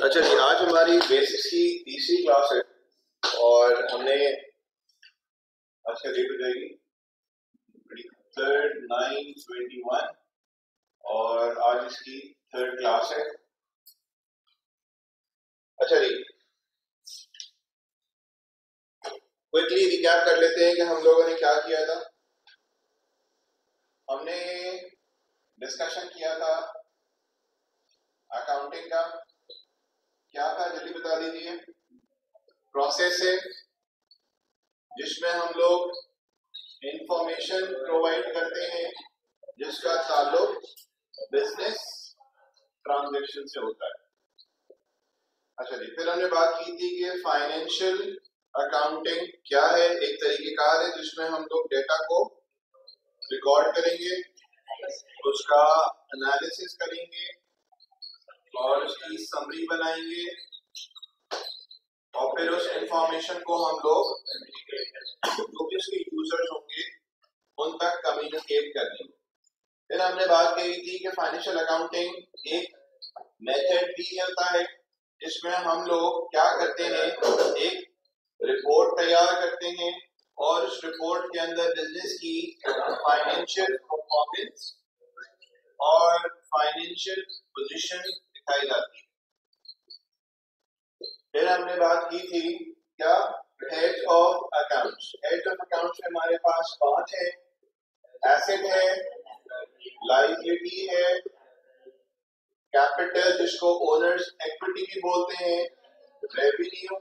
अच्छा जी, आज हमारी बेसिक्स की तीसरी क्लास है और हमने आज का डेट हो जाएगी 3/9/21 और आज इसकी थर्ड क्लास है। अच्छा जी, क्विकली रिकैप कर लेते हैं कि हम लोगों ने क्या किया था। हमने डिस्कशन किया था अकाउंटिंग का, क्या था जल्दी बता दीजिए। प्रोसेस है जिसमें हम लोग इंफॉर्मेशन प्रोवाइड करते हैं जिसका ताल्लुक बिजनेस ट्रांजैक्शन से होता है। अच्छा जी, फिर हमने बात की थी कि फाइनेंशियल अकाउंटिंग क्या है, एक तरीकेकार है जिसमें हम लोग डेटा को रिकॉर्ड करेंगे, उसका एनालिसिस करेंगे और उसकी समरी बनाएंगे और फिर उस इंफॉर्मेशन को हम लोग जो भी उसके यूजर्स होंगे उन तक कम्युनिकेट कर देंगे। फिर हमने बात कही थी कि फाइनेंशियल अकाउंटिंग एक मेथड भी होता है जिसमें हम लोग क्या करते हैं, एक रिपोर्ट तैयार करते हैं और उस रिपोर्ट के अंदर बिजनेस की फाइनेंशियल परफॉर्मेंस और फाइनेंशियल पोजीशन दिखाई जाती है। फिर हमने बात की थी क्या, head of accounts. Head of accounts में हमारे पास 5 है, एसेट है, लायबिलिटी है, कैपिटल जिसको ओनर्स इक्विटी भी बोलते हैं, रेवेन्यू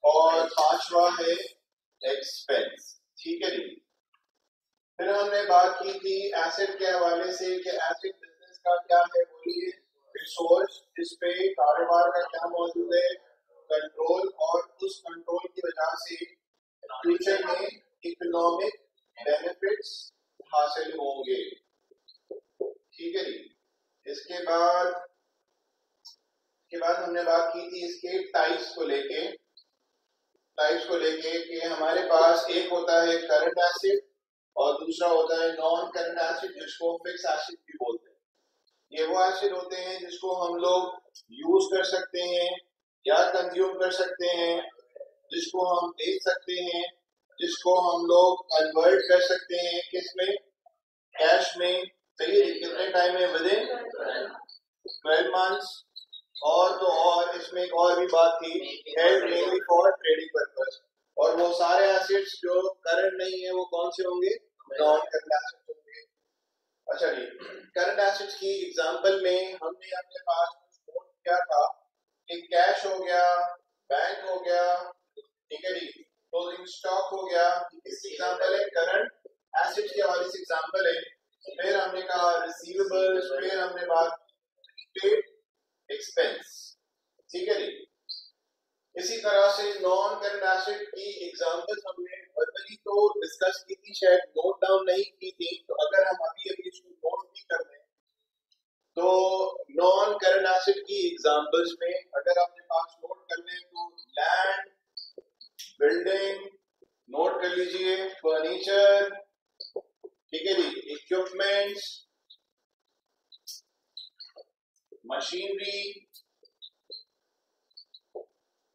और 5वां है एक्सपेंस। ठीक है जी। फिर हमने बात की थी एसेट के हवाले से कि एसेट बिजनेस का क्या है, वही रिसोर्स जिस पे कारोबार का क्या मौजूद है, कंट्रोल, और उस कंट्रोल की वजह से फ्यूचर में इकोनॉमिक बेनिफिट्स हासिल होंगे। ठीक है जी। इसके बाद हमने बात की थी इसके टाइप्स को लेके कि हमारे पास एक होता है करंट एसेट और दूसरा होता है नॉन करंट एसेट जिसको फिक्स एसेट भी बोलते हैं। ये वो एसेट होते हैं जिसको हम लोग यूज कर सकते हैं या कंज्यूम कर सकते हैं, जिसको हम बेच सकते हैं, जिसको हम लोग कन्वर्ट कर सकते हैं किसमें, कैश में। सही है, कितने टाइम में, विद इन 12 मंथ्स। और तो और इसमें एक और भी बात थी, held mainly for trading purpose. और वो सारे एसेट्स जो करंट नहीं है वो कौन से होंगे, नॉन करंट एसेट्स होंगे। अच्छा जी, करंट एसेट्स की एग्जांपल में हमने अपने पास नोट किया था कि कैश हो गया, बैंक हो गया, ठीक है जी, क्लोजिंग स्टॉक हो गया, इसकी एग्जांपल है, करंट एसेट्स के हवाले से एग्जांपल है। फिर हमने कहा रिसीवेबल्स, फिर हमने बात पेड एक्सपेंस। ठीक है जी। इसी तरह से नॉन करंट एसेट की एग्जांपल्स हमने वर्बली तो डिस्कस की थी, शायद नोट डाउन नहीं की थी, तो अगर हम अभी इसको नोट भी कर लें तो नॉन करंट एसेट की एग्जांपल्स में अगर अपने पास नोट कर लें तो लैंड, बिल्डिंग, नोट कर लीजिए, फर्नीचर, ठीक है जी, इक्विपमेंट्स, मशीनरी,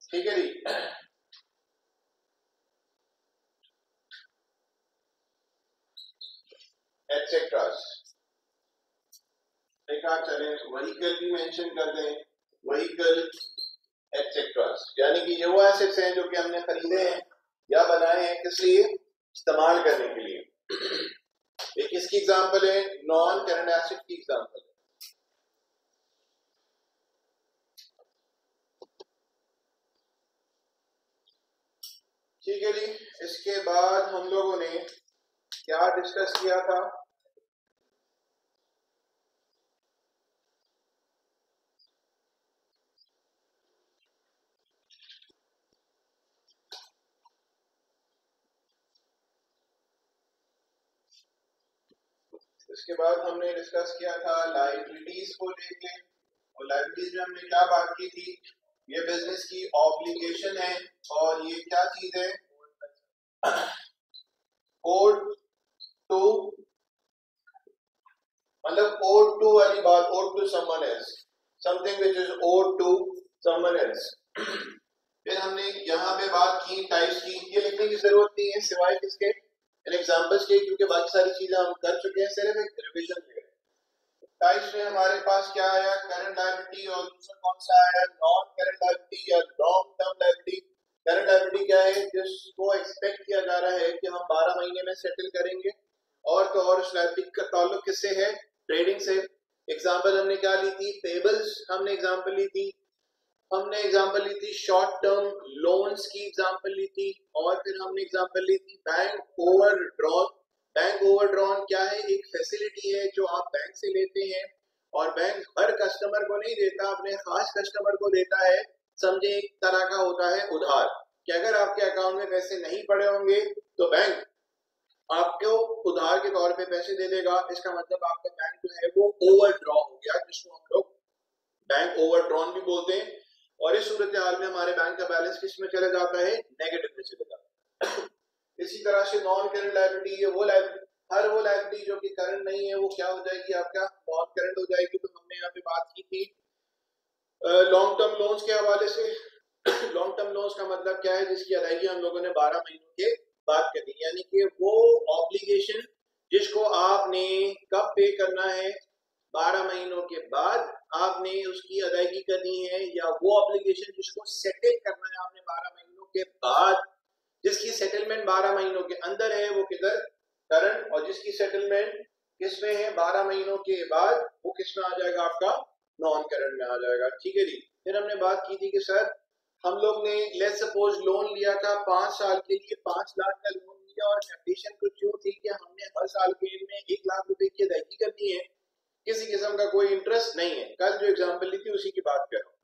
ठीक है जी, एटसेट्रा। एक आप चले व्हीकल भी मेंशन कर दें, व्हीकल एटसेट्रा, यानी कि ये वो एसेट्स हैं जो कि हमने खरीदे हैं या बनाए हैं किस लिए, इस्तेमाल करने के लिए। एक किसकी एग्जांपल है, नॉन करंट एसेट की एग्जांपल है। ठीक है जी। इसके बाद हम लोगों ने क्या डिस्कस किया था, इसके बाद हमने डिस्कस किया था लायबिलिटीज को लेके। और लायबिलिटीज में हमने क्या बात की थी, ये बिजनेस की ऑब्लिगेशन है और ये क्या चीज है, ओड टू, मतलब ओड टू वाली बात, owed to someone else, something which is owed to someone else. फिर हमने यहाँ पे बात की टाइप्स की, ये लिखने की जरूरत नहीं है सिवाय किसके, एग्जांपल्स के, क्योंकि बाकी सारी चीजें हम कर चुके हैं, सिर्फ एक रिवीजन के लिए। टाइप्स में हमारे पास क्या आया, करंट लायबिलिटी, और दूसरा कौन सा आया, नॉन करंट लायबिलिटी या long term liability. Current liability क्या है, जिसको एक्सपेक्ट किया जा रहा है कि हम 12 महीने में सेटल करेंगे, और तो और उस लायबिलिटी का ताल्लुक किससे है, ट्रेडिंग से। एग्जांपल हमने क्या ली थी, पेबल्स हमने एग्जांपल ली थी, हमने एग्जांपल ली थी शॉर्ट टर्म लोन्स की एग्जांपल ली थी, और फिर हमने एग्जांपल ली थी बैंक ओवरड्रॉन। बैंक ओवरड्रॉन क्या है, एक फैसिलिटी है जो आप बैंक से लेते हैं, और बैंक हर कस्टमर को नहीं देता, अपने खास कस्टमर को देता है। समझे, एक तरह का होता है उधार, कि अगर आपके अकाउंट में पैसे नहीं पड़े होंगे तो बैंक आपको उधार के तौर पे पैसे दे देगा। इसका मतलब आपका बैंक जो है वो ओवरड्रॉ हो गया, जिसको हम लोग बैंक ओवरड्रॉन भी बोलते हैं। और इस सूरत हाल में हमारे बैंक का बैलेंस किस में चला जाता है, नेगेटिव में चला जाता है। इसी तरह से नॉन करंट लायबिलिटी है वो लायबिलिटी, हर वो लायबिलिटी जो कि करंट नहीं है वो क्या हो जाएगी, आपका नॉन करंट हो जाएगी। तो हमने यहाँ पे बात की थी लॉन्ग टर्म लोन्स के हवाले से। लॉन्ग टर्म लोन्स का मतलब क्या है, जिसकी अदायगी हम लोगों ने 12 महीनों के बाद करनी, यानी कि वो ऑब्लिगेशन जिसको आपने कब पे करना है, 12 महीनों के बाद आपने उसकी अदायगी करनी है, या वो ऑब्लिगेशन जिसको सेटल करना है आपने 12 महीनों के बाद, जिसकी सेटलमेंट 12 महीनों के अंदर है वो किधर, करंट, और जिसकी सेटलमेंट किसमें है 12 महीनों के बाद, वो किसमें आ जाएगा, आपका नॉन करंट में आ जाएगा। ठीक है जी। फिर हमने बात की थी कि सर हम लोग ने लेट्स सपोज लोन लिया था 5 साल के लिए, 5 लाख का लोन लिया, और कंडीशन कुछ यूं थी कि हमने हर साल के एंड में 1 लाख रुपए की अदायगी करनी है, किसी किस्म का कोई इंटरेस्ट नहीं है। कल जो एग्जांपल ली थी उसी की बात कर रहा हूँ।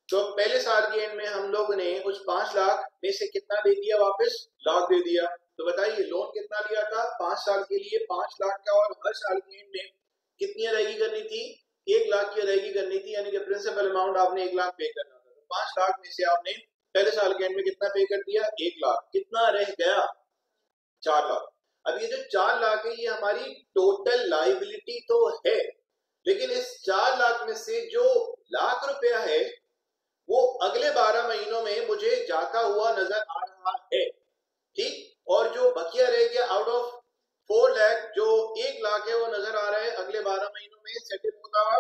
तो पहले साल के एंड में हम लोग ने उस 5 लाख में से कितना दे दिया, वापस लाख दे दिया। तो बताइए लोन कितना लिया था 5 साल के लिए, 5 लाख का, और हर साल के एंड में कितनी अदायगी करनी थी, 1 लाख की अदायगी करनी थी, यानी कि प्रिंसिपल अमाउंट आपने 1 लाख पे करना था। तो 5 लाख में से आपने पहले साल के एंड में कितना पे कर दिया, 1 लाख, कितना रह गया, 4 लाख। अब ये जो 4 लाख है ये हमारी टोटल लायबिलिटी तो है, लेकिन इस 4 लाख में से जो लाख रुपया है वो अगले 12 महीनों में मुझे जाता हुआ नजर आ रहा है, ठीक। और जो बकिया रह गया आउट ऑफ 4 लाख, जो 1 लाख है वो नजर आ रहा है अगले 12 महीनों में सेटल होता हुआ,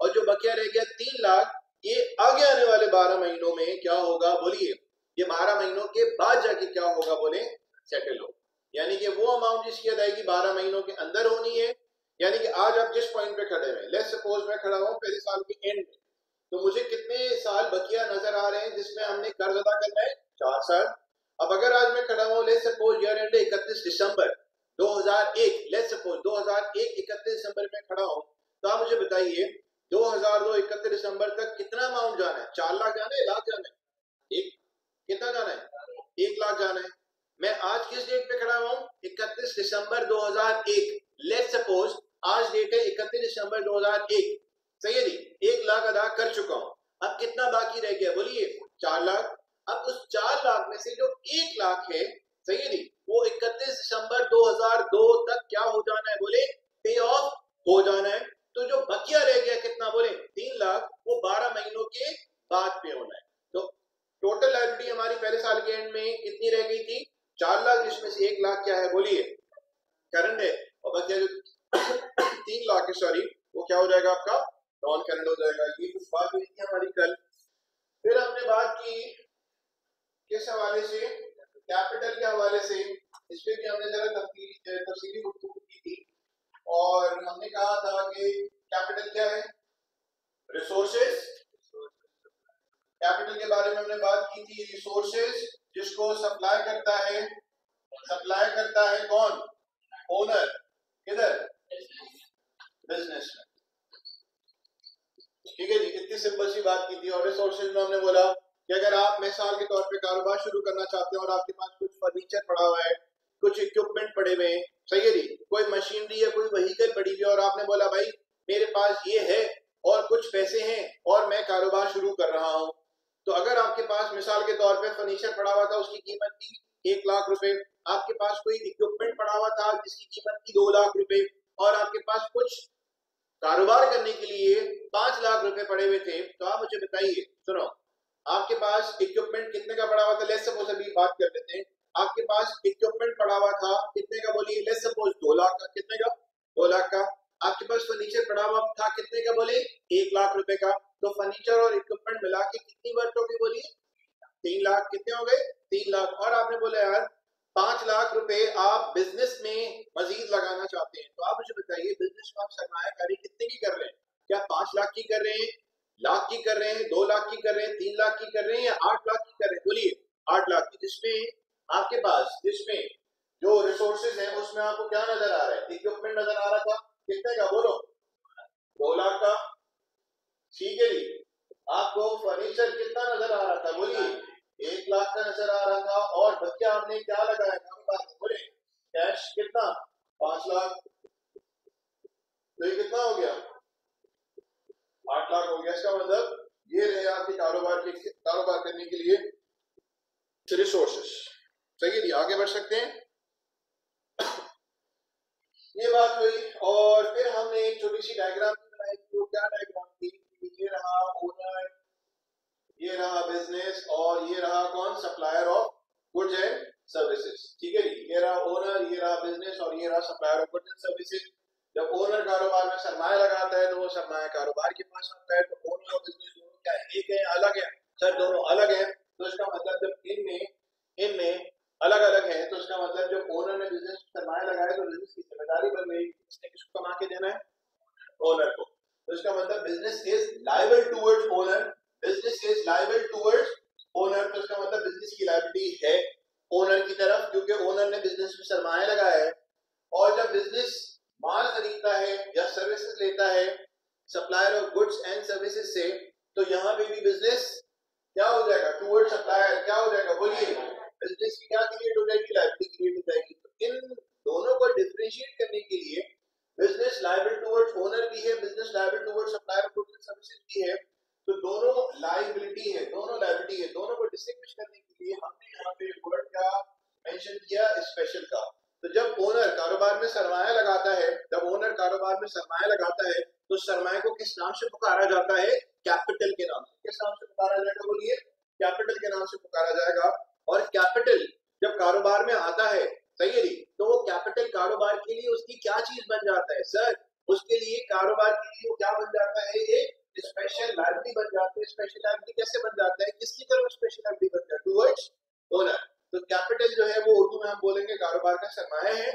और जो बकिया रह गया 3 लाख, ये आगे आने वाले 12 महीनों में क्या होगा, बोलिए, ये 12 महीनों के बाद जाके क्या होगा, बोले, सेटल हो। यानी कि वो अमाउंट जिसकी अदायगी 12 महीनों के अंदर होनी है, यानी कि आज आप जिस पॉइंट पे खड़े हैं, लेट्स सपोज मैं खड़ा हूं पहले साल के एंड में, तो मुझे कितने साल बकिया नजर आ रहे हैं जिसमें हमने कर्ज अदा करना है, 4 साल। अब अगर आज मैं खड़ा हूं let's suppose year and 31 December 2001, let's suppose 2001 31 दिसंबर में खड़ा हूं, तो आप मुझे बताइए 2002 31 दिसंबर तक कितना अमाउंट जाना है, 4 लाख जाना है, लाख जाना है, एक कितना जाना है, 1 लाख जाना है। मैं आज किस डेट पे खड़ा हुआ हूं, 31 दिसंबर 2001, लेट्स सपोज आज डेट है 31 दिसंबर 2001, सही है जी, 1 लाख अदा कर चुका हूं। अब कितना बाकी रह गया, बोलिए, 4 लाख। अब उस 4 लाख में से जो 1 लाख है, सही है जी, वो 31 दिसंबर 2002 तक क्या हो जाना है, बोले, पे ऑफ हो जाना है। तो जो बकिया रह गया कितना, बोले, 3 लाख, वो 12 महीनों के बाद पे होना है। तो टोटल लायबिलिटी हमारी पहले साल के एंड में कितनी रह गई थी, 4 लाख, जिसमें से 1 लाख क्या है, बोलिए, करंट है, और बकिया जो 3 लाख है, सॉरी, वो क्या हो जाएगा, आपका नॉन करंट हो जाएगा। ये कुछ बात हुई थी हमारी कल। फिर हमने बात की किस हवाले से, कैपिटल के हवाले से, इस पे भी हमने जरा तफसीली गुफ्तगू की थी, और हमने कहा था कि कैपिटल क्या है, रिसोर्सेज। कैपिटल के बारे में हमने बात की थी, रिसोर्सेज जिसको सप्लाई करता है कौन, ओनर, किधर, बिजनेस में, ठीक है जी। इतनी सिंपल सी बात की थी। और रिसोर्सेज में हमने बोला कि अगर आप मिसाल के तौर पे कारोबार शुरू करना चाहते हैं और आपके पास कुछ फर्नीचर पड़ा हुआ है, कुछ इक्विपमेंट पड़े हुए हैं, सही है जी, कोई मशीनरी या कोई व्हीकल पड़ी हुई है, और आपने बोला भाई मेरे पास ये है और कुछ पैसे हैं और मैं कारोबार शुरू कर रहा हूं, तो अगर आपके पास मिसाल के तौर पे फर्नीचर पड़ा हुआ था, उसकी कीमत थी 1 लाख रुपए, आपके पास कोई इक्विपमेंट पड़ा हुआ था जिसकी कीमत थी 2 लाख रुपए, और आपके पास कुछ कारोबार करने के लिए 5 लाख रुपए पड़े हुए थे, तो आप मुझे बताइए, सुनो, आपके पास इक्विपमेंट कितने का पड़ा हुआ था, लेट्स सपोज अभी बात कर लेते हैं, आपके पास इक्विपमेंट पड़ा हुआ था कितने का, बोलिए, लेट्स सपोज 2 लाख का, कितने का, 2 लाख का। आपके पास फर्नीचर पड़ा हुआ था कितने का, बोले 1 लाख रुपए का। तो फर्नीचर और इक्विपमेंट मिला के कितनी वर्थ होगी, बोलिए 3 लाख। कितने हो गए, 3 लाख। और आपने बोला यार 5 लाख रुपए आप बिजनेस में मजीद लगाना चाहते हैं, तो आप मुझे बताइए बिजनेस में आप सरमायाकारी कितने की कर रहे हैं, क्या 5 लाख की कर रहे हैं, लाख की कर रहे हैं, 2 लाख की कर रहे हैं, 3 लाख की कर रहे हैं, या 8 लाख की कर रहे हैं, बोलिए 8 लाख की। जिसमें आपके पास जिसमें जो रिसोर्सेज है उसमें आपको क्या नजर आ रहा है, इक्विपमेंट नजर आ रहा था कितने का, बोलो 2 लाख का, ठीक है जी। आपको फर्नीचर कितना नजर आ रहा था, बोलिए 1 लाख का नजर आ रहा था। और बच्चा आपने क्या लगाया था, बोले कैश कितना, 5 लाख। तो ये कितना हो गया, 8 लाख हो गया। इसका मतलब ये रहे आपके कारोबार करने के लिए रिसोर्सेस। सही है जी, आगे बढ़ सकते हैं। ये बात हुई। और फिर हमने एक छोटी सी डायग्राम बनाई, तो क्या डायग्राम थी, ये रहा ओनर, ये रहा बिजनेस, और ये रहा कौन, supplier of goods and services. ठीक है जी, ये रहा ओनर, ये रहा बिजनेस, और ये रहा supplier of goods and services. जब ओनर कारोबार में सरमाया लगाता है तो वो सरमाया कारोबार के पास आता है। तो ओनर और बिजनेस दोनों क्या है, एक है, अलग है, सर दोनों अलग है। तो इसका मतलब जब इनमें अलग अलग है, तो इसका मतलब जब ओनर ने बिजनेस में सरमाया लगाया तो बिजनेस की जिम्मेदारी बन गई, इसने किसको कमा के देना है, ओनर को। तो इसका मतलब business is liable towards owner, business is liable towards owner. तो इसका मतलब बिजनेस की लायबिलिटी है ओनर की तरफ, क्योंकि ओनर ने बिजनेस में सरमाया लगाया है। और जब बिजनेस माल खरीदता है या सर्विसेज लेता है supplier of goods and services से, तो यहाँ पे भी बिजनेस क्या हो जाएगा, टुवर्ड्स सप्लायर क्या हो जाएगा, बोलिए बिजनेस की क्या क्रिएट हो जाएगी, लायबिलिटी क्रिएट हो जाएगी। तो इन दोनों को डिफरेंशिएट करने के लिए बिजनेस लायबल टुवर्ड्स ओनर भी है, business liable towards supplier of goods and services भी है। तो दोनों लायबिलिटी है, दोनों को डिस्टिंग्विश करने के लिए हमने यहाँ पे वर्ड का मेंशन किया, स्पेशल का। तो जब ओनर कारोबार में सरमाया लगाता है, तो सरमाए को किस नाम से पुकारा जाता है, कैपिटल के नाम से। किस नाम से पुकारा जाएगा, बोलिए कैपिटल के नाम से पुकारा जाएगा। और कैपिटल जब कारोबार में आता है, सही है जी, तो वो कैपिटल कारोबार के लिए उसकी क्या चीज बन जाता है, सर उसके लिए कारोबार के लिए वो क्या बन जाता है, एक स्पेशल लायबिलिटी बन जाती है। स्पेशल लायबिलिटी कैसे बन जाता है, किसकी तरफ स्पेशल लायबिलिटी बनता है, टुवर्ड्स ओनर। तो कैपिटल जो है वो उर्दू में हम बोलेंगे कारोबार का सरमाया है।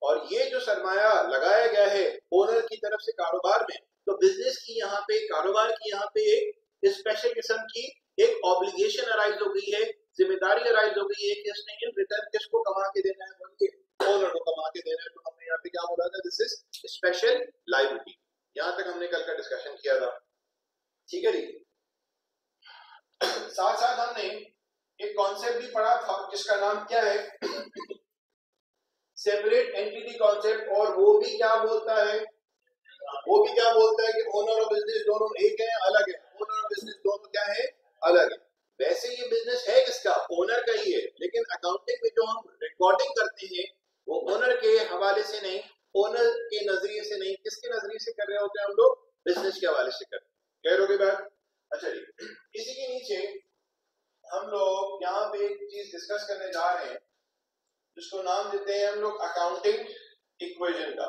और ये जो सरमाया लगाया गया है ओनर की तरफ से कारोबार में, तो बिजनेस की यहाँ पे, कारोबार की यहाँ पे एक स्पेशल किस्म की एक ऑब्लिगेशन अराइज हो गई है, जिम्मेदारी अराइज हो गई है कि उसने इन रिटर्न किसको कमा के देना है, बोलिए ओनर को कमा के देना है। तो हमने यहाँ पे क्या बोला था, दिस इज स्पेशल लायबिलिटी। यहाँ तक हमने कल का डिस्कशन किया था, ठीक है जी। साथ साथ हमने एक कॉन्सेप्ट भी पढ़ा था जिसका नाम क्या है, सेपरेट एंटिटी कॉन्सेप्ट। और वो भी क्या बोलता है, कि ओनर और बिजनेस दोनों एक है, अलग है। ओनर और बिजनेस दोनों क्या है, अलग है। वैसे ये बिजनेस है किसका, ओनर का ही है, लेकिन अकाउंटिंग में जो हम रिकॉर्डिंग करते हैं वो ओनर के हवाले से नहीं, ओनर के नजरिए से नहीं, किसके नजरिए से कर रहे होते हैं हम लोग, बिजनेस के हवाले से कर रहे हैं। क्लियर हो गई बात। अच्छा जी, इसी के नीचे हम लोग यहाँ पे एक चीज डिस्कस करने जा रहे हैं जिसको नाम देते हैं हम लोग अकाउंटिंग इक्वेशन का।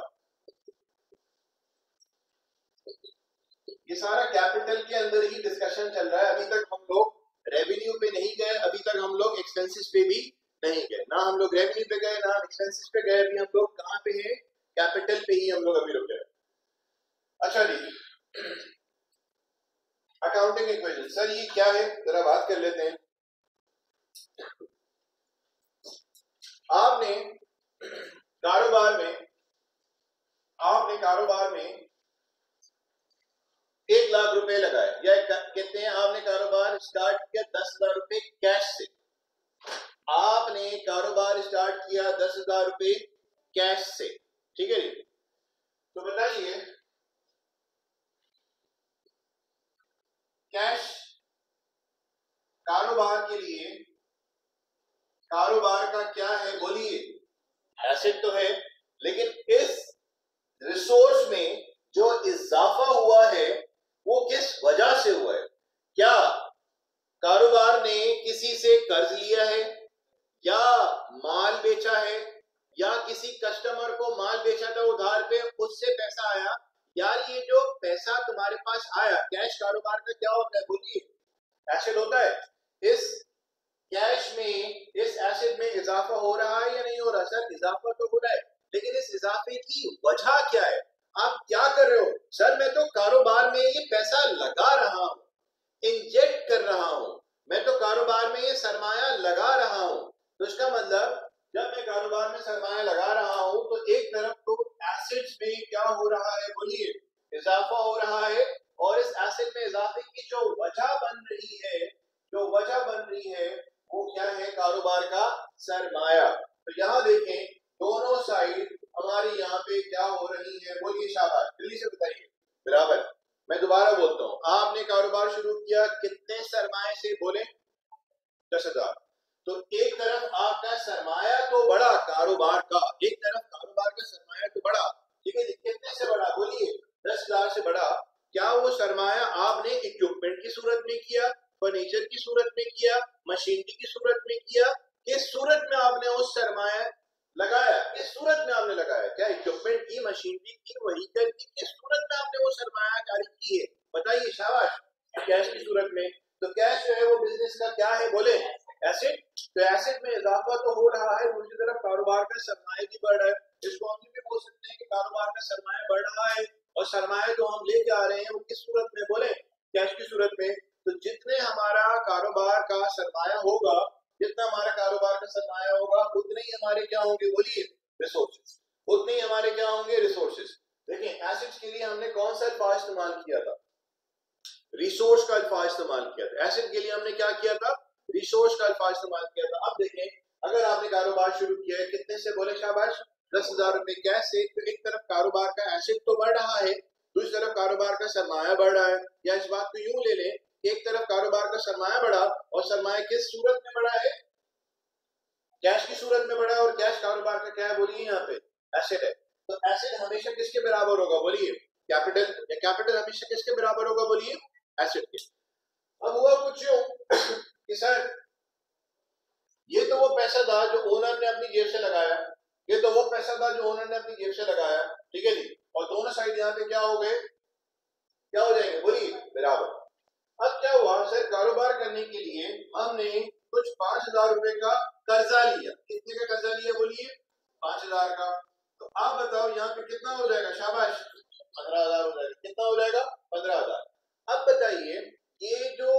ये सारा कैपिटल के अंदर ही डिस्कशन चल रहा है। अभी तक हम लोग रेवेन्यू पे नहीं गए, अभी तक हम लोग एक्सपेंसेस पे भी नहीं गए, ना हम लोग रेवेन्यू पे गए ना एक्सपेंसेस पे गए। अभी हम लोग कहाँ पे हैं, कैपिटल पे ही हम लोग अभी रुके हैं। अच्छा जी, अकाउंटिंग इक्वेशन, सर ये क्या है, जरा बात कर लेते हैं। आपने कारोबार में 1 लाख रुपए लगाए, या कहते हैं आपने कारोबार स्टार्ट किया 10,000 रुपए कैश से। आपने कारोबार स्टार्ट किया 10,000 रुपए कैश से, ठीक है जी। तो बताइए कैश कारोबार के लिए, कारोबार का क्या है, बोलिए एसेट तो है, लेकिन इस रिसोर्स में जो इजाफा हुआ है वो किस वजह से हुआ है, क्या कारोबार तुम्हारे पास आया, कैश कारोबार का क्या होता है बोलिए, एसेट होता है। इस कैश में, इस एसेट में इजाफा हो रहा है या नहीं हो रहा? सर इजाफा तो हो रहा है, लेकिन इस इजाफे की वजह क्या है? आप क्या कर रहे हो? सर मैं तो कारोबार में ये पैसा लगा रहा हूं, इंजेक्ट कर रहा हूं, मैं तो कारोबार में ये सरमाया लगा रहा हूं। तो इसका मतलब जब मैं कारोबार में सरमाया लगा रहा हूं तो एक तरफ तो एसेट्स में क्या हो रहा है बोलिए, इजाफा हो रहा है, और इस एसेट में इजाफे की जो वजह बन रही है, जो वजह बन रही है वो क्या है? कारोबार का सरमाया। तो यहाँ देखें दोनों साइड हमारी यहाँ पे क्या हो रही है बोलिए, शाबाश जल्दी से बताइए। बराबर। मैं दोबारा बोलता हूँ, आपने कारोबार शुरू किया कितने सरमाए से बोले? 10,000। तो एक तरफ आपका सरमाया तो बढ़ा कारोबार का, एक तरफ कारोबार का सरमाया तो बढ़ा, ठीक है, कितने से बढ़ा बोलिए? 10,000 से बढ़ा। क्या वो सरमाया आपने इक्विपमेंट की सूरत में किया, फर्नीचर की सूरत में किया, मशीनरी की सूरत में किया, किस सूरत में आपने उस सरमाया लगाया? किस सूरत में आपने लगाया? क्या इक्विपमेंट की, मशीनरी की, व्हीकल की, किस सूरत में आपने वो सरमाया कारी की है? बताइए, शाबाश। कैश की सूरत में। तो कैश जो है वो बिजनेस का क्या है बोले? एसेट। तो एसेट में इजाफा तो हो रहा है, दूसरी तरफ कारोबार का सरमाया भी बढ़ रहा है। इसको हम भी बोल सकते हैं कि कारोबार का सरमाया बढ़ रहा है, और सरमाया जो हम लेके आ रहे हैं वो किस सूरत में बोले? कैश की सूरत में। तो जितने हमारा कारोबार का सरमाया होगा, जितना हमारा कारोबार का सरमाया होगा, उतने ही हमारे क्या होंगे बोलिए? रिसोर्सेज। उतने ही हमारे क्या होंगे? रिसोर्सेज। देखिए एसेट्स के लिए हमने कौन सा अल्फाज इस्तेमाल किया था? रिसोर्स का अल्फाज इस्तेमाल किया था। एसेट के लिए हमने क्या किया था? रिसोर्स का अल्फाज इस्तेमाल किया था। अब देखें, अगर आपने कारोबार शुरू किया है कितने से बोले? शाबाश 10,000 रुपए कैश से। तो एक तरफ कारोबार का एसेट तो बढ़ रहा है, दूसरी तरफ कारोबार का सरमाया बढ़ रहा है। या इस बात को यूं ले लें, एक तरफ कारोबार का सरमाया बढ़ा, और सरमाया किस सूरत में बढ़ा है? कैश की सूरत में बढ़ा है। और कैश कारोबार का क्या है बोलिए? यहाँ पे एसेट है। तो एसेट हमेशा किसके बराबर होगा बोलिए? कैपिटल। या कैपिटल हमेशा किसके बराबर होगा बोलिए? एसेट के। अब हुआ कुछ यूं कि सर ये तो वो पैसा था जो ओनर ने अपनी जेब से लगाया, ये तो वो पैसा था जो ओनर ने अपनी जेब से लगाया, ठीक है जी, और दोनों साइड यहाँ पे क्या हो गए? क्या हो जाएंगे बोलिए? बराबर। अब क्या हुआ? सर कारोबार करने के लिए हमने कुछ 5,000 रुपए का कर्जा लिया। कितने का कर्जा लिया बोलिए? 5,000 का। तो आप बताओ यहाँ पे कितना हो जाएगा? शाबाश 15,000 हो जाएगा। कितना हो जाएगा? 15,000। अब बताइए, ये जो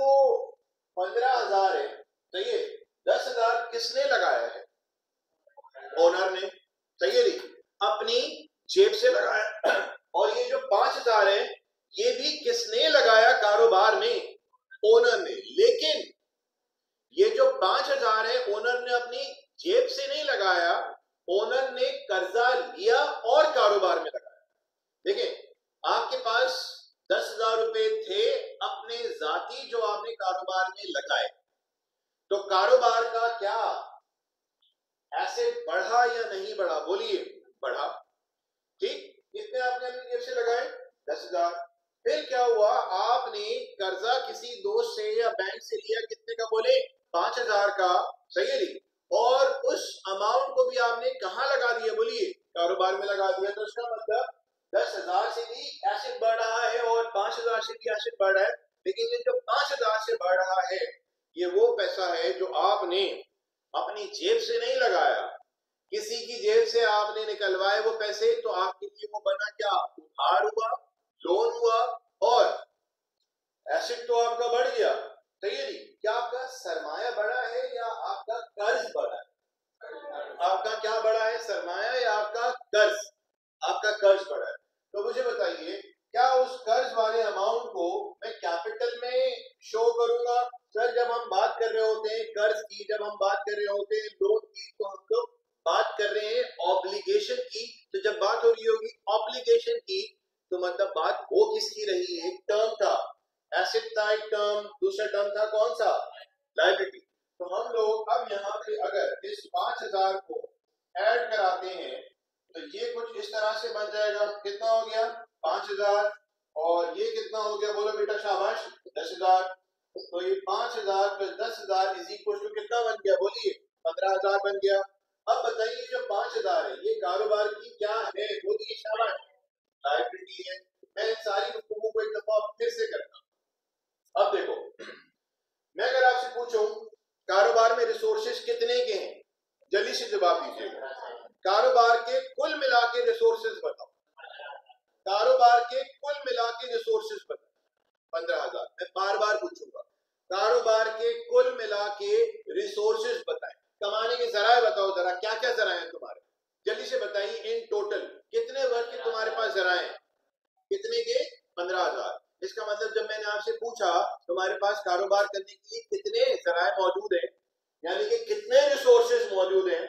15,000 है, सही है, 10,000 किसने लगाया है? ओनर ने, सही है जी, अपनी जेब से लगाया। और ये जो 5,000 है ये भी किसने लगाया? कारोबार ने, ओनर ने। लेकिन ये जो 5,000 है ओनर ने अपनी जेब से नहीं लगाया, ओनर ने कर्जा लिया और कारोबार में लगाया। देखिए आपके पास 10,000 रुपए थे अपने जाती, जो आपने कारोबार में लगाए। तो कारोबार का क्या एसेट बढ़ा या नहीं बढ़ा बोलिए? बढ़ा। ठीक, कितने आपने अपनी जेब से लगाए? 10,000। फिर क्या हुआ? आपने कर्जा किसी दोस्त से या बैंक से लिया, कितने का बोले? 5,000 का, सही है जी, और उस अमाउंट को भी आपने कहां लगा दिया बोलिए? कारोबार में लगा दिया। तो इसका मतलब 10,000 से भी एसेट बढ़ रहा है और 5,000 से भी एसेट बढ़ रहा है। लेकिन ये जो 5,000 से बढ़ रहा है ये वो पैसा है जो आपने अपनी जेब से नहीं लगाया, किसी की जेब से आपने निकलवाए वो पैसे। तो आपके लिए वो बना क्या? उधार हुआ, लोन हुआ, और एसेट तो आपका बढ़ गया। सही है जी। क्या आपका सरमाया बढ़ा है या आपका कर्ज बढ़ा है? आपका क्या बढ़ा है? सरमाया या आपका कर्ज? आपका कर्ज बढ़ा है। तो मुझे बताइए, क्या उस कर्ज वाले अमाउंट को मैं कैपिटल में शो करूंगा? सर जब हम बात कर रहे होते हैं कर्ज की, जब हम बात कर रहे होते हैं लोन की, तो हम लोग बात कर रहे हैं ऑब्लिगेशन की। तो जब बात हो रही होगी ऑब्लिगेशन की, तो मतलब बात हो किसकी रही है? एक टर्म था, एसेट था एक टर्म, दूसरा टर्म था कौन सा? लायबिलिटी। तो हम लोग अब यहाँ पे अगर इस 5,000 को ऐड कराते हैं तो ये कुछ इस तरह से बन जाएगा। कितना हो गया? 5,000। और ये कितना हो गया बोलो बेटा? शाबाश 10,000। तो ये 5,000 प्लस 10,000 इज इक्वल टू कितना बन गया बोलिए? 15,000 बन गया। अब बताइए जो 5,000 है ये कारोबार की क्या है बोलिए? शाबाश लायबिलिटी है। मैं इन सारी गुफ्तगू को एक दफा फिर से करता हूं। अब देखो, मैं अगर आपसे पूछूं कारोबार में रिसोर्सेज कितने के हैं, जल्दी से जवाब दीजिएगा। कारोबार के कुल मिला के रिसोर्सेज बताओ, कारोबार के कुल मिला के रिसोर्सेज बताओ। 15,000। मैं बार बार पूछूंगा, कारोबार के कुल मिला के रिसोर्सेज बताएं, कमाने के जराए बताओ जरा, क्या क्या जराए हैं तुम्हारे, जल्दी से बताइए। इन टोटल कितने वर्ग के तुम्हारे पास जराए हैं, कितने के? 15,000। इसका मतलब जब मैंने आपसे पूछा तुम्हारे पास कारोबार करने के लिए कितने जराए मौजूद हैं, यानी कि कितने रिसोर्सेज मौजूद हैं,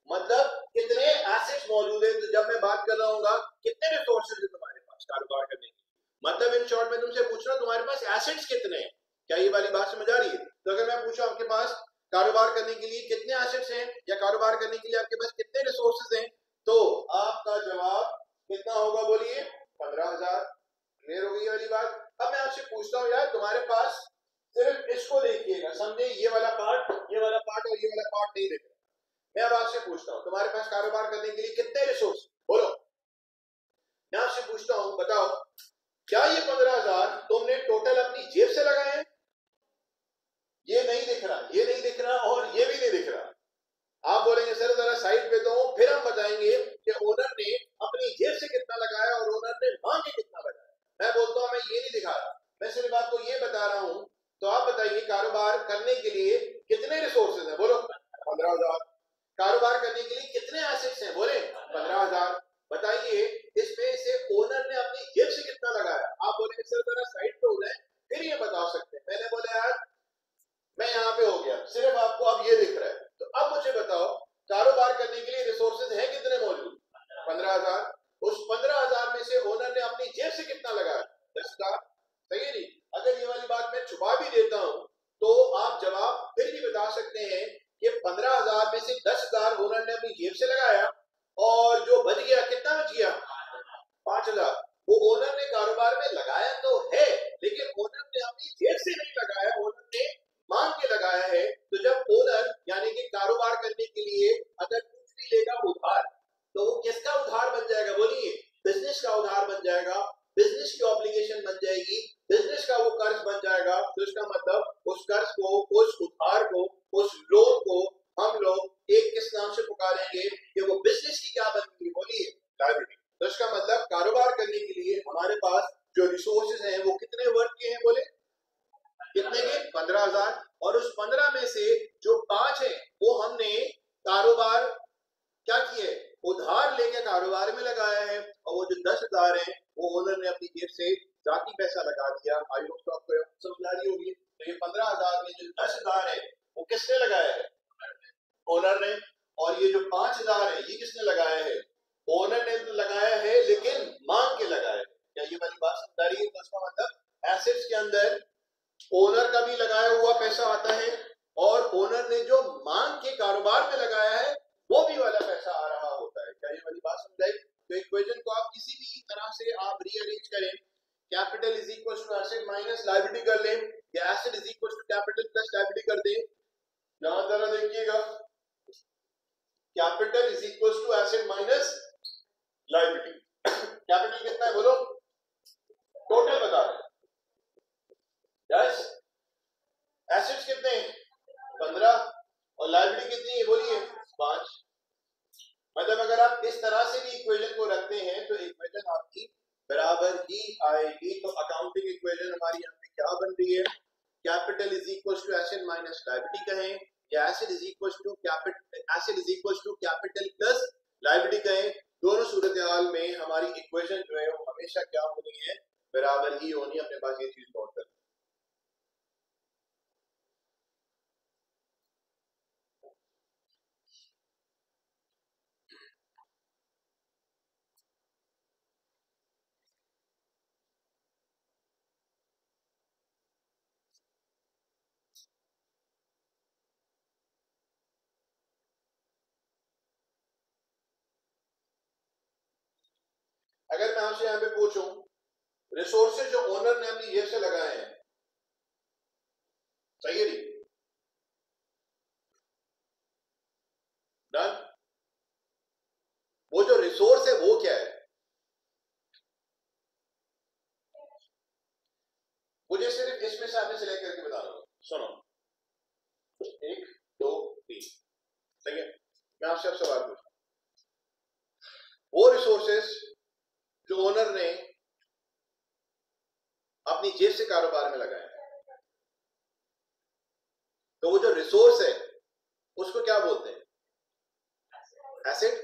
मतलब कितने एसेट्स मौजूद हैं। तो जब मैं बात कर रहा हूँ कितने रिसोर्सेज है तुम्हारे पास कारोबार करने के लिए, मतलब इन शॉर्ट में तुमसे पूछ रहा हूं तुम्हारे पास एसेट्स कितने हैं। क्या ये वाली बात समझ आ रही है? तो अगर मैं पूछूं आपके पास कारोबार करने के लिए कितने एसेट्स हैं या कारोबार करने के लिए आपके पास कितने रिसोर्सेज हैं, तो आपका जवाब कितना होगा, बोलिए? 15,000। क्लियर हो गई वाली बात? अब मैं आपसे पूछता हूँ यार तुम्हारे पास, सिर्फ इसको देखिएगा, समझे, ये वाला पार्ट और ये वाला पार्ट नहीं देख रहा। मैं अब आपसे पूछता हूँ तुम्हारे पास कारोबार करने के लिए कितने रिसोर्स, बोलो। मैं आपसे पूछता हूँ बताओ, क्या ये 15,000 तुमने टोटल अपनी जेब से लगाए हैं? ये नहीं दिख रहा, ये नहीं दिख रहा और ये भी नहीं दिख रहा। आप बोलेंगे सर जरा साइड पे दो, फिर हम बताएंगे कि ओनर ने अपनी जेब से कितना लगाया और ओनर ने मांग के कितना लगाया। मैं बोलता हूं मैं ये नहीं दिखा रहा, मैं सिर्फ आपको ये बता रहा हूं। तो आप बताइए कारोबार करने के लिए कितने रिसोर्सेज हैं, बोलो? 15,000। कारोबार करने के लिए कितने एसेट्स हैं, बोले? 15,000। बताइए इसमें से ओनर ने अपनी जेब से कितना लगाया। आप बोलेंगे सर जरा साइड पे हो जाए फिर ये बता सकते हैं। मैंने बोला यार मैं यहाँ पे हो गया, सिर्फ आपको अब ये दिख रहा है। तो अब मुझे बताओ कारोबार करने के लिए रिसोर्सेज है कितने मौजूद? 15,000। उस 15,000 में से ओनर ने अपनी जेब से कितना लगाया? 10,000। सही है नहीं? अगर ये वाली बात मैं छुपा भी देता हूं तो आप जवाब फिर भी बता सकते हैं कि 15,000 में से 10,000 ओनर ने अपनी जेब से लगाया और जो बच गया कितना बच गया? 5,000। वो ओनर ने कारोबार में लगाया तो है, लेकिन ओनर ने अपनी जेब से नहीं लगाया, ओनर ने मांग के लगाया है। तो जब ओनर यानी कि कारोबार करने के लिए अगर कुछ भी लेगा उधार, तो वो किसका उधार बन जाएगा, बोलिए? बिजनेस का उधार बन जाएगा, बिजनेस की ऑब्लिगेशन बन जाएगी, बिजनेस का वो कर्ज बन जाएगा। तो इसका मतलब उस कर्ज को, उस उधार को, उस लोन को हम लोग एक किस नाम से पुकारेंगे कि वो बिजनेस की क्या बनेगी, बोलिए? लायबिलिटी। तो इसका मतलब कारोबार करने के लिए हमारे पास जो रिसोर्सेज हैं वो कितने वर्ग के हैं, बोले? कितने के? 15,000। और उस 15 में से जो 5 है वो हमने कारोबार क्या किए, उधार लेके कारोबार में लगाया है, और वो जो 10,000 है वो ओनर ने अपनी जेब से जाती पैसा लगा दिया। आई होप तो आपको समझ आ रही होगी। तो ये 15,000 में जो 10,000 है वो किसने लगाया है? ओनर ने। और ये जो 5,000 है ये किसने लगाया है? ओनर ने तो लगाया है लेकिन मांग के लगाया है। क्या ये वाली बात समझ आ रही है? तो इसका मतलब एसेट्स के अंदर ओनर का भी लगाया हुआ पैसा आता है और ओनर ने जो मांग के कारोबार में लगाया है वो भी वाला पैसा आ रहा होता है। क्या ये वाली बात समझ आई? तो इक्वेशन को आप किसी भी तरह से आप रीअरेंज करें, capital is equal to asset minus liability कर लें, या asset is equal to capital plus liability कर दें। यहां जरा देखिएगा, capital is equal to asset minus liability. Capital कितना है बोलो? टोटल बता रहे हैं 10, एसेट्स कितने हैं? 15, और लायबिलिटी कितनी है, बोलिए? 5। मतलब अगर आप इस तरह से भी इक्वेशन को रखते हैं तो इक्वेशन आपकी बराबर ही आएगी। तो अकाउंटिंग इक्वेशन हमारी यहाँ पे क्या बन रही है? Capital is equal to asset minus liability कहें, या asset is equal to capital plus liability कहें। दोनों सूरत हाल में हमारी इक्वेशन जो है वो हमेशा क्या होनी है? बराबर ही होनी है। अपने पास ये चीज नोट कर। अगर मैं आपसे यहाँ पे पूछूं रिसोर्सेज जो ओनर ने अपनी जेब से लगाए हैं, सही है नहीं? डन। वो जो रिसोर्स है वो क्या है? मुझे सिर्फ इसमें से आपने सिलेक्ट करके बता रहा हूं। सुनो, 1 2 3, ठीक है। मैं आपसे अब सवाल पूछूं, वो रिसोर्सेस जो ओनर ने अपनी जेब से कारोबार में लगाए, तो वो जो रिसोर्स है उसको क्या बोलते हैं? एसेट,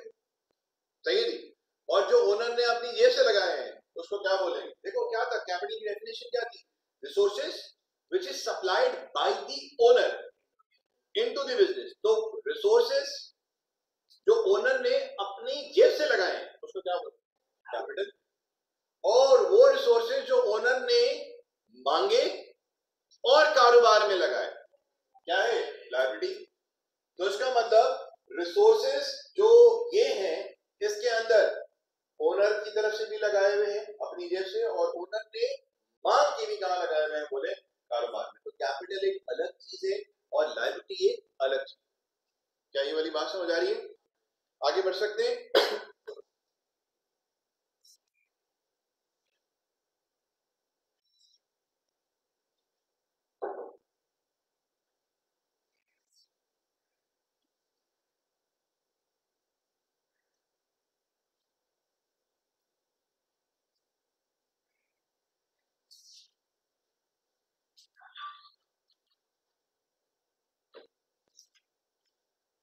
सही है जी। और जो ओनर ने अपनी जेब से लगाए हैं उसको क्या बोलेंगे? देखो क्या था, कैपिटल की डेफिनेशन क्या थी? Resources which is supplied by the owner into the business. तो रिसोर्सेस जो ओनर ने अपनी जेब से लगाए हैं उसको क्या बोलते हैं? कैपिटल। और वो रिसोर्सेज जो ओनर ने मांगे और कारोबार में लगाए क्या है? लायबिलिटी। तो इसका मतलब रिसोर्सेज जो ये हैं इसके अंदर ओनर की तरफ से भी लगाए हुए हैं अपनी जेब से, और ओनर ने मांग के भी कहां लगाए हुए हैं? बोले कारोबार में। तो कैपिटल एक अलग चीज है और लायबिलिटी एक अलग चीज। क्या ये वाली बात समझ आ रही है? आगे बढ़ सकते हैं।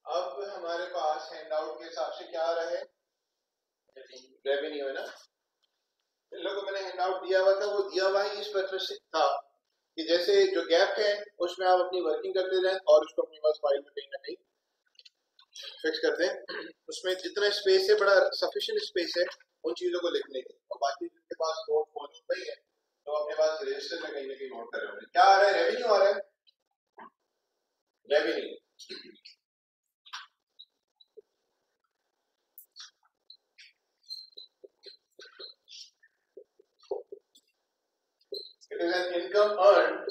अब हमारे पास हैंडआउट के हिसाब से क्या आ रहा है? रेवेन्यू है ना। इन लोगों को मैंने हैंडआउट दिया हुआ था, वो दिया हुआ ही इस पर्पस से था कि जैसे जो गैप है उसमें आप अपनी वर्किंग करते रहें और उसको अपने पास फाइल में कहीं ना कहीं फिक्स करते हैं। उसमें जितना स्पेस है, बड़ा सफिशिएंट स्पेस है उन चीजों को लिखने की, और बाकी जिनके पास नोट मौजूद नहीं है तो अपने पास रजिस्टर में कहीं ना कहीं नोट कर रहे होंगे। क्या आ रहा है? रेवेन्यू आ रहा है। Revenue it is an income earn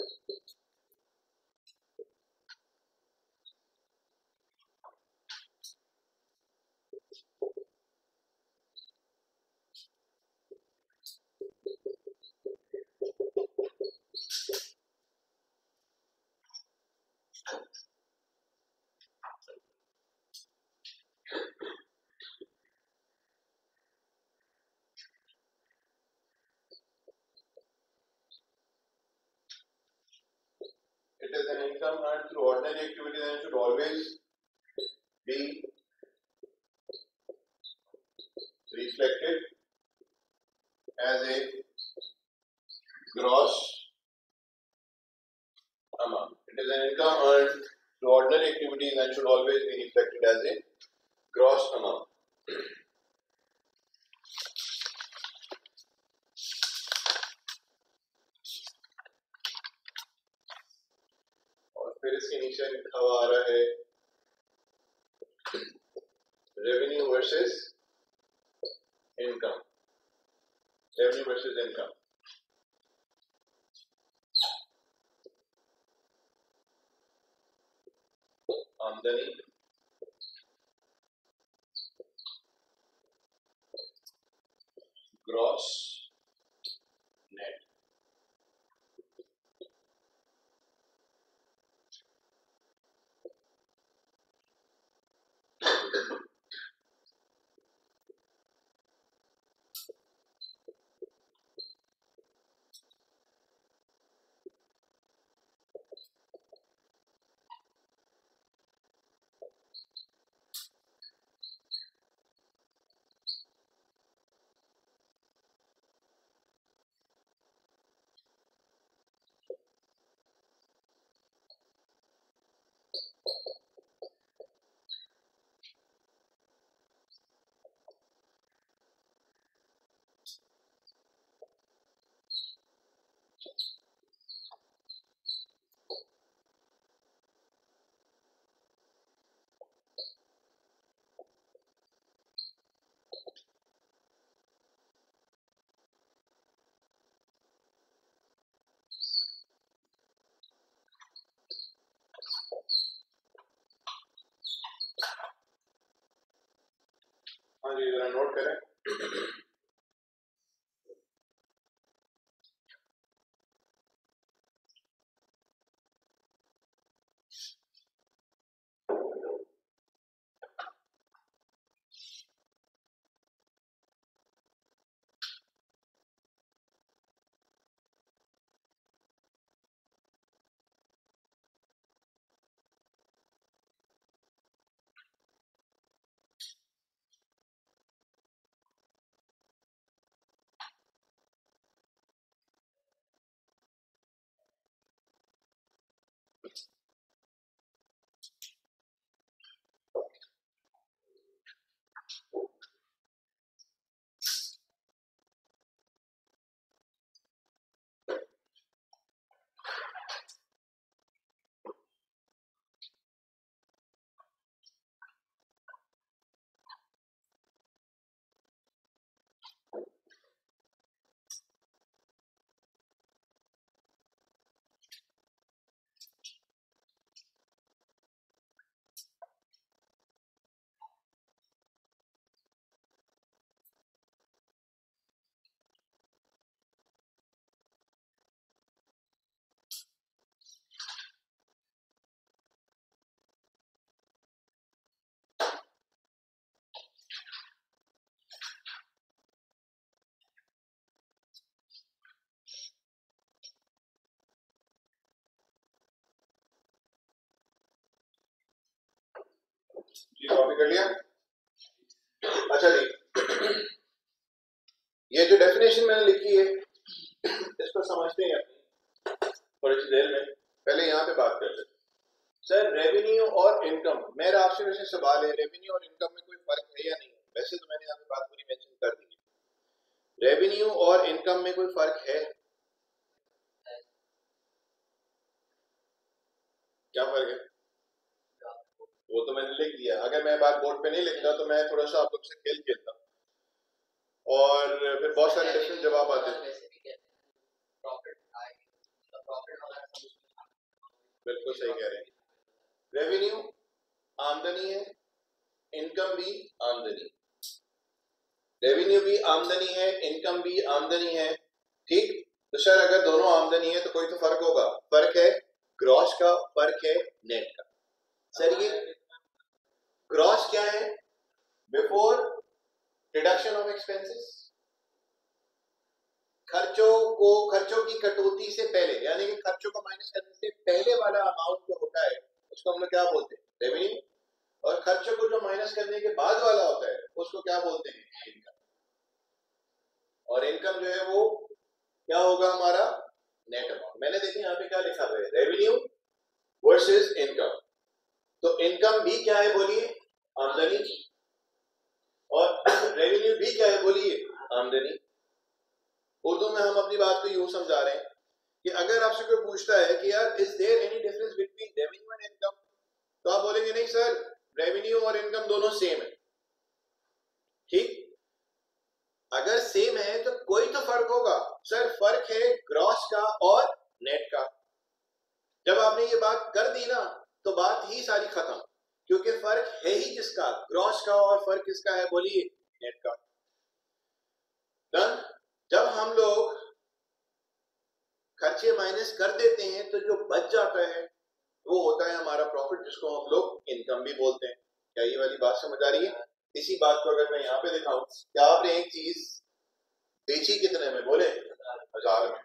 it is an income earned through ordinary activities and should always be reflected as a gross amount. It is an income earned through ordinary activities and should always be reflected as a gross amount. और फिर इसके नीचे लिखा हुआ आ रहा है revenue versus income. Revenue versus income, आमदनी gross net. हाँ जी, जरा नोट करें। कर लिया? अच्छा जी, ये जो डेफिनेशन मैंने लिखी है इसको समझते हैं थोड़ी सी देर में। पहले यहाँ पे बात करते हैं। सर रेवेन्यू और इनकम, मेरा आपसे वैसे सवाल है, रेवेन्यू और इनकम में कोई फर्क है या नहीं? वैसे तो मैंने यहाँ पे बात पूरी मेंशन कर दी है। रेवेन्यू और इनकम में कोई फर्क है? क्या फर्क है? वो तो मैंने लिख दिया। अगर मैं बात बोर्ड पे नहीं लिखता तो मैं थोड़ा सा आप लोग से खेल खेलता और फिर बहुत सारे डिफरेंट जवाब आते हैं। बिल्कुल सही कह रहे हैं। रेवेन्यू आमदनी है, इनकम भी आमदनी। रेवेन्यू भी आमदनी है, इनकम भी आमदनी है, ठीक। तो सर अगर दोनों आमदनी है तो कोई तो फर्क होगा। फर्क है ग्रॉस का, फर्क है नेट का। सर ये ग्रॉस क्या है? बिफोर डिडक्शन ऑफ एक्सपेंसेस, खर्चों की कटौती से पहले, यानी कि खर्चों को माइनस करने से पहले वाला अमाउंट जो होता है उसको हम लोग क्या बोलते हैं? रेवेन्यू। और खर्चों को जो माइनस करने के बाद वाला होता है उसको क्या बोलते हैं? इनकम। और इनकम जो है वो क्या होगा हमारा? Net amount. मैंने देखिए यहाँ पे क्या लिखा हुआ है, रेवेन्यू वर्सेस इनकम। तो इनकम भी क्या है बोलिए? आमदनी। और रेवेन्यू भी क्या है बोलिए? आमदनी। उर्दू में हम अपनी बात को यूं समझा रहे हैं कि अगर आपसे कोई पूछता है कि यार is there any difference between revenue and income, तो आप बोलेंगे नहीं सर, रेवेन्यू और इनकम दोनों सेम है, ठीक। अगर सेम है तो कोई तो फर्क होगा। सर फर्क है ग्रॉस का और नेट का। जब आपने ये बात कर दी ना तो बात ही सारी खत्म, क्योंकि फर्क है ही किसका? ग्रॉस का। और फर्क किसका है बोलिए? नेट का। डन। जब हम लोग खर्चे माइनस कर देते हैं तो जो बच जाता है वो होता है हमारा प्रॉफिट, जिसको हम लोग इनकम भी बोलते हैं। क्या ये वाली बात समझ आ रही है? इसी बात को अगर मैं यहाँ पे दिखाऊं कि आपने एक चीज बेची कितने में? बोले 1000 में।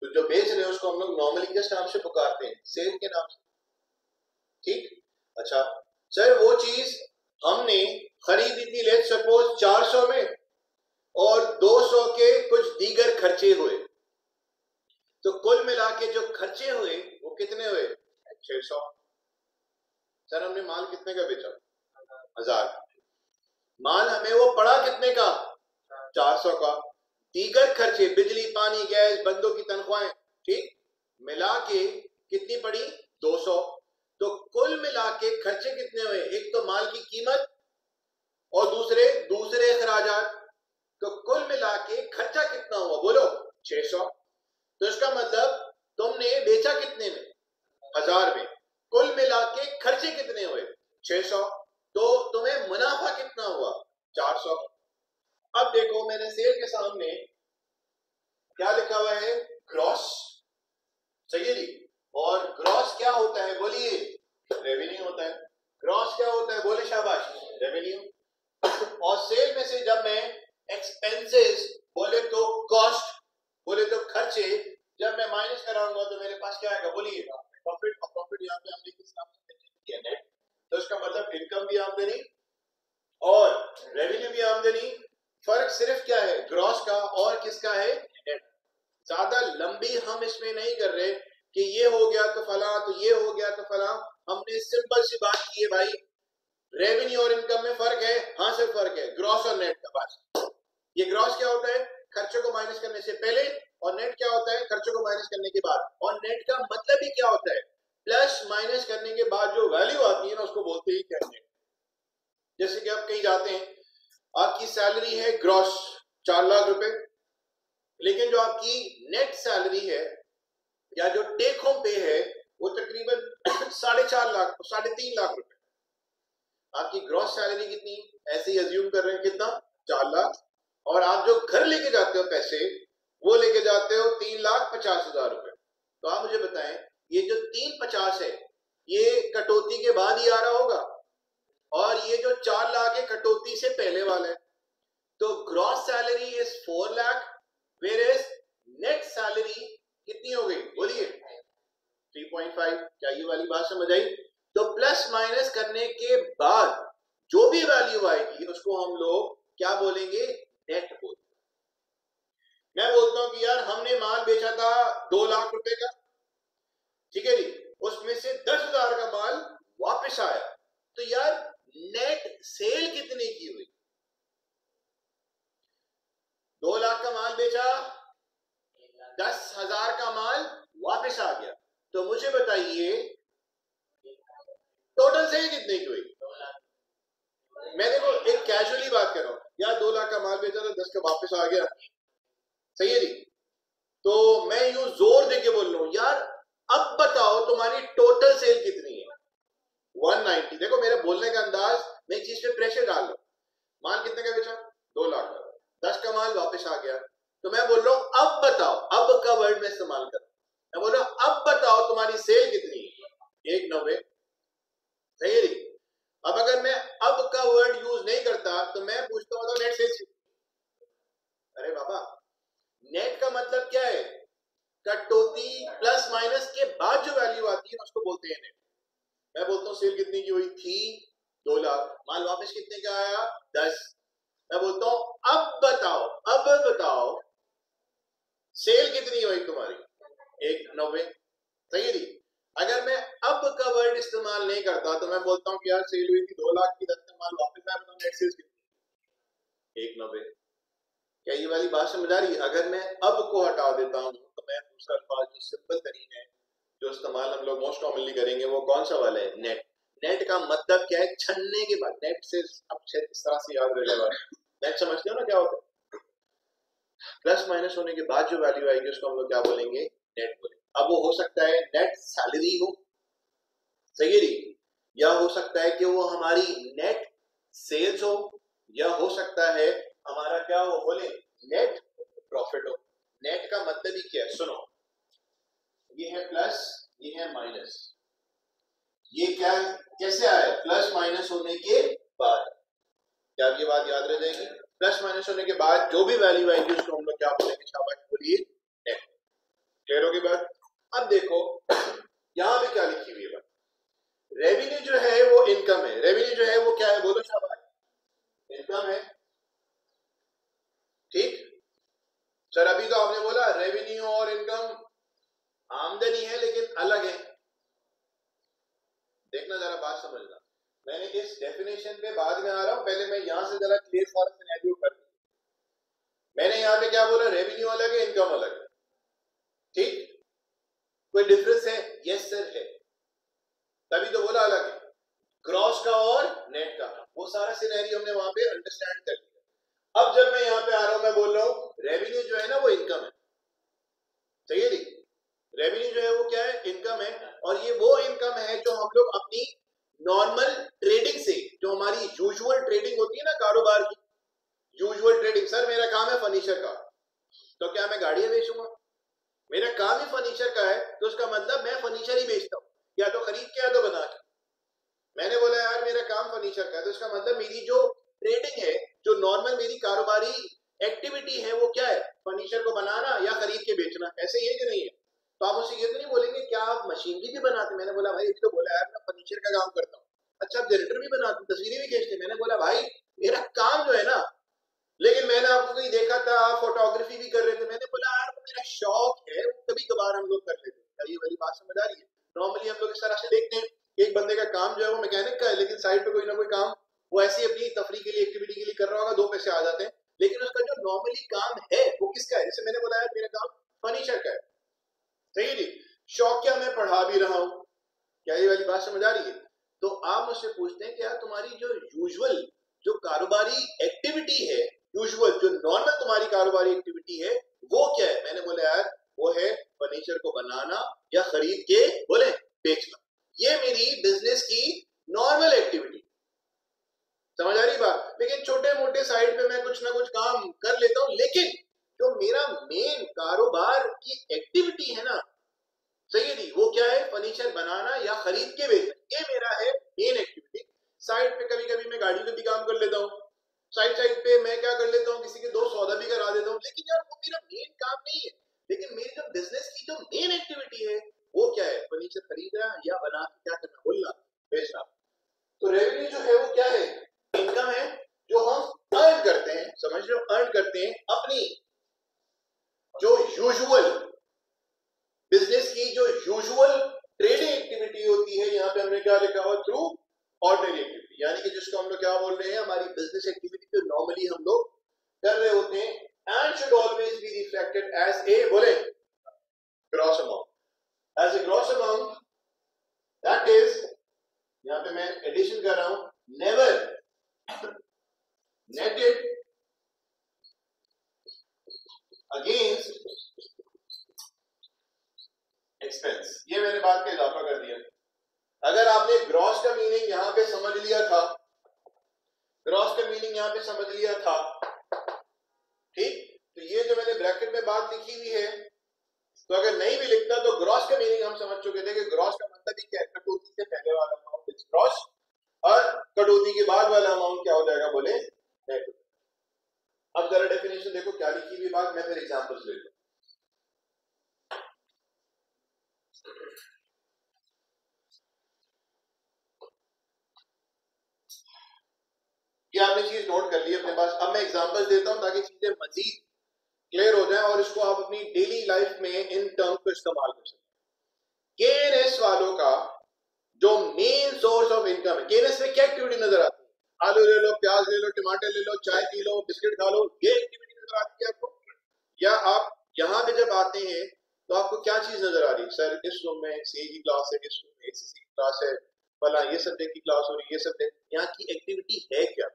तो जो बेच रहे हैं उसको हम लोग नॉर्मली किस नाम से पुकारते हैं? सेल के नाम से, ठीक। अच्छा सर वो चीज हमने खरीदी थी लेट्स सपोज 400 में और 200 के कुछ दीगर खर्चे हुए, तो कुल मिला के जो खर्चे हुए वो कितने हुए? 600। सर हमने माल कितने का बेचा? 1000। माल हमें वो पड़ा कितने का? 400 का। दीगर खर्चे बिजली पानी गैस बंदों की तनख्वाहें, ठीक, मिला के कितनी पड़ी? 200। तो कुल मिला के खर्चे कितने हुए? एक तो माल की कीमत और दूसरे अखराजात। तो कुल मिला के खर्चा कितना हुआ बोलो? 600। तो इसका मतलब तुमने बेचा कितने में? 1000 में। कुल मिला के खर्चे कितने हुए? 600। तो तुम्हें मुनाफा कितना हुआ? 400। अब देखो मैंने सेल के सामने क्या लिखा हुआ है? ग्रॉस। सही है जी। और ग्रॉस क्या होता है बोलिए? रेवेन्यू होता है। ग्रॉस क्या होता है? बोले शाबाश, रेवेन्यू। और सेल में से जब मैं एक्सपेंसेस बोले तो कॉस्ट, बोले तो खर्चे, जब मैं माइनस कराऊंगा तो मेरे पास क्या आएगा बोलिए? प्रॉफिट। और प्रॉफिट यहाँ पे हमने किस नाम से किया? नेट। तो इसका मतलब इनकम भी आमदनी और रेवेन्यू भी आमदनी। फर्क सिर्फ क्या है? ग्रॉस का और किसका है? नेट। ज्यादा लंबी हम इसमें नहीं कर रहे कि ये हो गया तो फला, तो ये हो गया तो फला। हमने सिंपल सी बात की है भाई, रेवेन्यू और इनकम में फर्क है। हाँ सर फर्क है, ग्रॉस और नेट का। बस ये ग्रॉस क्या होता है? खर्चों को माइनस करने से पहले। और नेट क्या होता है? खर्चों को माइनस करने के बाद। और नेट का मतलब ही क्या होता है? प्लस माइनस करने के बाद जो वैल्यू आती है ना उसको बोलते ही क्या है। जैसे कि आप कहीं जाते हैं, आपकी सैलरी है ग्रॉस 4 लाख रुपए, लेकिन जो आपकी नेट सैलरी है या जो टेक होम पे है वो तकरीबन 4.5 लाख 3.5 लाख रुपए। आपकी ग्रॉस सैलरी कितनी? ऐसे ही अज्यूम कर रहे हैं कितना? 4 लाख। और आप जो घर लेके जाते हो पैसे, वो लेके जाते हो 3,50,000 रुपए। तो आप मुझे बताएं, ये जो 350 है ये कटौती के बाद ही आ रहा होगा, और ये जो 4 लाख है कटौती से पहले वाला है। तो gross salary is 4 lakh, whereas net salary कितनी हो गई बोलिए? 3.5। क्या ये वाली बात समझ आई? तो प्लस माइनस करने के बाद जो भी वैल्यू आएगी उसको हम लोग क्या बोलेंगे, नेट बोलेंगे। मैं बोलता हूं कि यार हमने माल बेचा था 2 लाख रुपए का, ठीक है जी, उसमें से 10,000 का माल वापस आया, तो यार नेट सेल कितने की हुई? 2 लाख का माल बेचा, 10,000 का माल वापस आ गया, तो मुझे बताइए टोटल सेल कितने की हुई? मैं देखो एक कैजुअली बात कर रहा हूं, यार 2 लाख का माल बेचा था, 10 का वापस आ गया, सही है जी। तो मैं यूं जोर देके बोल रहा हूं, यार अब बताओ तुम्हारी टोटल सेल कितनी है? 190। देखो मेरे बोलने का अंदाज, मैं एक चीज पे प्रेशर डाल रहा हूं। माल कितने का बेचा? 2 लाख का, 10 का माल वापस आ गया, तो मैं बोल रहा हूं अब बताओ, अब का वर्ड में इस्तेमाल कर, मैं बोल रहा हूं अब बताओ तुम्हारी सेल कितनी है? 190, सही है। अब अगर मैं अब का वर्ड यूज नहीं करता तो मैं पूछता हूं नेट सेल्स। अरे बाबा, नेट का मतलब क्या है? कटौती प्लस माइनस के बाद जो वैल्यू आती है उसको बोलते हैं नेट। मैं बोलता हूँ सेल कितने की हुई थी? 2 लाख। माल वापस कितने का आया? 10। मैं बोलता हूं अब बताओ, अब बताओ सेल कितनी हुई तुम्हारी? 190, सही है। अगर मैं अब का वर्ड इस्तेमाल नहीं करता तो मैं बोलता हूँ कि यार सेल हुई थी 2 लाख की, 10 का माल वापस आया, बताओ नेट सेल्स कितनी? 190। क्या ये वाली बात समझ आ रही है? अगर मैं अब को हटा देता हूँ तो मैं दूसरा अल्फाज जो सिंपल तरीन है, जो इस्तेमाल हम लोग मोस्ट कॉमनली करेंगे, वो कौन सा वाला है? नेट। नेट का मतलब क्या है? छन्ने के बाद। नेट से अब इस तरह से याद रहेगा, नेट समझते हो ना क्या होता है? प्लस माइनस होने के बाद जो वैल्यू आएगी उसको हम लोग क्या बोलेंगे? नेट बोलेंगे। अब वो हो सकता है नेट सैलरी हो, सही है, या हो सकता है कि वो हमारी नेट सेल्स हो, या हो सकता है हमारा क्या हो, बोले नेट प्रॉफिट हो। नेट का मतलब ही क्या है? सुनो, ये है प्लस, ये है माइनस, ये क्या कैसे आया? प्लस माइनस होने के बाद। क्या ये बात याद रह जाएगी? प्लस माइनस होने के बाद जो भी वैल्यू आएगी उसको हम लोग क्या बोलेंगे? शाबाश बोलिए, नेट। क्लियर होगी बात? अब देखो यहां पे क्या लिखी हुई है बात। रेवेन्यू जो है वो इनकम है, रेवेन्यू जो है वो क्या है? बोलो शाबाश, इनकम है, ठीक। सर अभी तो आपने बोला रेवेन्यू और इनकम आमदनी है लेकिन अलग है। देखना जरा, बात समझना, मैंने इस डेफिनेशन पे बाद में आ रहा हूं, पहले मैं यहां से जरा क्लियर फॉर सिनेरियो कर। मैंने यहां पे क्या बोला? रेवेन्यू अलग है, इनकम अलग है, ठीक। कोई डिफरेंस है? यस सर है, तभी तो बोला अलग है। ग्रॉस का और नेट का, वो सारा सिनेरियो हमने वहां पे अंडरस्टैंड कर लिया। अब जब मैं यहां पे आ रहा हूं, मैं बोल रहा हूं रेवेन्यू जो है ना वो इनकम है, सही है। रेवेन्यू जो है वो क्या है? इनकम है, और ये वो इनकम है जो हम लोग अपनी नॉर्मल ट्रेडिंग से, जो हमारी यूजुअल ट्रेडिंग होती है ना कारोबार की, यूजुअल ट्रेडिंग। सर मेरा काम है फर्नीचर का, तो क्या मैं गाड़ियां बेचूंगा? मेरा काम ही फर्नीचर का है, तो उसका मतलब मैं फर्नीचर ही बेचता हूँ, या तो खरीद के या तो बना के। मैंने बोला यार मेरा काम फर्नीचर का है, तो इसका मतलब मेरी जो ट्रेडिंग है, जो नॉर्मल मेरी कारोबारी एक्टिविटी है, वो क्या है? फर्नीचर को बनाना या खरीद के बेचना। ऐसे ही है कि नहीं है? तो आप मुझे ये तो नहीं बोलेंगे क्या आप मशीनरी भी बनाते? मैंने बोला भाई तो बोला यार मैं फर्नीचर का काम करता हूँ। अच्छा आप जनरेटर भी बनाते, तस्वीरें भी खींचते? मैंने बोला भाई मेरा काम जो है ना, लेकिन मैंने आपको कहीं देखा था आप फोटोग्राफी भी कर रहे थे। मैंने बोला यार वो मेरा शौक है, कभी कभार हम लोग कर लेते हैं। ये वाली बात समझ आ रही है? नॉर्मली हम लोग इस तरह से देखते हैं, एक बंदे का काम जो है वो मैकेनिक का है, लेकिन साइड पे कोई ना कोई काम वो ऐसी अपनी तफरी के लिए, एक्टिविटी के लिए कर रहा होगा, 2 पैसे आ जाते हैं। लेकिन उसका जो नॉर्मली काम है वो किसका है? जैसे मैंने बोला यार मेरा काम फर्नीचर का है, सही है जी, शौक क्या मैं पढ़ा भी रहा हूँ। क्या ये वाली बात समझ आ रही है? तो आप मुझसे पूछते हैं कि यार तुम्हारी जो यूजुअल जो कारोबारी एक्टिविटी है, यूजुअल जो नॉर्मल तुम्हारी कारोबारी एक्टिविटी है वो क्या है? मैंने बोला यार वो है फर्नीचर को बनाना या खरीद के बोले बेचना। ये मेरी बिजनेस की नॉर्मल एक्टिविटी। समझ आ रही बात? लेकिन छोटे मोटे साइड पे मैं कुछ ना कुछ काम कर लेता हूं, लेकिन जो मेरा मेन कारोबार की एक्टिविटी है ना, सही है जी, वो क्या है? फर्नीचर बनाना या खरीद के बेचना, ये मेरा है मेन एक्टिविटी। साइड पे कभी कभी मैं गाड़ी का भी काम कर लेता हूँ, साइड साइड पे मैं क्या कर लेता हूँ, किसी के 2 सौदा भी करा देता हूँ, लेकिन यार वो मेरा मेन काम नहीं है। लेकिन मेरी जो बिजनेस की जो मेन एक्टिविटी है वो क्या है? फर्नीचर खरीदना या बना के क्या करना, बोलना, बेचना। तो रेवेन्यू जो है वो क्या है? इनकम है जो हम अर्न करते हैं, समझ लो अर्न करते हैं अपनी जो यूजुअल बिजनेस की जो यूजुअल ट्रेडिंग एक्टिविटी होती है, यहाँ पे हमने क्या लिखा हुआ थ्रू ऑर्डिनरी एक्टिविटी, यानी कि जिसको हम लोग क्या बोल रहे हैं हमारी बिजनेस एक्टिविटी जो नॉर्मली हम लोग कर रहे होते हैं, and should always be reflected as a बोले gross amount, as a gross amount that is, यहाँ पे मैं एडिशन कर रहा हूं, नेवर नेटेड अगेंस्ट एक्सपेंस। ये मैंने बात का इजाफा कर दिया। अगर आपने ग्रॉस का मीनिंग यहां पे समझ लिया था, ग्रॉस का मीनिंग यहां पे समझ लिया था, ठीक, तो ये जो मैंने ब्रैकेट में बात लिखी हुई है, तो अगर नहीं भी लिखता तो ग्रॉस का मीनिंग हम समझ चुके थे कि ग्रॉस का मतलब ही क्या है, कटौती से पहले वाला अमाउंट इज ग्रॉस और कटौती के बाद वाला अमाउंट क्या हो जाएगा बोले नेट। अब जरा डेफिनेशन देखो क्या लिखी हुई बात, मैं फिर एग्जांपल्स लेता हूं। ये आपने चीज नोट कर ली अपने पास। अब मैं एग्जांपल्स देता हूं ताकि चीजें मजीद क्लियर हो जाए और इसको आप अपनी डेली लाइफ में इन टर्म को इस्तेमाल कर सकें। केएनएस वालों का जो मेन सोर्स ऑफ इनकम है, केएनएस में क्या एक्टिविटी नजर आती है? आलू ले लो, प्याज ले लो, टमाटर ले लो, चाय पी लो, बिस्किट खा लो, ये एक्टिविटी नजर आती है आपको? या आप यहाँ पे जब आते हैं तो आपको क्या चीज नजर आ रही है? सर इस रूम में सी की क्लास है, इस रूम में एसीसी की क्लास है, फला ये सब्जेक्ट की क्लास हो रही है, ये सब्जेक्ट, यहाँ की एक्टिविटी है क्या?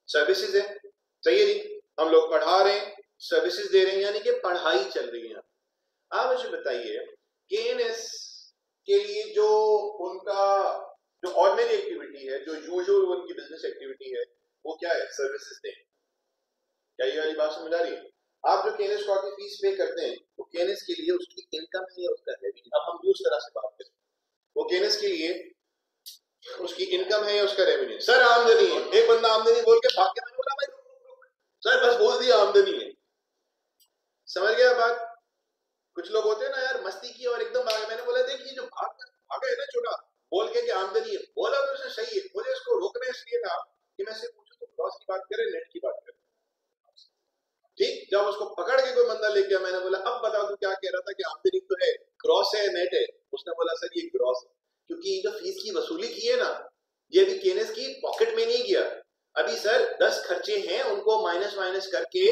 सर्विसेज है, सही है नहीं? हम लोग पढ़ा रहे हैं, सर्विसेज दे रहे हैं, यानी कि पढ़ाई चल रही है। आप मुझे बताइए केएनएस के लिए जो उनका जो ऑर्डिनरी एक्टिविटी है, जो यूजुअल उनकी बिजनेस एक्टिविटी है, वो क्या है? सर्विसेज दें। क्या ये वाली बात समझ आ रही है? आप जो केएनएस को की फीस पे करते हैं, वो केएनएस के लिए उसकी इनकम है या उसका रेवेन्यू? अब हम दूसरी तरह से बात करें, वो केएनएस के लिए उसकी इनकम है या उसका रेवेन्यू? सर आमदनी है। एक बंदा आमदनी बोल के भाग के, मैंने बोला भाई सर बस बोल दिया आमदनी है, समझ गया बात? कुछ लोग होते हैं ना यार मस्ती की और एकदम भागे। मैंने बोला देखिए जो भागा है ना छोटा बोल के कि आमदनी है, बोला तो उसने सही है, मुझे इसको रोकना इसलिए था कि मैं सिर्फ पूछूं तो ग्रॉस की बात करें नेट की बात करें, ठीक? जब उसको पकड़ के कोई बंदा लेके, मैंने बोला अब बता तू क्या कह रहा था कि आमदनी तो है, ग्रॉस है नेट है? उसने बोला सर ये ग्रॉस है, क्योंकि जो फीस की वसूली की है ना, ये भी केएनएस की पॉकेट में नहीं गया। अभी सर 10 खर्चे हैं, उनको माइनस माइनस करके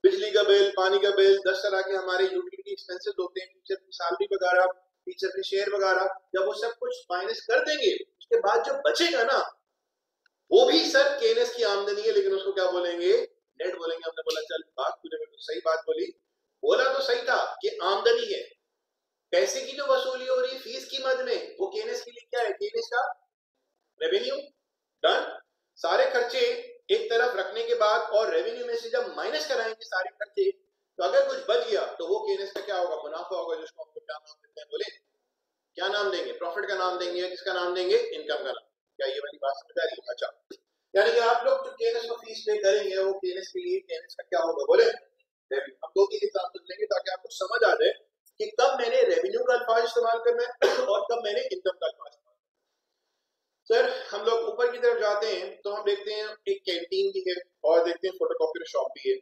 बिजली का बिल, पानी का बिल, 10 तरह के हमारे यूटिलिटी एक्सपेंसेस होते हैं, टीचर की सैलरी वगैरह, टीचर के शेयर वगैरह, जब वो सब कुछ माइनस कर देंगे उसके बाद जो बचेगा ना, वो भी सर केएनएस की आमदनी है, लेकिन उसको क्या बोलेंगे? नेट बोलेंगे। हमने बोला चल बात तूने सही बात बोली, बोला तो सही था कि आमदनी है, पैसे की जो वसूली हो रही है फीस की मद में, वो केएनएस के लिए क्या है? केएनएस का रेवेन्यू। डन। सारे खर्चे एक तरफ रखने के बाद और रेवेन्यू में से जब माइनस कराएंगे सारे खर्चे, तो अगर कुछ बच गया तो वो केएनएस का क्या होगा? मुनाफा होगा, जिसको हम क्या नाम देते हैं बोले? क्या नाम देंगे? प्रॉफिट का नाम देंगे या किसका नाम देंगे? इनकम का नाम। क्या ये वाली बात समझ आ रही है? अच्छा, यानी कि आप लोग जो केएनएस को फीस पे करेंगे वो केएनएस के लिए केएनएस का क्या होगा बोले? रेवेन्यू। हम 2-3 एग्जांपल लेंगे ताकि आपको समझ आ जाए कि कब मैंने रेवेन्यू का अल्फाज इस्तेमाल करना है और कब मैंने इनकम का अल्फाज। सर हम लोग ऊपर की तरफ जाते हैं तो हम देखते हैं एक कैंटीन भी है और देखते हैं फोटोकॉपी शॉप भी है।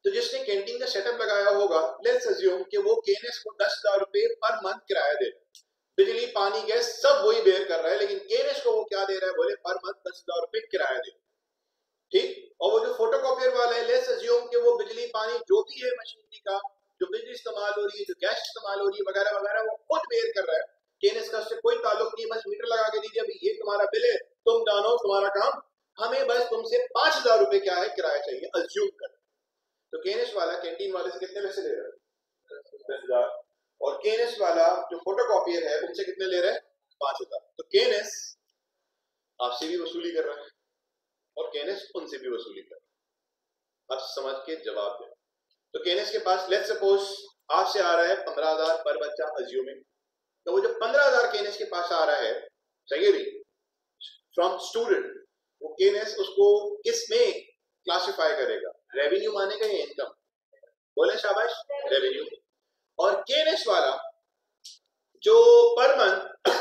तो जिसने कैंटीन का सेटअप लगाया होगा, लेट्स अज्यूम कि वो केएनएस को 10,000 रुपए पर मंथ किराया दे रहा है, बिजली पानी गैस सब वही बेयर कर रहा है, लेकिन केएनएस को वो क्या दे रहा है बोले? पर मंथ 10,000 रुपए किराया दे रहा है, ठीक? और वो जो फोटोकॉपियर वाला है, लेट्स अज्यूम कि वो बिजली पानी जो भी है मशीनरी का, जो बिजली इस्तेमाल हो रही है, जो गैस इस्तेमाल हो रही है वगैरह वगैरह, वो खुद बेयर कर रहा है। केएनएस का उससे कोई ताल्लुक नहीं, बस मीटर लगा के दीजिए अभी ये तुम्हारा बिल है, तुम जानो तुम्हारा काम, हमें बस तुमसे 5,000 रुपए क्या है किराया चाहिए, अज्यूम कर। तो केएनएस वाला कैंटीन वाले से कितने पैसे ले रहा है? 10,000। और केएनएस वाला जो फोटोकॉपियर है उनसे कितने ले रहा है? 5,000। तो केएनएस आपसे भी वसूली कर रहा है और केएनएस उनसे भी वसूली कर रहा है। अब समझ के जवाब दें। तो केएनएस के पास लेट्स सपोज आपसे आ रहा है 15,000 पर बच्चा अज्यूमिंग, तो वो जो 15,000 केएनएस के पास आ रहा है, सही है फ्रॉम स्टूडेंट, वो केएनएस उसको किस में क्लासिफाई करेगा? रेवेन्यू मानेगा या इनकम? बोले शाबाश, रेवेन्यू। और केएनएस वाला जो पर मंथ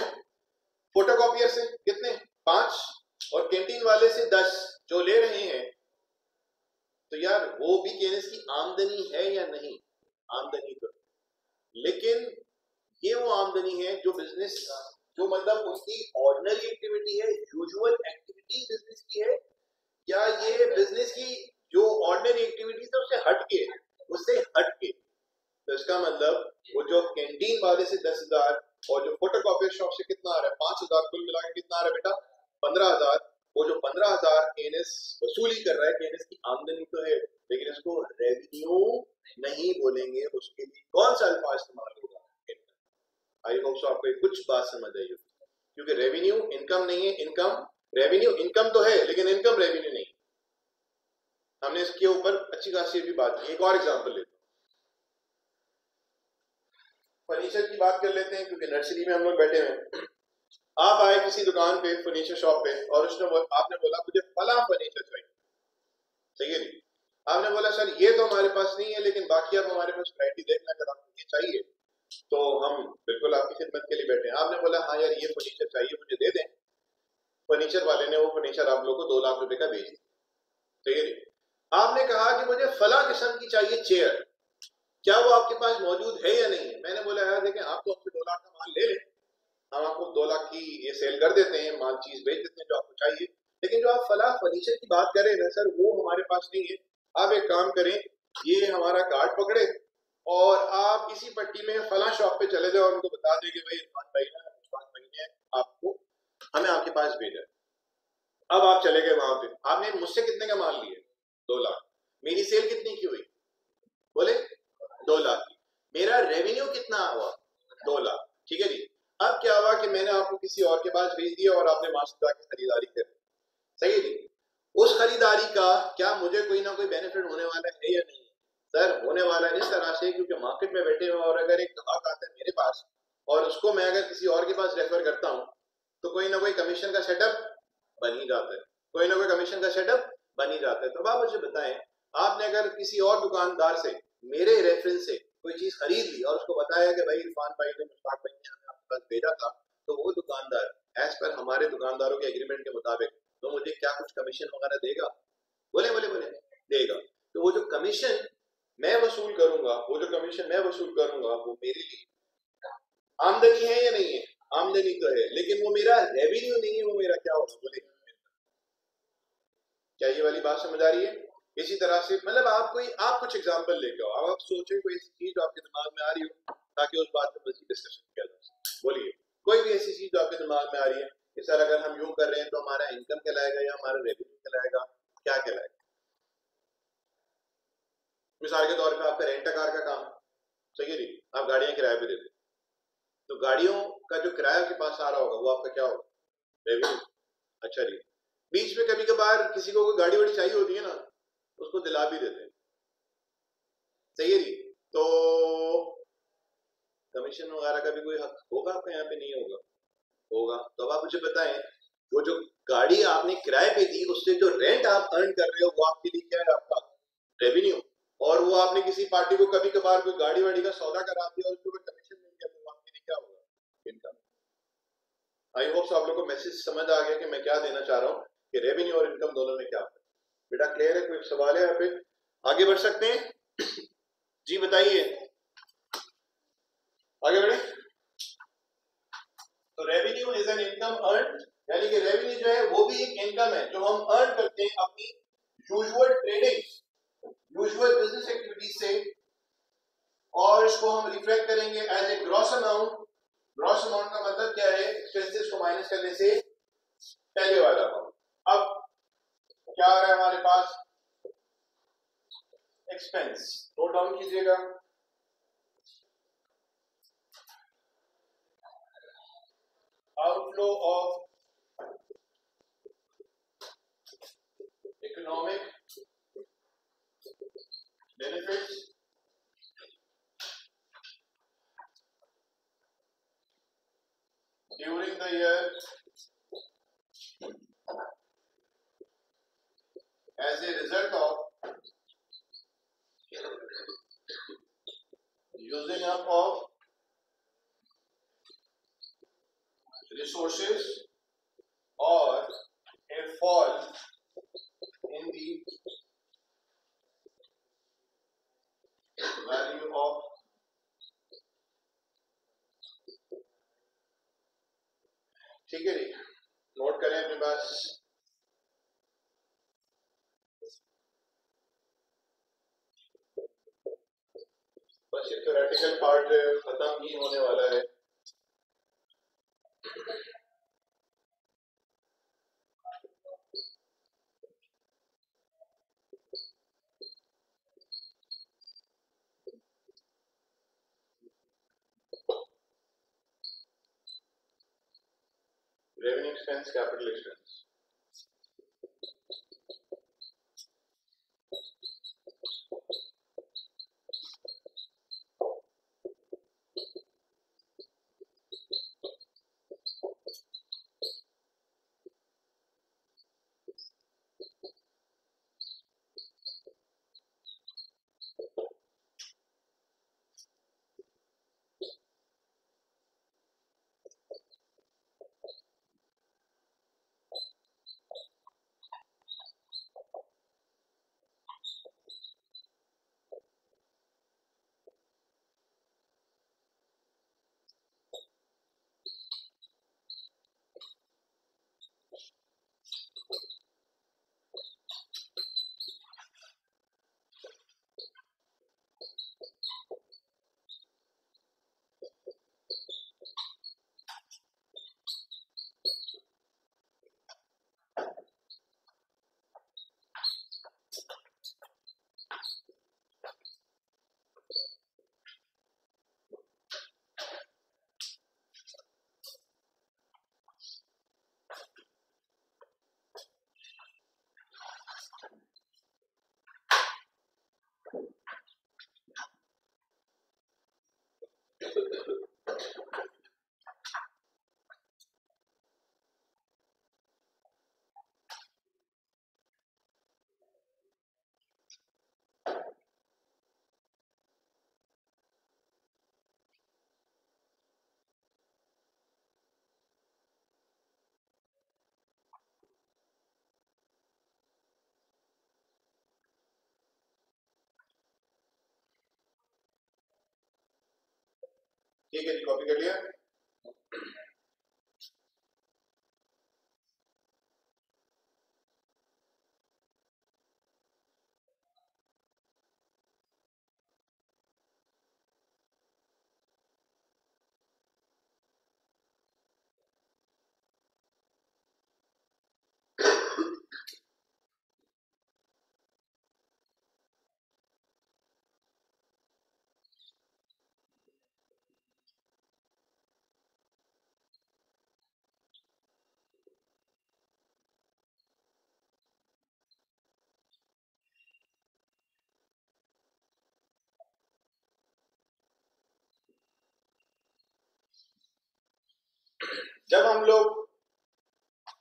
फोटोकॉपियर से कितने? 5 और कैंटीन वाले से 10 जो ले रहे हैं, तो यार वो भी केनेस की आमदनी है या नहीं? आमदनी तो, लेकिन ये वो आमदनी है जो बिजनेस, जो मतलब उसकी ऑर्डिनरी एक्टिविटी है, यूजुअल एक्टिविटी बिजनेस की है, या ये बिजनेस की जो ऑर्डिनरी एक्टिविटीज है उससे हटके, उससे हटके। तो इसका मतलब वो जो कैंटीन वाले से 10,000 और जो फोटोकॉपी शॉप से कितना आ रहा है 5,000, कुल मिला के कितना आ रहा है बेटा? 15,000। वो जो 15,000 केएनएस वसूली कर रहा है, केएनएस की आमदनी तो है, लेकिन इसको रेवेन्यू नहीं बोलेंगे। उसके लिए कौन सा अल्फाज इस्तेमाल होगा? आई होप सो आपको कुछ बात समझ आई हो, क्योंकि रेवेन्यू इनकम नहीं है। इनकम रेवेन्यू इनकम तो है, लेकिन इनकम रेवेन्यू नहीं। हमने इसके ऊपर अच्छी खासी भी बात की। एक और एग्जांपल लेते हैं, फर्नीचर की बात कर लेते हैं, क्योंकि नर्सरी में हम लोग बैठे हैं। आप आए किसी दुकान पे, फर्नीचर शॉप पे, और आपने बोला मुझे फला फर्नीचर चाहिए, सही है नहीं? आपने बोला सर ये तो हमारे पास नहीं है, लेकिन बाकी आप हमारे पास वैरायटी देखना, अगर आपको ये चाहिए तो हम बिल्कुल आपकी खिदमत के लिए बैठे हैं। आपने बोला हाँ यार ये फर्नीचर चाहिए, मुझे दे दें। फर्नीचर वाले ने वो फर्नीचर आप लोग को 2 लाख रुपए का बेच दिया, सही है नहीं? आपने कहा कि मुझे फला किस्म की चाहिए चेयर, क्या वो आपके पास मौजूद है या नहीं है? मैंने बोला यार देखें, आप तो हमसे 2 लाख का माल ले लें, हम आपको 2 लाख की ये सेल कर देते हैं, माल चीज बेच देते हैं जो आपको चाहिए, लेकिन जो आप फला फर्नीचर की बात करें ना सर, वो हमारे पास नहीं है। आप एक काम करें, ये हमारा कार्ड पकड़े और आप इसी पट्टी में फला शॉप पे चले जाओ और उनको बता दें कि भाई इरफान भाई ने आपको हमें आपके पास भेजा है। अब आप चले गए वहां पे, आपने मुझसे कितने का माल लिया? 2 लाख। मेरी सेल कितनी की हुई? बोले 2 लाख की। मेरा रेवेन्यू कितना हुआ? 2 लाख। ठीक है जी। अब क्या हुआ कि मैंने आपको किसी और के पास भेज दिया और आपने वहां से जाके खरीदारी कर, सही है जी। उस खरीदारी का क्या मुझे कोई ना कोई बेनिफिट होने वाला है या नहीं? सर होने वाला है इस तरह से, क्योंकि मार्केट में बैठे हुए और अगर एक ग्राहक आता है मेरे पास और उसको मैं अगर किसी और के पास रेफर करता हूं, तो कोई ना कोई कमीशन का सेटअप बन ही जाता है, कोई ना कोई कमीशन का सेटअप बन ही जाता है। तो आप मुझे बताएं, आपने अगर किसी और दुकानदार से मेरे रेफरेंस से कोई चीज खरीद ली और उसको बताया कि भाई इरफान भाई ने, मुश्ताक भाई ने हमें आपके पास भेजा था, तो वो दुकानदार एज पर हमारे दुकानदारों के एग्रीमेंट के मुताबिक तो मुझे क्या कुछ कमीशन वगैरह देगा? बोले बोले बोले देगा। तो वो जो कमीशन मैं वसूल करूंगा, वो जो कमीशन मैं वसूल करूंगा, वो मेरे लिए आमदनी है या नहीं है? आमदनी तो है, लेकिन वो मेरा रेवेन्यू नहीं है। वो मेरा क्या होगा? बोले क्या ये वाली बात समझ आ रही है? इसी तरह से मतलब आप कुछ एग्जांपल लेके आओ। अब आप सोचें कोई ऐसी चीज आपके दिमाग में आ रही हो, ताकि उस बात पर मजीद डिस्कशन किया जाए। बोलिए कोई भी ऐसी चीज आपके दिमाग में आ रही है कि सर अगर हम यूं कर रहे हैं तो हमारा इनकम कहलाएगा या हमारा रेवेन्यू कहलाएगा, क्या कहलाएगा? मिसाल के तौर पे आपका रेंट कार का काम, सही है जी, आप गाड़ियां किराए पे देते, तो गाड़ियों का जो किराया के पास आ रहा होगा वो आपका क्या होगा? रेवेन्यू। अच्छा जी। बीच में कभी कभार किसी को कोई गाड़ी वाड़ी चाहिए होती है ना, उसको दिला भी देते हैं, सही है जी। तो कमीशन वगैरह का भी कोई हक होगा आपका यहाँ पे? नहीं होगा। होगा। तो अब आप मुझे बताएं, वो जो गाड़ी आपने किराए पे दी, उससे जो रेंट आप अर्न कर रहे हो, वो आपके लिए क्या है? आपका रेवेन्यू। और वो आपने किसी पार्टी को कभी कभार कोई गाड़ी वाड़ी का सौदा करा दिया और उसको कोई कमीशन मिल गया, तो आपके लिए क्या होगा? इनकम। आई होप आप लोगों को मैसेज समझ आ गया कि मैं क्या देना चाह रहा हूँ, कि रेवेन्यू और इनकम दोनों में क्या है। बेटा क्लियर है? कोई सवाल है यहाँ पे? आगे बढ़ सकते हैं जी, बताइए आगे बढ़े। तो revenue is an income earn, यानी कि रेवेन्यू जो है वो भी एक इनकम है जो हम अर्न करते हैं अपनी usual trading, usual business activities से, और इसको हम रिफ्लेक्ट करेंगे as a gross amount. Gross amount का मतलब क्या है? एक्सपेंसेस को माइनस करने से पहले वाला अमाउंट। अब क्या आ रहा है हमारे पास? एक्सपेंस। नोट डाउन कीजिएगा। Outflow of economic benefits during the year as a result of using up of resources or a fall in the value of ठीक है जी, नोट करें अपने पास। बस ये थ्योरेटिकल पार्ट खत्म ही होने वाला है। Revenue expense, capital expense. ठीक है जी, कॉपी कर लिया। जब हम लोग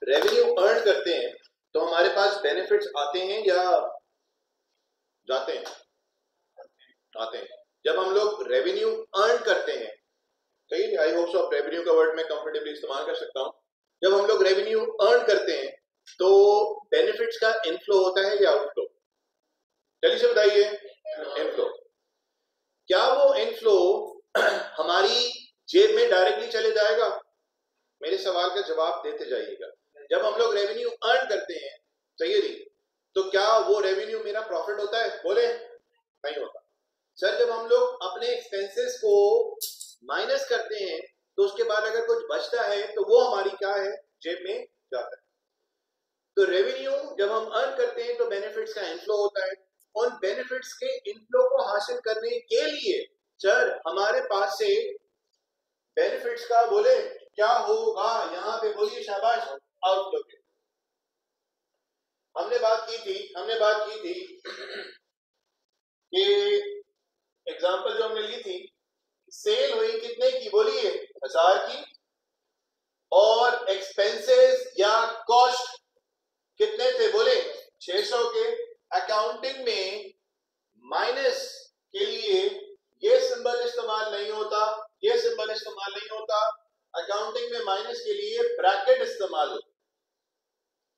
रेवेन्यू अर्न करते हैं तो हमारे पास बेनिफिट्स आते हैं या जाते हैं? आते हैं। जब हम लोग रेवेन्यू अर्न करते हैं, सही, आई होप सो आप रेवेन्यू का वर्ड मैं कंफर्टेबली इस्तेमाल कर सकता हूं। जब हम लोग रेवेन्यू अर्न करते हैं तो बेनिफिट्स का इनफ्लो होता है या आउटफ्लो? जल्दी से बताइए। इनफ्लो। क्या वो इनफ्लो हमारी जेब में डायरेक्टली चले जाएगा? मेरे सवाल का जवाब देते जाइएगा। जब हम लोग रेवेन्यू अर्न करते हैं, सही है जी, तो क्या वो रेवेन्यू मेरा प्रॉफिट होता है? बोले नहीं होता। सर जब हम लोग अपने एक्सपेंसेस को माइनस करते हैं तो उसके बाद अगर कुछ बचता है तो वो हमारी क्या है? जेब में जाता है। तो रेवेन्यू जब हम अर्न करते हैं तो बेनिफिट्स का इनफ्लो होता है। उन बेनिफिट्स के इनफ्लो को हासिल करने के लिए सर हमारे पास से बेनिफिट्स का बोले क्या होगा? यहां पे बोलिए शाबाश, आउटफ्लो के। हमने बात की थी कि एग्जांपल जो हमने ली थी, सेल हुई कितने की? बोलिए 1000 की, और एक्सपेंसेस या कॉस्ट कितने थे? बोले 600 के। अकाउंटिंग में माइनस के लिए ये सिंबल इस्तेमाल नहीं होता, ये सिंबल इस्तेमाल नहीं होता। अकाउंटिंग में माइनस के लिए ब्रैकेट इस्तेमाल होता।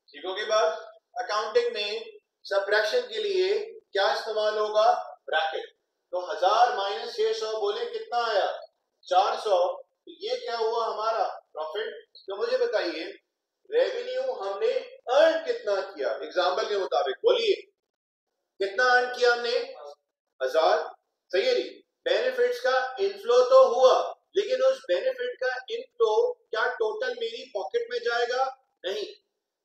ठीक होगी बात। अकाउंटिंग में सबट्रैक्शन के लिए क्या इस्तेमाल होगा? ब्रैकेट। तो 1000 माइनस 600 बोले कितना आया? 400। तो ये क्या हुआ हमारा? प्रॉफिट। तो मुझे बताइए रेवेन्यू हमने अर्न कितना किया? एग्जाम्पल के मुताबिक बोलिए कितना अर्न किया हमने? 1000। सही है जी। बेनिफिट्स का इनफ्लो तो हुआ, लेकिन उस बेनिफिट का इनफ्लो क्या टोटल मेरी पॉकेट में जाएगा? नहीं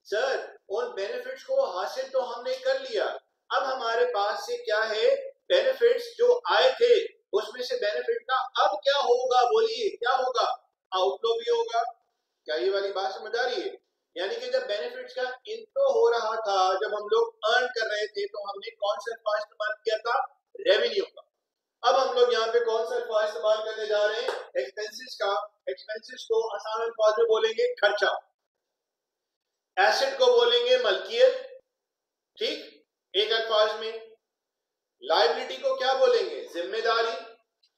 सर, उन बेनिफिट्स को हासिल तो हमने कर लिया। अब हमारे पास से क्या है? बेनिफिट्स जो आए थे उसमें से बेनिफिट का अब क्या होगा? बोलिए क्या होगा? आउटफ्लो भी होगा। क्या ये वाली बात समझ आ रही है? यानी कि जब बेनिफिट्स का इनफ्लो हो रहा था, जब हम लोग अर्न कर रहे थे, तो हमने कौन सा अल्फाज इस्तेमाल किया था? रेवेन्यू का। अब हम लोग यहाँ पे कौन सा अल्फाज इस्तेमाल करने जा रहे हैं? एक्सपेंसेस का। एक्सपेंसेस को आसान अल्फाज में बोलेंगे खर्चा, एसेट को बोलेंगे मलकियत, ठीक एक अल्फाज में। लायबिलिटी को क्या बोलेंगे? जिम्मेदारी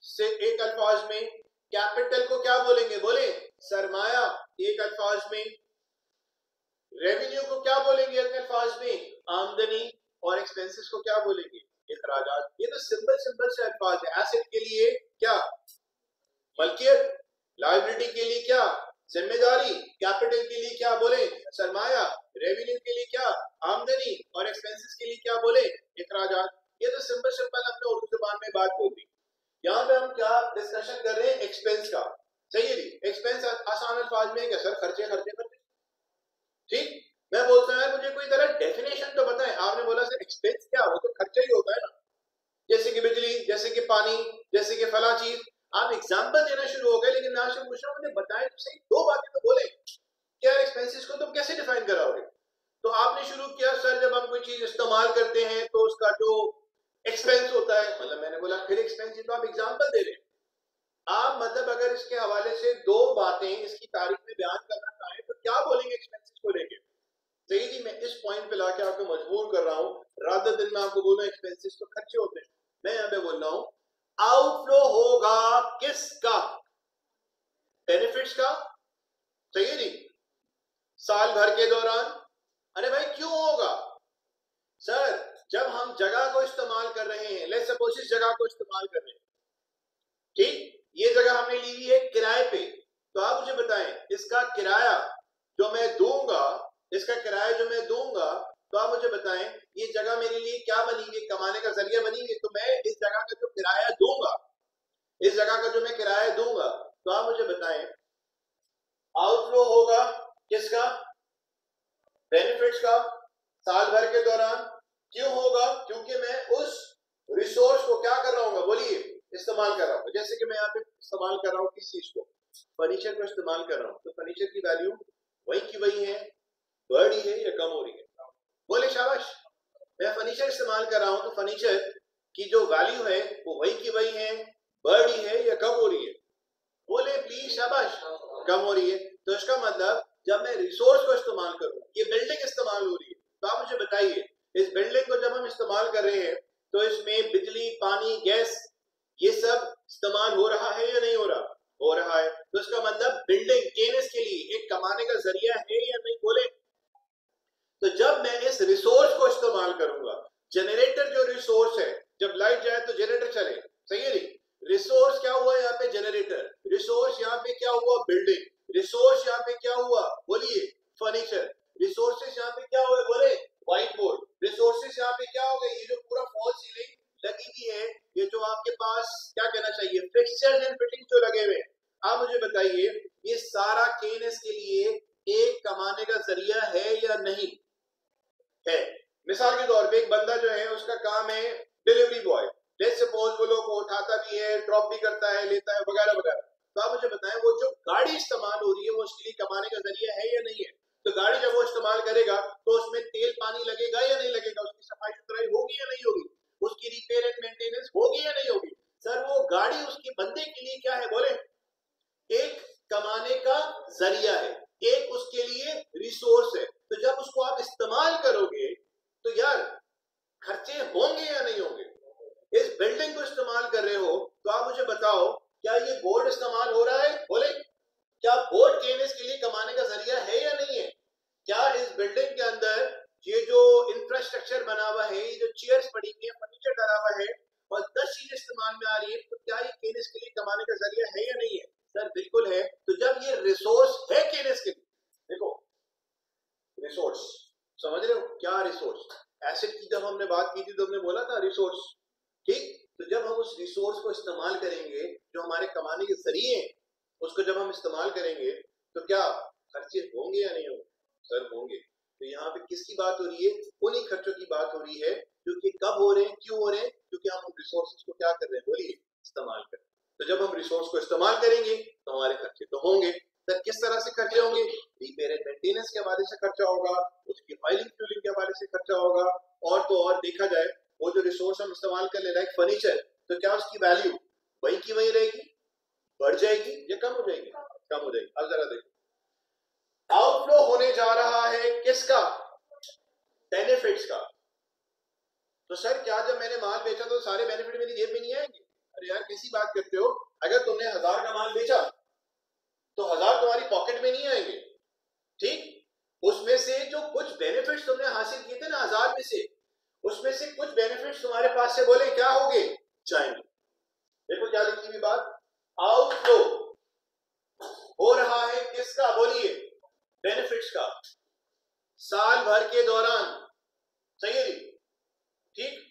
से एक अल्फाज में। कैपिटल को क्या बोलेंगे? बोले सरमाया, एक अल्फाज में। रेवेन्यू को क्या बोलेंगे एक अल्फाज में? आमदनी। और एक्सपेंसेस को क्या बोलेंगे? इखराजात। ये तो सिंपल सिंपल से अल्फाज है। एसेट के लिए क्या? मलकियत। लायबिलिटी के लिए क्या? जिम्मेदारी। कैपिटल के लिए क्या बोले? सरमाया। रेवेन्यू के लिए क्या? आमदनी। और एक्सपेंसेस के लिए क्या बोले? इखराजात। ये तो सिंपल सिंपल हमने उर्दू जुबान में बात बोल दी। यहाँ पे हम क्या डिस्कशन कर रहे हैं? एक्सपेंस का। सही है जी। एक्सपेंस आसान अल्फाज में क्या सर? खर्चे खर्चे खर्चे। ठीक। मैं बोलता हूँ मुझे कोई तरह डेफिनेशन तो बताएं। आपने बोला सर एक्सपेंस क्या? वो तो खर्चा ही होता है ना, जैसे कि बिजली, जैसे कि पानी, जैसे कि फला चीज। आप एग्जांपल देना शुरू हो गए, लेकिन मैं आपसे पूछ रहा हूं मुझे बताएं तो सही, दो बातें तो बोले। क्या एक्सपेंसेस को तुम कैसे डिफाइन कराओगे? तो आपने शुरू किया सर जब हम कोई चीज इस्तेमाल करते हैं तो उसका जो एक्सपेंस होता है, मतलब मैंने बोला फिर एक्सपेंस, तो आप एग्जांपल दे रहे हैं। आप मतलब अगर इसके हवाले से दो बातें इसकी तारीख में बयान करना चाहें तो क्या बोलेंगे एक्सपेंसेस को लेके? सही जी। मैं इस पॉइंट पे लाके आपको मजबूर कर रहा हूँ, रादर दिन में आपको बोलूं एक्सपेंसेस तो खर्चे होते हैं। मैं यहाँ पे बोल रहा हूँ आउटफ्लो होगा किसका? बेनिफिट्स का। सही है जी। साल भर के दौरान। अरे भाई क्यों होगा सर? जब हम जगह को इस्तेमाल कर रहे हैं, लेट्स सपोज इस जगह को इस्तेमाल कर रहे हैं, ठीक, ये जगह हमने ली हुई है किराए पे, तो आप मुझे बताएं इसका किराया जो मैं दूंगा, इसका किराया जो मैं दूंगा, तो आप मुझे बताएं ये जगह मेरे लिए क्या बनी हुई? कमाने का जरिया बनी हुई। तो मैं इस जगह का जो किराया दूंगा, इस जगह का जो मैं किराया दूंगा, तो आप मुझे बताएं आउटफ्लो होगा किसका? बेनिफिट्स का। साल भर के दौरान। क्यों होगा? क्योंकि मैं उस रिसोर्स को क्या कर रहा हूँ? बोलिए इस्तेमाल कर रहा हूँ। जैसे कि मैं यहाँ पे इस्तेमाल कर रहा हूँ किस चीज को? फर्नीचर को इस्तेमाल कर रहा हूँ। तो फर्नीचर की वैल्यू वही की वही है, बढ़ रही है या कम हो रही है? बोले शाबाश। मैं फर्नीचर इस्तेमाल कर रहा हूँ तो फर्नीचर की जो वैल्यू है वो वही की वही है, बढ़ रही है या कम हो रही है? बोले प्लीज शाबाश, कम हो रही है। तो इसका मतलब जब मैं रिसोर्स को इस्तेमाल करूँ, ये बिल्डिंग इस्तेमाल हो रही है, तो आप मुझे बताइए इस बिल्डिंग को जब हम इस्तेमाल कर रहे हैं तो इसमें बिजली, पानी, गैस, ये सब इस्तेमाल हो रहा है या नहीं हो रहा? हो रहा है। तो इसका मतलब बिल्डिंग केनेस के लिए एक कमाने का जरिया है या नहीं? बोले। तो जब मैं इस रिसोर्स को इस्तेमाल करूंगा, जनरेटर जो रिसोर्स है, जब लाइट जाए तो जनरेटर चले, सही है नहीं? रिसोर्स क्या हुआ यहाँ पे? जनरेटर। रिसोर्स यहाँ पे क्या हुआ? बिल्डिंग। रिसोर्स यहाँ पे क्या हुआ? बोलिए फर्नीचर। रिसोर्सेज यहाँ पे क्या हुए? बोले व्हाइट बोर्ड। रिसोर्सेज यहाँ पे क्या हो गए? ये जो पूरा फॉल सीलिंग लगी हुई है, ये जो आपके पास क्या कहना चाहिए फिक्सचर्स एंड फिटिंग जो लगे हुए हैं, आप मुझे बताइए ये सारा केएनएस के लिए एक कमाने का जरिया है या नहीं है? मिसाल के तौर पे एक बंदा जो है उसका काम है डिलीवरी बॉय, लेट्स सपोज वो लोग को उठाता भी है, ड्रॉप भी करता है, लेता है वगैरह वगैरह। तो आप मुझे बताएं वो जो गाड़ी इस्तेमाल हो रही है वो उसके लिए कमाने का जरिया है या नहीं है? तो गाड़ी जब वो इस्तेमाल करेगा तो उसमें तेल पानी लगेगा या नहीं लगेगा? उसकी सफाई सुथराई होगी या नहीं होगी? उसकी रिपेयर एंड मेंटेनेंस होगी या नहीं होगी? सर वो गाड़ी उसके बंदे के लिए क्या है? बोले एक कमाने का जरिया है, एक उसके लिए रिसोर्स है। तो जब उसको आप इस्तेमाल करोगे तो यार खर्चे होंगे या नहीं होंगे? इस बिल्डिंग को इस्तेमाल कर रहे हो तो आप मुझे बताओ क्या ये बोर्ड इस्तेमाल हो रहा है? बोले क्या बोर्ड केएनएस के लिए कमाने का जरिया है या नहीं है? क्या इस बिल्डिंग के अंदर स्ट्रक्चर बना हुआ है, ये जो चेयर्स पड़ी हुई है, फर्नीचर डाला हुआ है और 10 चीजें इस्तेमाल में आ रही है, तो क्या ये केनेस के लिए कमाने का जरिया है या नहीं है? सर बिल्कुल है। तो जब ये रिसोर्स है केनेस के लिए, देखो रिसोर्स, समझ रहे हो क्या रिसोर्स? एसिड की जब हमने बात की थी तो हमने बोला था रिसोर्स, ठीक? तो जब हम उस रिसोर्स को इस्तेमाल करेंगे, जो हमारे कमाने के जरिए हैं, उसको जब हम इस्तेमाल करेंगे तो क्या खर्चे होंगे या नहीं होंगे? सर होंगे। तो यहाँ पे किसकी बात हो रही है? उन्हीं खर्चों की बात हो रही है, क्योंकि कब हो रहे हैं, क्यों हो रहे हैं? क्योंकि हम उन रिसोर्सेज को क्या कर रहे हैं, बोलिए, इस्तेमाल कर रहे हैं। तो जब हम रिसोर्स को इस्तेमाल करेंगे तो हमारे खर्चे तो होंगे। सर किस तरह से खर्चे होंगे? रिपेयर एंड मेंटेनेंस के हवाले से खर्चा होगा, उसकी ऑयलिंग फ्यूलिंग के हवाले से खर्चा होगा, और तो और देखा जाए वो जो रिसोर्स हम इस्तेमाल कर ले रहे हैं फर्नीचर, तो क्या उसकी वैल्यू वही की वही रहेगी, बढ़ जाएगी या कम हो जाएगी? कम हो जाएगी। अब जरा देखो, आउटफ्लो होने जा रहा है किसका? बेनिफिट्स का। तो सर क्या जब मैंने माल बेचा तो सारे बेनिफिट मेरी जेब में नहीं आएंगे? अरे यार कैसी बात करते हो? अगर तुमने 1000 का माल बेचा तो 1000 तुम्हारी पॉकेट में नहीं आएंगे, ठीक? उसमें से जो कुछ बेनिफिट्स तुमने हासिल किए थे ना 1000 में से, उसमें से कुछ बेनिफिट्स तुम्हारे पास से बोले क्या होंगे, जाएंगे। देखो क्या लिखी हुई बात, आउटफ्लो हो रहा है किसका, बोलिए, बेनिफिट्स का, साल भर के दौरान। सही है जी, ठीक?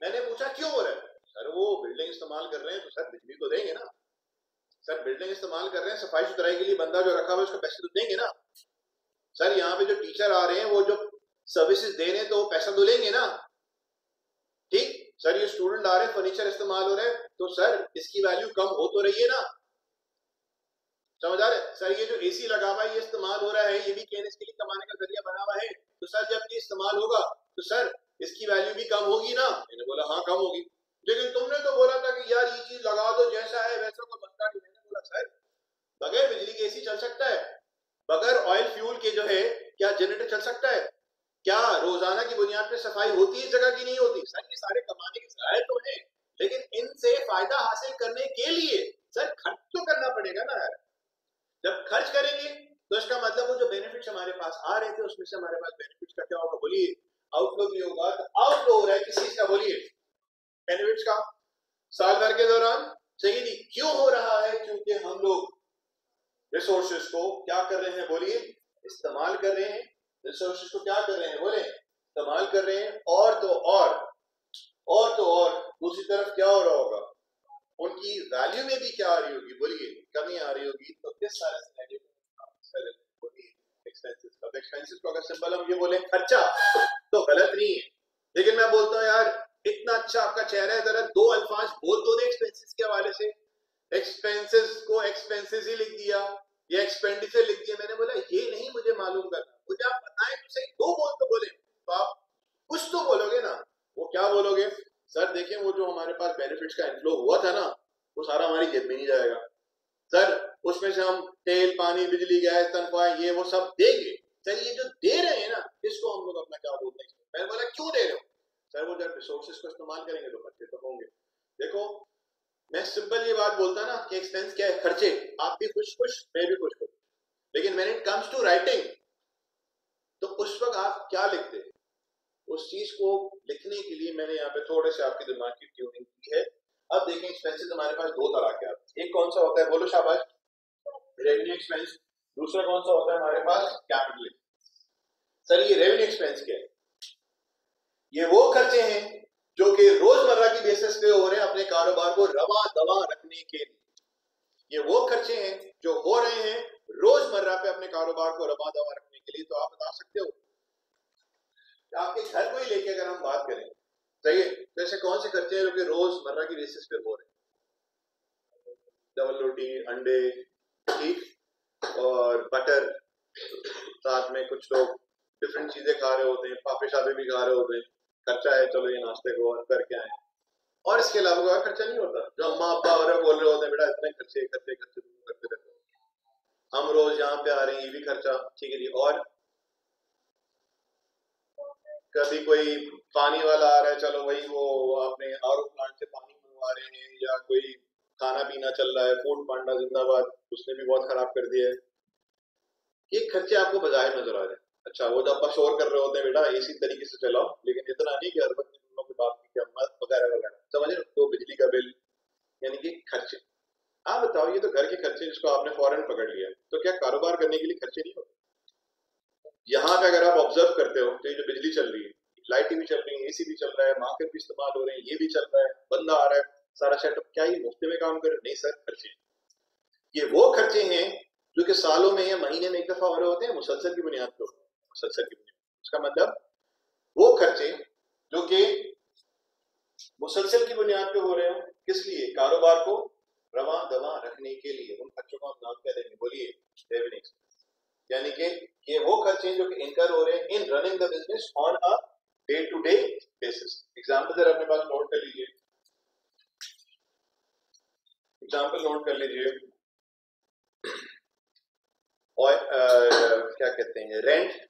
मैंने पूछा क्यों हो रहा है? सर वो बिल्डिंग इस्तेमाल कर रहे हैं तो सर बिजली तो देंगे ना। सर बिल्डिंग इस्तेमाल कर रहे हैं, सफाई सुथराई के लिए बंदा जो रखा हुआ है उसको पैसे तो देंगे ना। सर यहाँ पे जो टीचर आ रहे हैं वो जो सर्विसेज दे रहे हैं तो वो पैसा तो लेंगे ना, ठीक? सर ये स्टूडेंट आ रहे हैं, फर्नीचर इस्तेमाल हो रहा है, तो सर इसकी वैल्यू कम हो तो रही है ना, समझ आ रहे? सर ये जो एसी लगा हुआ है ये इस्तेमाल हो रहा है, ये भी केनेस के लिए कमाने का जरिया बना हुआ है, तो सर जब ये इस्तेमाल होगा तो सर इसकी वैल्यू भी कम होगी ना। मैंने बोला हाँ कम होगी, लेकिन तुमने तो बोला था कि यार ये चीज लगा दो, जैसा है वैसा को बनता नहीं। मैंने बोला सर बगैर बिजली के एसी चल सकता है? बगैर ऑयल फ्यूल के जो है क्या जनरेटर चल सकता है? क्या रोजाना की बुनियाद पे सफाई होती है जगह की नहीं होती? सर ये सारे कमाने के जराए तो हैं, लेकिन इनसे फायदा हासिल करने के लिए सर खर्च तो करना पड़ेगा ना यार। जब खर्च करेंगे तो इसका मतलब वो जो बेनिफिट्स हमारे पास आ रहे थे उसमें से हमारे पास बेनिफिट्स का क्या होगा, बोलिए, आउटफ्लो भी होगा। तो आउटफ्लो हो रहा है किस चीज का, बोलिए, बेनिफिट्स का, साल भर के दौरान। सही जी, क्यों हो रहा है? क्योंकि हम लोग रिसोर्सेज को क्या कर रहे हैं, बोलिए, इस्तेमाल कर रहे हैं। रिसोर्सेज को क्या कर रहे हैं, बोले, इस्तेमाल कर रहे हैं। और तो और दूसरी तरफ क्या हो रहा होगा, उनकी वैल्यू में भी क्या आ रही होगी, बोलिए, कमी आ रही होगी। तो किस सारे सिनेरियो में एक्सपेंसेस का, एक्सपेंसेस को अगर सिंपल हम ये बोले खर्चा तो गलत नहीं है, लेकिन मैं बोलता हूँ यार इतना अच्छा आपका चेहरा है, जरा दो अल्फाज बोल दो ना एक्सपेंसेस के हवाले से। एक्सपेंसेस को एक्सपेंसेस ही लिख दिया या एक्सपेंडिचर लिख दिया। मैंने बोला ये नहीं मुझे मालूम करना, मुझे आप बताएं तो सही, दो बोल तो बोले, तो आप कुछ तो बोलोगे ना। वो क्या बोलोगे? सर देखें वो जो हमारे पास बेनिफिट्स का इनफ्लो हुआ था ना वो सारा हमारी जेब में नहीं जाएगा सर, उसमें से हम तेल पानी बिजली गैस तनख्वाह ये वो सब देंगे। सर ये जो दे रहे हैं ना इसको हम लोग अपना क्या बोलते हैं? मैंने बोला क्यों दे रहे हो? सर वो जब रिसोर्सेज को इस्तेमाल करेंगे तो खर्चे तो होंगे। देखो मैं सिंपल ये बात बोलता ना कि एक्सपेंस क्या है, खर्चे। आप भी खुश खुश, मैं भी खुश खुश, लेकिन when it comes to writing तो उस वक्त आप क्या लिखते हैं? उस चीज को लिखने के लिए मैंने यहाँ पे थोड़े से आपके दिमाग की ट्यूनिंग की है। अब देखें एक्सपेंसेस हमारे पास दो तरह के आते हैं। एक कौन सा होता है, बोलो शाबाश, रेवेन्यू एक्सपेंस। दूसरा कौन सा होता है हमारे पास, कैपिटल एक्सपेंस। सर ये रेवेन्यू एक्सपेंस क्या है? ये वो खर्चे हैं जो कि रोजमर्रा की बेसिस पे हो रहे हैं अपने कारोबार को रवा दवा रखने के लिए। ये वो खर्चे हैं जो हो रहे हैं रोजमर्रा पे अपने कारोबार को रवा दवा रखने के लिए। तो आप बता सकते हो कि आपके घर को ही लेके अगर हम बात करें, सही है, तो ऐसे कौन से खर्चे हैं जो कि रोजमर्रा की बेसिस पे हो रहे हैं? डबल रोटी, अंडे, ठीक, और बटर, साथ में कुछ लोग डिफरेंट चीजें खा रहे होते हैं, पापे शापे भी खा रहे होते हैं, खर्चा है, चलो ये नाश्ते को और करके आए। और इसके अलावा कोई खर्चा नहीं होता जो अम्मा अब्बा और बोल रहे होते हैं बेटा इतने खर्चे खर्चे खर्चे करते रहते हैं, हम रोज यहाँ पे आ रहे हैं, ये भी खर्चा, ठीक है जी। और कभी कोई पानी वाला आ रहा है, चलो वही वो अपने आरओ प्लांट से पानी मंगवा रहे हैं, या कोई खाना पीना चल रहा है, फूड पांडा जिंदाबाद, उसने भी बहुत खराब कर दिया है। ये खर्चे आपको बाजार नजर आ रहे हैं। अच्छा, वो जब आप शोर कर रहे होते हैं बेटा इसी तरीके से चलाओ, लेकिन इतना नहीं कि हर वक्त तुम लोग की बात की क्या मत वगैरह वगैरह, समझ रहे हो? तो बिजली का बिल यानी कि खर्चे। आप बताओ, ये तो घर के खर्चे जिसको आपने फौरन पकड़ लिया, तो क्या कारोबार करने के लिए खर्चे नहीं होते? यहाँ पे अगर आप ऑब्जर्व करते हो तो ये जो बिजली चल रही है, लाइटें भी चल रही है, एसी भी चल रहा है, मार्केट भी इस्तेमाल हो रहे हैं, ये भी चल रहा है, बंदा आ रहा है, सारा सेटअप, क्या ये मुफ्त में काम कर रहे? नहीं सर, खर्चे। ये वो खर्चे हैं जो कि सालों में या महीने में एक दफा हो रहे होते हैं, मुसलसल की बुनियाद पर होते हैं, मुसलसल की बुनियाद। उसका मतलब वो खर्चे जो कि मुसलसल की बुनियाद पे हो रहे हैं, किस लिए? कारोबार को रवा दवा रखने के लिए। उन खर्चों का हम नाम क्या देंगे? बोलिए, रेवेन्यू एक्सपेंस। यानी कि ये वो खर्चे जो कि इनकर हो रहे हैं in running the business on a day to day basis. Example जरा अपने पास नोट कर लीजिए, एग्जांपल नोट कर लीजिए। और क्या कहते हैं, rent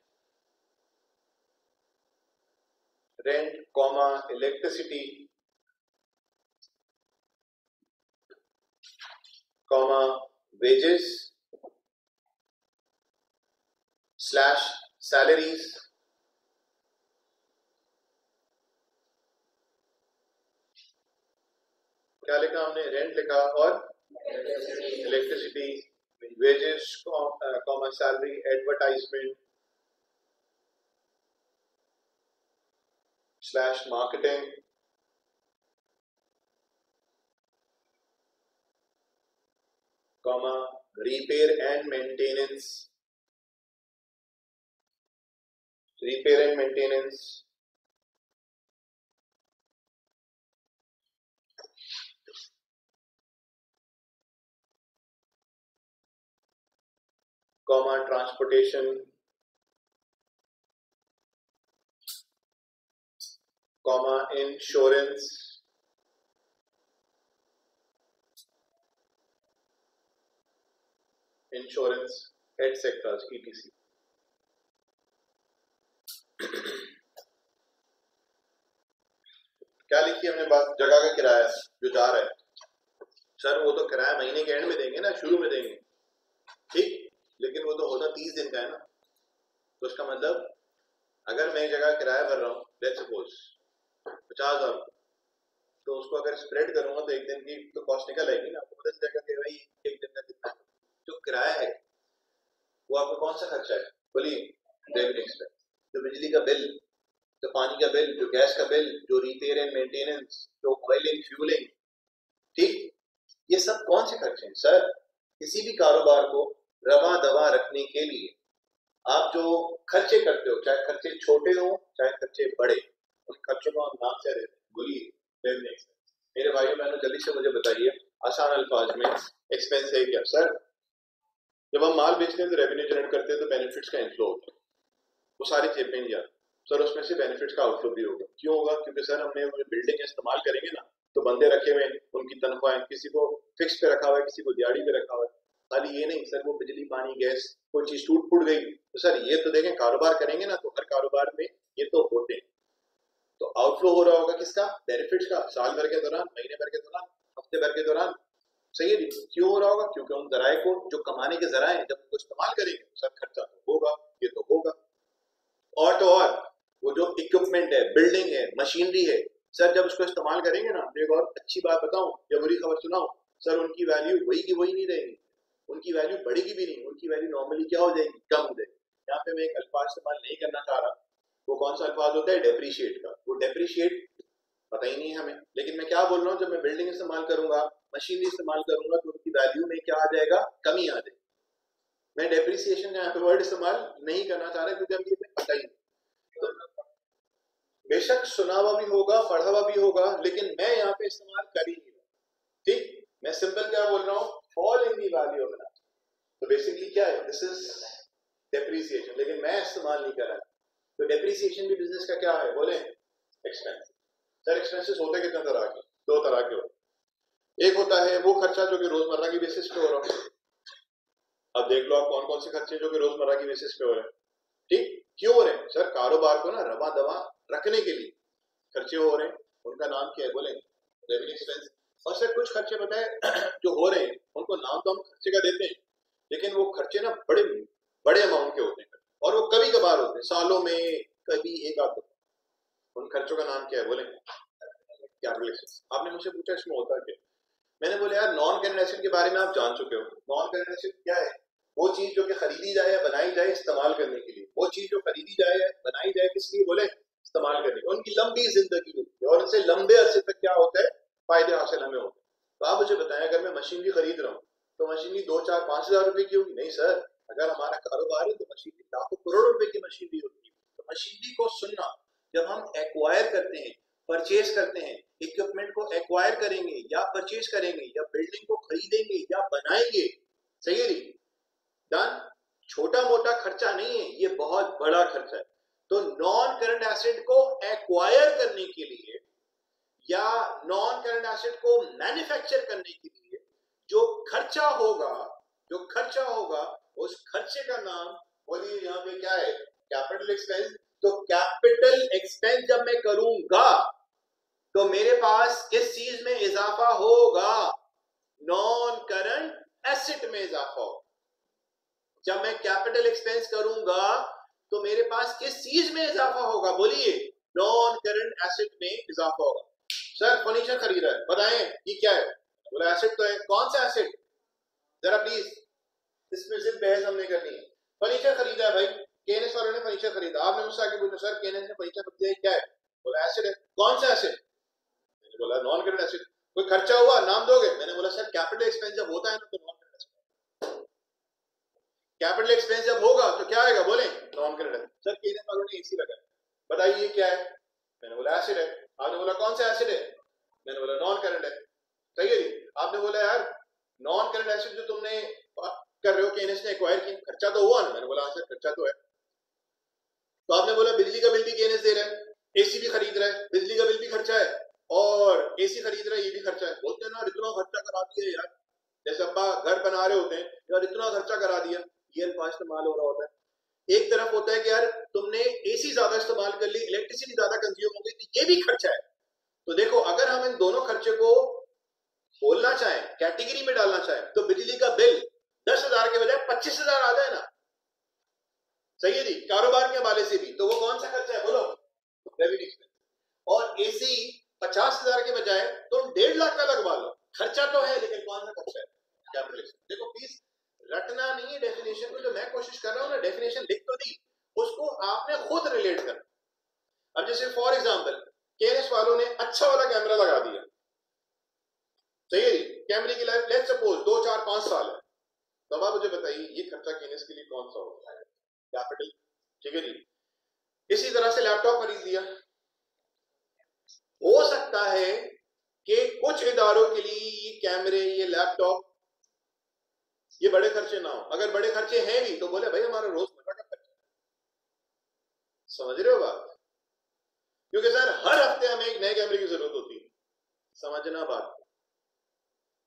comma electricity comma wages slash salaries, क्या लिखा हमने? रेंट लिखा और electricity, wages comma salary, advertisement slash marketing, comma repair and maintenance, repair and maintenance, comma transportation, comma insurance, insurance etcetera ETC। क्या लिखी हमने बात? जगह का किराया जो जा रहा है। सर वो तो किराया महीने के एंड में देंगे ना, शुरू में देंगे, ठीक, लेकिन वो तो होता 30 दिन का है ना। तो उसका मतलब अगर मैं जगह किराया भर रहा हूँ, लेट्स सपोज 50,000, तो उसको अगर स्प्रेड करूंगा तो एक दिन की तो कॉस्ट निकल आएगी ना, आपको पता चल जाएगा कि भाई एक दिन का कितना है। जो किराया है वो आपका कौन सा खर्चा है? बोलिए, रेवेन्यू एक्सपेंस। जो बिजली का बिल, जो पानी का बिल, जो गैस का बिल, जो रिपेयर एंड मेंटेनेंस, जो ऑयलिंग फ्यूलिंग, ठीक, ये सब कौन से खर्चे हैं सर? किसी भी कारोबार को रवा दवा रखने के लिए आप जो खर्चे करते हो, चाहे खर्चे छोटे हो चाहे खर्चे बड़े, उन खर्चों को हम नाम क्या देते हैं? बोलिए, रेवेन्यू एक्सपेंस। मेरे भाइयों बहनों, जल्दी से मुझे बताइए आसान अल्फाज में, एक्सपेंस है क्या? सर जब हम माल बेचते हैं तो रेवेन्यू जनरेट करते हैं तो बेनिफिट्स का इनफ्लो होता है, वो सारी जेब में नहीं जाती। सर उसमें से बेनिफिट्स का आउटफ्लो भी होगा। क्यों होगा? क्योंकि सर हमने बिल्डिंग इस्तेमाल करेंगे ना, तो बंदे रखे हुए हैं, उनकी तनख्वाह किसी को फिक्स पे रखा हुआ है, किसी को दिहाड़ी पे रखा हुआ है। खाली ये नहीं सर, वो बिजली पानी गैस कोई चीज टूट फूट गई तो सर ये तो देखें, कारोबार करेंगे ना तो हर कारोबार में ये तो होते हैं। तो आउटफ्लो हो रहा होगा किसका? बेनिफिट्स का, साल भर के दौरान, महीने भर के दौरान, हफ्ते भर के दौरान। सही है जी। क्यों हो रहा होगा? क्योंकि उन जराए को, जो कमाने के जराए जब उनको इस्तेमाल करेंगे तो सर खर्चा तो होगा, ये तो होगा। और तो और वो जो इक्विपमेंट है, बिल्डिंग है, मशीनरी है, सर जब उसको इस्तेमाल करेंगे ना, तो एक और अच्छी बात बताऊं या बुरी खबर सुनाऊं, सर उनकी वैल्यू वही की वही नहीं रहेगी, उनकी वैल्यू बढ़ेगी भी नहीं, उनकी वैल्यू नॉर्मली क्या हो जाएगी? कम हो जाएगी। यहाँ पे मैं एक अल्फाज इस्तेमाल नहीं करना चाह रहा, वो कौन सा अल्फाज होता है? डेप्रीशिएट का। वो डेप्रीशिएट पता ही नहीं है हमें, लेकिन मैं क्या बोल रहा हूँ, जब मैं बिल्डिंग इस्तेमाल करूंगा, मशीनरी इस्तेमाल करूंगा, तो उनकी वैल्यू में क्या आ जाएगा? कमी आ जाएगी। मैं डेप्रीसिएशन का यहाँ पे वर्ड इस्तेमाल नहीं करना चाह रहा, क्योंकि अभी पता ही नहीं। तो बेशक सुना हुआ भी होगा, पढ़ा हुआ भी होगा, लेकिन मैं यहाँ पे इस्तेमाल कर ही नहीं रहा, ठीक। मैं सिंपल क्या बोल रहा हूँ? Fall in the value of N. तो बेसिकली क्या है? दिस इज डेप्रीसिएशन, लेकिन मैं इस्तेमाल नहीं कर रहा। तो डेप्रीसिएशन भी बिजनेस का क्या है? बोले, एक्सपेंस। सर एक्सपेंसेस होते कितने तरह के? दो तरह के होते। एक होता है वो खर्चा जो कि रोजमर्रा की बेसिस पे हो रहा है। अब देख लो आप कौन कौन से खर्चे जो कि रोजमर्रा की बेसिस पे हो रहे हैं, ठीक। क्यों हो रहे हैं? सर कारोबार को ना रवा दवा रखने के लिए खर्चे हो रहे हैं, उनका नाम क्या है? बोले, रेवेन्यू एक्सपेंस। और सर कुछ खर्चे पता है जो हो रहे हैं, उनको नाम तो हम खर्चे का देते हैं, लेकिन वो खर्चे ना बड़े बड़े अमाउंट के होते हैं, और वो कभी कभार होते हैं, सालों में कभी एक आध। उन खर्चों का नाम क्या है बोले? Capital expense. आपने मुझसे पूछा इसमें होता क्या, मैंने बोला यार नॉन करंट एसेट के बारे में आप जान चुके हो। नॉन करंट एसेट क्या है? वो चीज जो कि खरीदी जाए या बनाई जाए इस्तेमाल करने के लिए, वो चीज जो खरीदी जाए या बनाई जाए किस लिए बोले? इस्तेमाल करने के। उनकी लंबी जिंदगी होती है और उनसे लंबे अरसे तक क्या होता है? फायदे हासिल हमें होते हैं। तो आप मुझे बताएं, अगर मैं मशीनरी खरीद रहा हूँ तो मशीनरी 2, 4, 5 हजार रुपए की होगी? नहीं सर, अगर हमारा कारोबार है तो मशीनरी लाखों करोड़ रुपए की मशीनरी होती है। तो मशीनरी को सुनना, जब हम एक्वायर करते हैं, परचेज करते हैं, इक्विपमेंट को एक्वायर करेंगे या परचेज करेंगे या बिल्डिंग को खरीदेंगे या बनाएंगे, सही है? डन। छोटा मोटा खर्चा नहीं है, ये बहुत बड़ा खर्चा है। तो नॉन करंट एसेट को एक्वायर करने के लिए या नॉन करंट एसेट को मैन्युफैक्चर करने के लिए जो खर्चा होगा उस खर्चे का नाम बोलिए यहाँ पे क्या है? Capital expense. तो कैपिटल एक्सपेंस जब मैं करूंगा तो मेरे पास किस चीज में इजाफा होगा? नॉन करंट एसेट में इजाफा होगा। जब मैं कैपिटल एक्सपेंस करूंगा तो मेरे पास किस चीज में इजाफा होगा? बोलिए, नॉन करंट एसेट में इजाफा होगा। सर फर्नीचर खरीद रहा है, बताएं ये क्या है? बोला एसेट तो है। कौन सा एसेट? जरा प्लीज, इसमें सिर्फ बहस हमने करनी है। फर्नीचर खरीदा है भाई, केएनएस वालों ने फर्नीचर खरीदा। आपने मुझसे आके पूछा सर केएनएस ने फर्नीचर खरीदा है, क्या है? बोला एसेट है। कौन सा एसेट? मैंने बोला नॉन करंट एसेट। कोई खर्चा हुआ नाम दोगे? मैंने बोला सर कैपिटल एक्सपेंस जब होता है ना तो non current asset. Capital expense जब होगा तो क्या आएगा? बोले non current asset. Sir KNS वालों ने एसी लगाया, बताइए ये क्या है? मैंने बोला एसिड है। आपने बोला कौन सा एसिड है? मैंने बोला नॉन करंट है। सही है जी। आपने बोला यार नॉन करंट एसिड जो तुमने कर रहे हो केएनएस ने एक्वायर किया, खर्चा तो हुआ ना? मैंने बोला सर खर्चा तो है। तो आपने बोला बिजली का बिल भी केएनएस दे रहा है, एसी भी खरीद रहा है, बिजली का बिल भी खर्चा है और एसी खरीद रहा है, ये भी खर्चा है। बोलते हैं ना इतना खर्चा करा दिया यार, जैसे अब्बा घर बना रहे होते हैं, यार इतना खर्चा करा दिया, ये अल्फाज इस्तेमाल हो रहा होता है। एक तरफ होता है कि यार तुमने एसी ज्यादा इस्तेमाल कर ली, इलेक्ट्रिसिटी ज्यादा कंज्यूम हो गई, तो ये भी खर्चा है। तो देखो अगर हम इन दोनों खर्चे को बोलना चाहें, कैटेगरी में डालना चाहें, तो बिजली का बिल 10,000 के बजाय 25,000 आ जाए ना, सही है जी, कारोबार के हवाले से भी, तो वो कौन सा खर्चा है बोलो? Revenue expense. और एसी 50,000 के बजाय तुम 1.5 लाख का लगवा लो, खर्चा तो है लेकिन कौन सा खर्चा है? Capital expense. देखो प्लीज रटना नहीं है डेफिनेशन को, जो मैं कोशिश कर रहा हूं ना, डेफिनेशन लिख तो दी, उसको आपने खुद रिलेट करना। अब जैसे फॉर एग्जांपल केएनएस वालों ने अच्छा वाला कैमरा लगा दिया, सही है, कैमरे की लाइफ लेट्स सपोज 2, 4, 5 साल है, तो अब आप मुझे बताइए ये खर्चा केएनएस के लिए कौन सा होता है? कैपिटल। ठीक है जी। इसी तरह से लैपटॉप खरीद लिया, हो सकता है कि कुछ इदारों के लिए ये कैमरे, ये लैपटॉप, ये बड़े खर्चे ना हो। अगर बड़े खर्चे हैं भी तो बोले भाई हमारा रोजमर्रा का खर्चा, समझ रहे हो बात? क्योंकि सर हर हफ्ते हमें एक नए कैमरे की जरूरत होती है, समझना बात,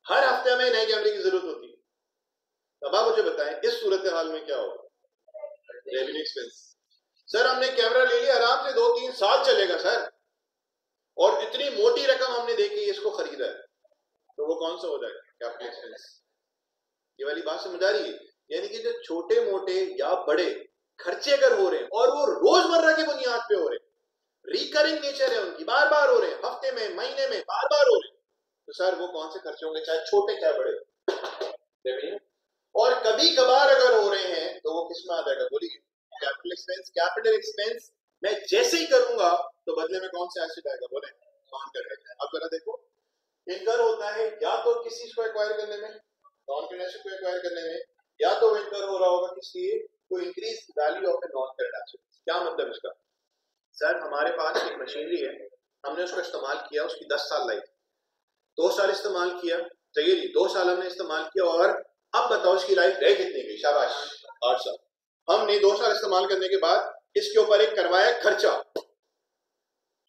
हर हफ्ते हमें नए कैमरे की जरूरत होती है। अब आप मुझे बताएं इस सूरत हाल में क्या होगा? Revenue expense. सर हमने कैमरा ले लिया, आराम से 2-3 साल चलेगा सर, और इतनी मोटी रकम हमने देखी इसको खरीदा है, तो वो कौन सा हो जाएगा? Capital expense. ये वाली बात समझ आ रही है? यानी कि जो छोटे मोटे या बड़े खर्चे अगर हो रहे हैं और वो रोजमर्रा की बुनियाद पे हो रहे हैं, रिकरिंग नेचर है उनकी, बार बार हो रहे हैं, हफ्ते में, महीने में बार बार हो रहे हैं, तो सर वो कौन से खर्चे होंगे, चाहे छोटे चाहे बड़े? और कभी कभार अगर हो रहे हैं तो वो किस में आ जाएगा? बोलिए कैपिटल एक्सपेंस। कैपिटल एक्सपेंस मैं जैसे ही करूंगा तो बदले में कौन सा एसेट आएगा? बोले नॉन करंट। अब जरा देखो, इनकर होता है या तो किसी चीज को एक्वायर करने में, नॉन करंट एसेट को एक्वायर करने में, या तो इनकर हो रहा होगा किसी कोई increase value of a non current asset. क्या मतलब इसका? सर हमारे पास एक मशीनरी है, हमने उसको इस्तेमाल किया, उसकी 10 साल लाइफ, 2 साल इस्तेमाल किया, चाहिए जी, 2 साल हमने इस्तेमाल किया, और अब बताओ इसकी लाइफ रह कितनी गई? शाबाश 8 साल। हमने 2 साल इस्तेमाल करने के बाद इसके ऊपर एक करवाया खर्चा,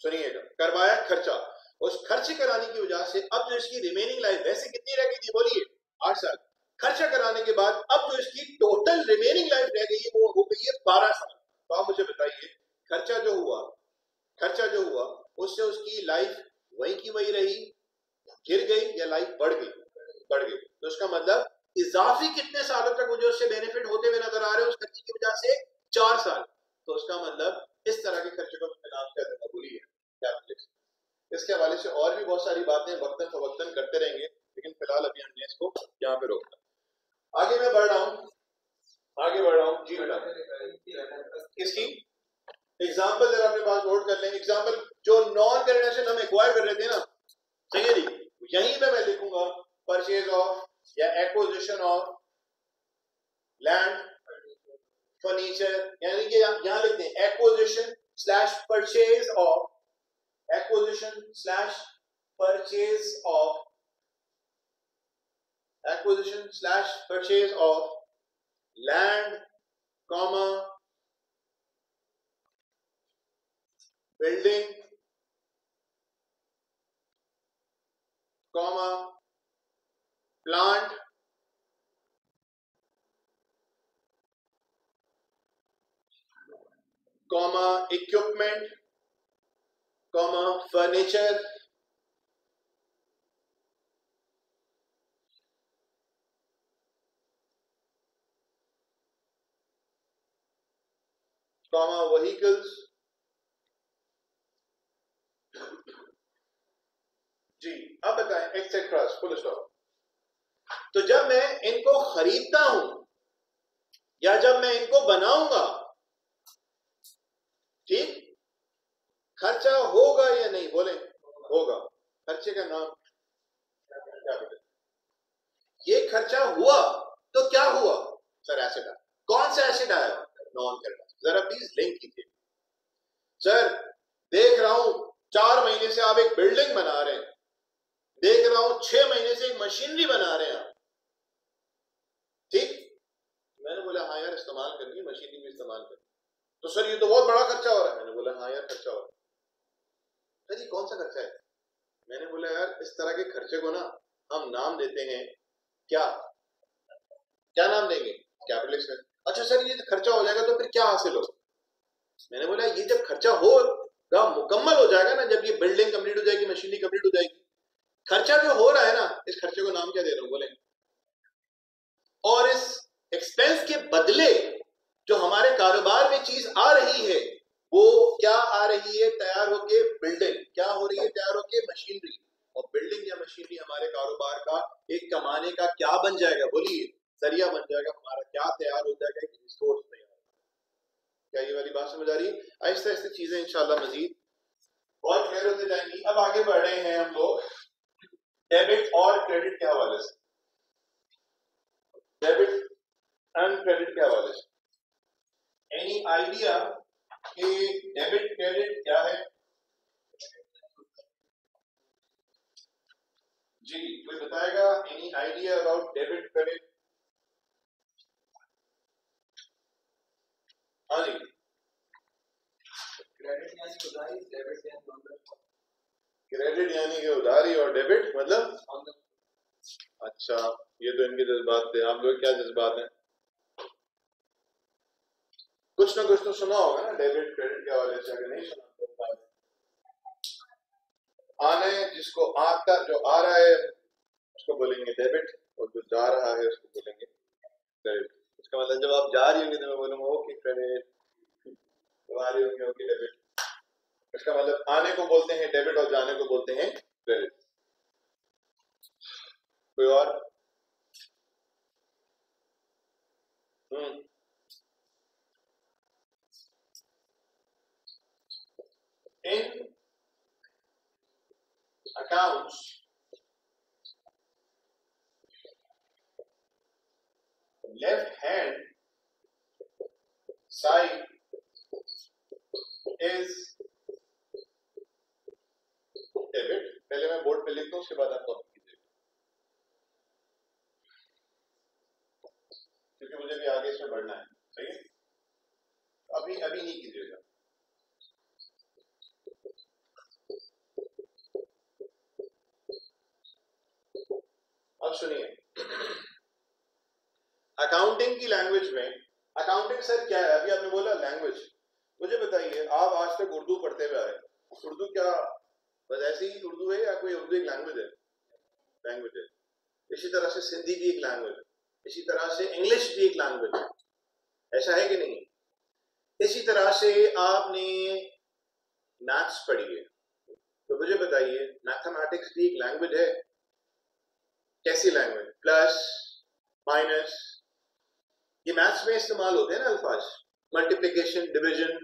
सुनिएगा, करवाया खर्चा। उस खर्चे कराने की वजह से अब जो इसकी रिमेनिंग लाइफ वैसे कितनी रह गई थी? बोलिए 8 साल। खर्चा कराने के बाद अब जो इसकी टोटल रिमेनिंग लाइफ रह गई है वो हो गई है 12 साल। तो आप मुझे बताइए खर्चा जो हुआ उससे उसकी लाइफ वही की वही रही, गिर गई, या लाइफ बढ़ गई? बढ़ गई। तो इसका मतलब इजाफी कितने सालों तक मुझे उससे बेनिफिट होते हुए नजर आ रहे हैं उस खर्चे की वजह से? 4 साल, तो उसका मतलब इस तरह के खर्चे को नाम क्या देना बोलिए कैपिटल। इसके हवाले से और भी बहुत सारी बातें वक्तन फवक्तन करते रहेंगे, लेकिन फिलहाल अभी हमने इसको यहाँ पे रोकना। आगे मैं बढ़ रहा हूँ, आगे बढ़ रहा हूँ जी बेटा। किसकी एग्जाम्पल जरा अपने पास नोट कर लें। एग्जाम्पल जो नॉन करेंट एसेट हम एक्वायर कर रहे थे ना, सही है जी, यहीं पे मैं लिखूंगा परचेज ऑफ या एक्विजिशन ऑफ लैंड फर्नीचर, यानी कि यहाँ लिखते हैं acquisition slash purchase of, acquisition slash purchase of, acquisition slash purchase of land comma building comma plant comma equipment comma furniture comma vehicles. जी अब बताएं एक्सेट्रा फुल स्टॉप। तो जब मैं इनको खरीदता हूं या जब मैं इनको बनाऊंगा, ठीक, खर्चा होगा या नहीं, बोले होगा। खर्चे का नाम कैपिटल। ये खर्चा हुआ तो क्या हुआ सर, एसेट आया। कौन सा एसेट आया? Non current. जरा प्लीज लिंक कीजिए। सर देख रहा हूं 4 महीने से आप एक बिल्डिंग बना रहे हैं, देख रहा हूं 6 महीने से एक मशीनरी बना रहे हैं आप, ठीक। मैंने बोला हाँ यार इस्तेमाल करनी, मशीनरी भी इस्तेमाल करनी। तो सर ये तो बहुत बड़ा खर्चा हो रहा है। मैंने बोला हाँ यार खर्चा हो रहा है। सर ये कौन सा खर्चा है? मैंने बोला यार इस तरह के खर्चे को ना हम नाम देते हैं क्या, क्या नाम देंगे? Capital expense. अच्छा सर ये खर्चा हो जाएगा तो फिर क्या हासिल हो? मैंने बोला ये जब खर्चा होगा, मुकम्मल हो जाएगा ना, जब ये बिल्डिंग कंप्लीट हो जाएगी, मशीनरी कंप्लीट हो जाएगी, खर्चा जो हो रहा है ना, इस खर्चे को नाम क्या दे रहा हूं, बोले। और इस एक्सपेंस के बदले जो हमारे कारोबार में चीज आ रही है, वो क्या आ रही है? तैयार होके बिल्डिंग, क्या हो रही है? तैयार होके मशीनरी। और बिल्डिंग या मशीनरी हमारे कारोबार का एक कमाने का क्या बन जाएगा, बोलिए, जरिया बन जाएगा। हमारा क्या तैयार हो जाएगा? एक रिसोर्स तैयार। क्या ये वाली बात समझ आ रही है? आहिस्ता आहिस्ता चीजें इंशाल्लाह मजीद और क्लियर होते जाएंगी। अब आगे बढ़ रहे हैं हम लोग डेबिट और क्रेडिट के हवाले से, डेबिट एंड क्रेडिट के हवाले से। एनी आइडिया कि डेबिट क्रेडिट क्या है? जी कोई बताएगा? Any idea about debit credit? हाँ जी। क्रेडिट यानी उधारी, डेबिट यानी ऑनर। क्रेडिट यानी कि उधारी और डेबिट मतलब ऑनर। अच्छा ये तो इनके जज्बात थे। आप लोग क्या जज्बात हैं? कुछ ना कुछ तो सुना होगा ना डेबिट क्रेडिट के हवाले से। अगर नहीं सुना तो आने जिसको आता, जो आ रहा है उसको बोलेंगे डेबिट, और जो जा रहा है उसको बोलेंगे क्रेडिट। इसका मतलब जब आप जा रही होंगे तो मैं बोलूंगा ओके क्रेडिट, तो आ रही होंगे ओके डेबिट। इसका मतलब आने को बोलते हैं डेबिट और जाने को बोलते हैं क्रेडिट। कोई और? इन accounts left hand side is debit। पहले मैं बोर्ड पे लिखता हूं, उसके बाद आप कॉपी कीजिएगा, क्योंकि मुझे भी आगे इसमें बढ़ना है। सही है, अभी अभी नहीं कीजिएगा। अब सुनिए, अकाउंटिंग की लैंग्वेज में, अकाउंटिंग सर क्या है? अभी आपने बोला लैंग्वेज। मुझे बताइए, आप आज तक उर्दू पढ़ते हुए आए, उर्दू क्या बस ऐसे ही उर्दू है या कोई उर्दू एक लैंग्वेज है? लैंग्वेज है। इसी तरह से सिंधी भी एक लैंग्वेज है, इसी तरह से इंग्लिश भी एक लैंग्वेज है। ऐसा है कि नहीं? इसी तरह से आपने मैथ्स पढ़ी है, तो मुझे बताइए मैथमेटिक्स भी एक लैंग्वेज है? कैसी लैंग्वेज? प्लस माइनस, ये मैथ्स में इस्तेमाल होते हैं ना अल्फाज, मल्टीप्लिकेशन, डिवीजन,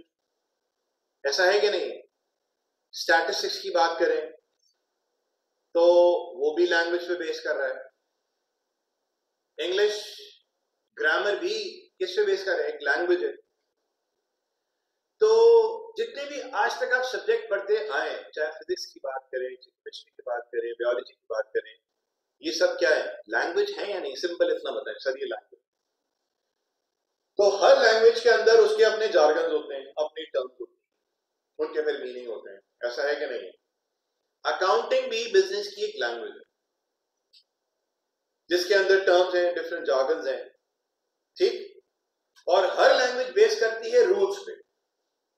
ऐसा है कि नहीं? स्टैटिस्टिक्स की बात करें तो वो भी लैंग्वेज पे बेस कर रहा है। इंग्लिश ग्रामर भी किस पे बेस कर रहा है? एक लैंग्वेज है। तो जितने भी आज तक आप सब्जेक्ट पढ़ते आए, चाहे फिजिक्स की बात करें, केमिस्ट्री की बात करें, बायोलॉजी की बात करें, ये सब क्या है? लैंग्वेज है या नहीं? सिंपल इतना बताएं सर, ये लैंग्वेज। तो हर लैंग्वेज के अंदर उसके अपने जार्गन्स होते हैं, अपनी टर्म्स होती हैं, उनके फिर मीनिंग होते हैं, ऐसा है कि नहीं? अकाउंटिंग भी बिजनेस की एक लैंग्वेज है जिसके अंदर टर्म्स हैं, डिफरेंट जार्गन्स हैं, ठीक? और हर लैंग्वेज बेस करती है रूल्स पे।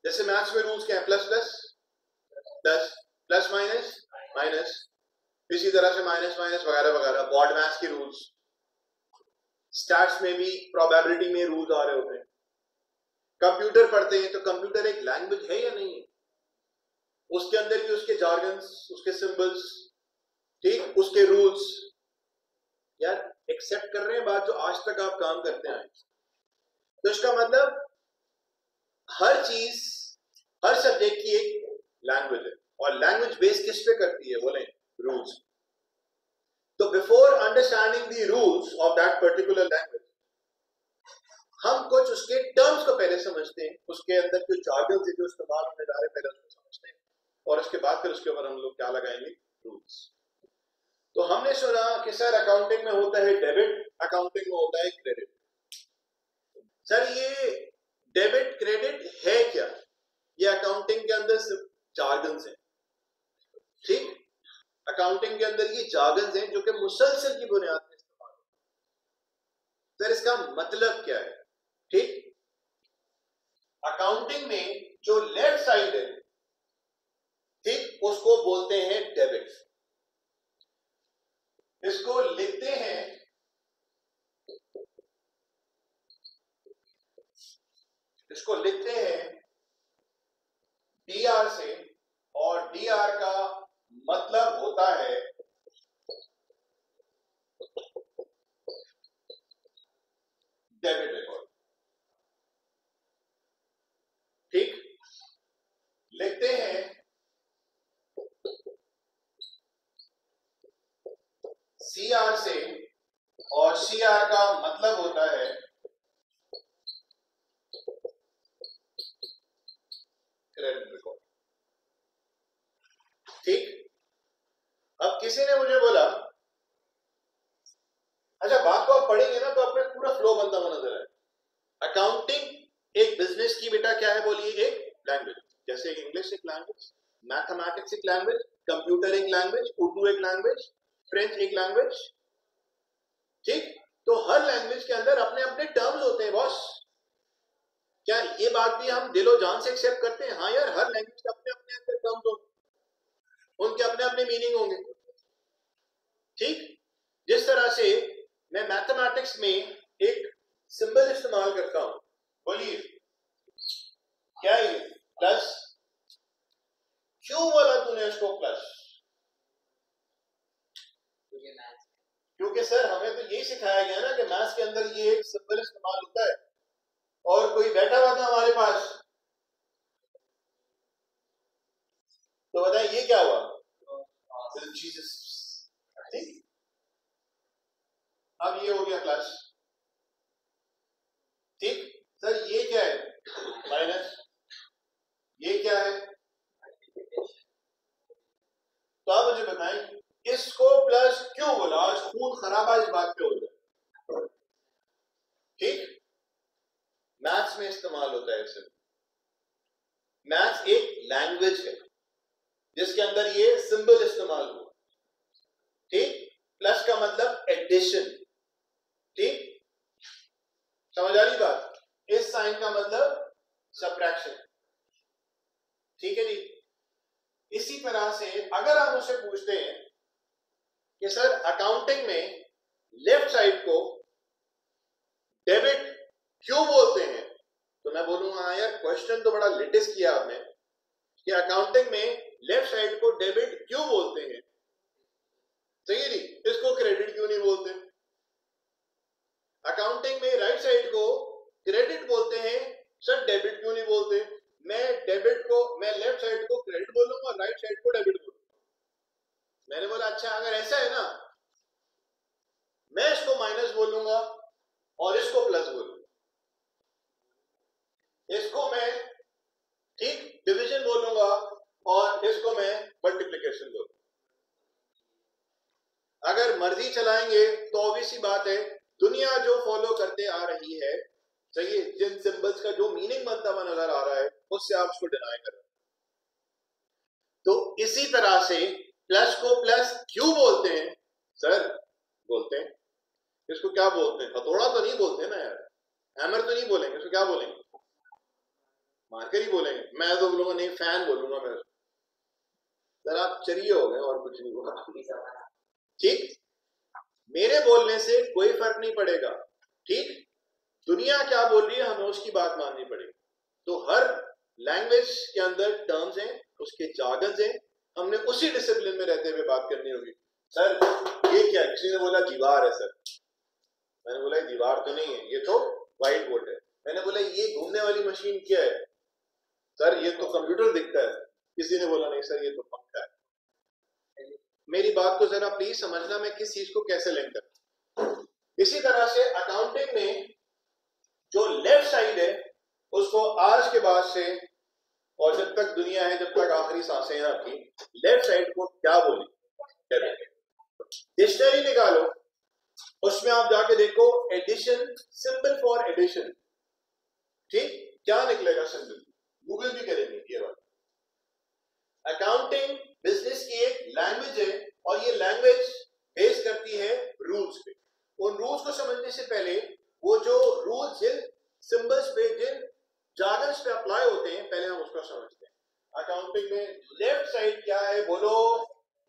जैसे मैथ्स में रूल्स क्या है? Plus plus plus, plus minus minus, इसी तरह से माइनस माइनस वगैरह वगैरह, बॉड मैथ्स के रूल्स। स्टैट्स में भी प्रोबेबिलिटी में रूल्स आ रहे होते हैं। कंप्यूटर पढ़ते हैं तो कंप्यूटर एक लैंग्वेज है या नहीं है? उसके अंदर भी उसके जार्गन्स, उसके सिंबल्स, ठीक, उसके रूल्स। यार एक्सेप्ट कर रहे हैं बात जो आज तक आप काम करते आए? तो इसका मतलब हर चीज, हर सब्जेक्ट की एक लैंग्वेज है, और लैंग्वेज बेस किस पे करती है? बोले रूल्स। तो before understanding the rules of that particular language, हम कुछ उसके टर्म्स को पहले समझते हैं, उसके अंदर जो जार्गन्स जो इस्तेमाल होने जा रहे हैं पहले उसको समझते हैं, और उसके बाद फिर उसके ऊपर हम लोग क्या लगाएंगे? रूल्स। तो हमने सुना कि सर अकाउंटिंग में होता है डेबिट, अकाउंटिंग में होता है क्रेडिट। सर ये डेबिट क्रेडिट है क्या? ये अकाउंटिंग के अंदर सिर्फ जार्गन्स हैं, ठीक? अकाउंटिंग के अंदर ये जार्गन्स हैं जो कि मुसलसल की बुनियाद पर इस्तेमाल होते हैं। सर इसका मतलब क्या है? ठीक, अकाउंटिंग में जो लेफ्ट साइड है, ठीक, उसको बोलते हैं डेबिट। इसको लिखते हैं, इसको लिखते हैं डीआर से, और डीआर का मतलब होता है डेबिट रिकॉर्ड, ठीक? लिखते हैं सीआर से, और सीआर का मतलब होता है क्रेडिट रिकॉर्ड, ठीक? अब किसी ने मुझे बोला, अच्छा बात को आप पढ़ेंगे ना तो अपने पूरा फ्लो बनता हुआ नजर आए। अकाउंटिंग एक बिजनेस की बेटा क्या है? बोलिए, एक लैंग्वेज। जैसे इंग्लिश एक लैंग्वेज, मैथमेटिक्स एक लैंग्वेज, कंप्यूटर एक लैंग्वेज, उर्दू एक लैंग्वेज, फ्रेंच एक लैंग्वेज, ठीक? तो हर लैंग्वेज के अंदर अपने अपने टर्म्स होते हैं बॉस। क्या ये बात भी हम दिलो जान से एक्सेप्ट करते हैं? हाँ यार, हर लैंग्वेज के अपने अपने अंदर टर्म्स होंगे, उनके अपने अपने मीनिंग होंगे, ठीक? जिस तरह से मैं मैथमेटिक्स में एक सिंबल इस्तेमाल करता हूं, बोलिए क्या है ये? प्लस। क्यों बोला तूने इसको प्लस? क्योंकि सर हमें तो यही सिखाया गया ना कि मैथ्स के अंदर ये एक सिंबल इस्तेमाल होता है, और कोई बैठा हुआ था हमारे पास तो बताइए ये क्या हुआ? जीसस, ठीक? अब ये हो गया प्लस, ठीक? सर ये क्या है? माइनस। ये क्या है? तो आप मुझे बताएं इसको प्लस क्यों बोला? आज खून खराबा इस बात पे हो जाए, ठीक? मैथ्स में इस्तेमाल होता है सिर्फ। मैथ्स एक लैंग्वेज है जिसके अंदर ये सिंबल इस्तेमाल हुआ, ठीक? प्लस का मतलब एडिशन, ठीक? समझ आ रही बात? इस साइन का मतलब सबट्रैक्शन, ठीक है जी? इसी तरह से अगर आप मुझसे पूछते हैं कि सर अकाउंटिंग में लेफ्ट साइड को डेबिट क्यों बोलते हैं, तो मैं बोलूंगा हाँ यार क्वेश्चन तो बड़ा लेटेस्ट किया आपने कि अकाउंटिंग में लेफ्ट साइड को डेबिट क्यों बोलते हैं, सही है जी, इसको क्रेडिट क्यों नहीं बोलते। अकाउंटिंग में राइट साइड को क्रेडिट बोलते हैं, सर डेबिट क्यों नहीं बोलते। मैं लेफ्ट साइड को क्रेडिट बोलूंगा और राइट साइड को डेबिट बोलूंगा। मैंने बोला अच्छा अगर ऐसा है ना, मैं इसको माइनस बोलूंगा और इसको प्लस बोलूंगा, इसको मैं ठीक डिवीजन बोलूंगा और इसको मैं मल्टीप्लिकेशन बोलूंगा। अगर मर्जी चलाएंगे तो ऑब्वियस सी बात है, दुनिया जो फॉलो करते आ रही है, सही है, जिन सिंबल्स का जो मीनिंग बनता हुआ नजर आ रहा है उससे आप उसको डिनाई कर रहे हैं। तो इसी तरह से प्लस को प्लस क्यों बोलते हैं सर, बोलते हैं इसको क्या बोलते हैं, हथौड़ा तो नहीं बोलते ना यार, हैमर तो नहीं बोलेंगे, इसको क्या बोलेंगे, मार्कर ही बोलेंगे। मैं तो बोलूंगा नहीं फैन बोलूंगा मैं, सर आप चरिए हो गए और कुछ नहीं बोला, ठीक। मेरे बोलने से कोई फर्क नहीं पड़ेगा, ठीक, दुनिया क्या बोल रही है हमें उसकी बात माननी पड़ेगी। तो हर लैंग्वेज के अंदर टर्म्स हैं, उसके जार्गन्स हैं, हमने उसी डिसिप्लिन में रहते हुए बात करनी होगी। सर ये क्या, किसी ने बोला दीवार है सर, मैंने बोला ये दीवार तो नहीं है, ये तो व्हाइट बोर्ड है। मैंने बोला ये घूमने वाली मशीन क्या है, सर ये तो कंप्यूटर दिखता है। किसी ने बोला नहीं सर ये तो पंखा है। मेरी बात को जरा प्लीज समझना, मैं किस चीज को कैसे लिंक करता। इसी तरह से अकाउंटिंग में जो लेफ्ट साइड है उसको आज के बाद से और जब तक दुनिया है, जब तक आखिरी सांसें हैं आपकी, लेफ्ट साइड को क्या बोले, डेबिट। डिक्शनरी निकालो, उसमें आप जाके देखो एडिशन, सिंबल फॉर एडिशन, ठीक, क्या निकलेगा सिंबल, गूगल भी करेंगे ये बात। अकाउंटिंग बिजनेस की एक लैंग्वेज है और ये लैंग्वेज बेस करती है रूल्स पे। उन रूल्स को समझने से पहले वो जो रूल्स जिन सिंबल्स पे, जिन जार्गन्स पे अप्लाई होते हैं, पहले हम उसको समझते हैं। अकाउंटिंग में लेफ्ट साइड क्या है बोलो,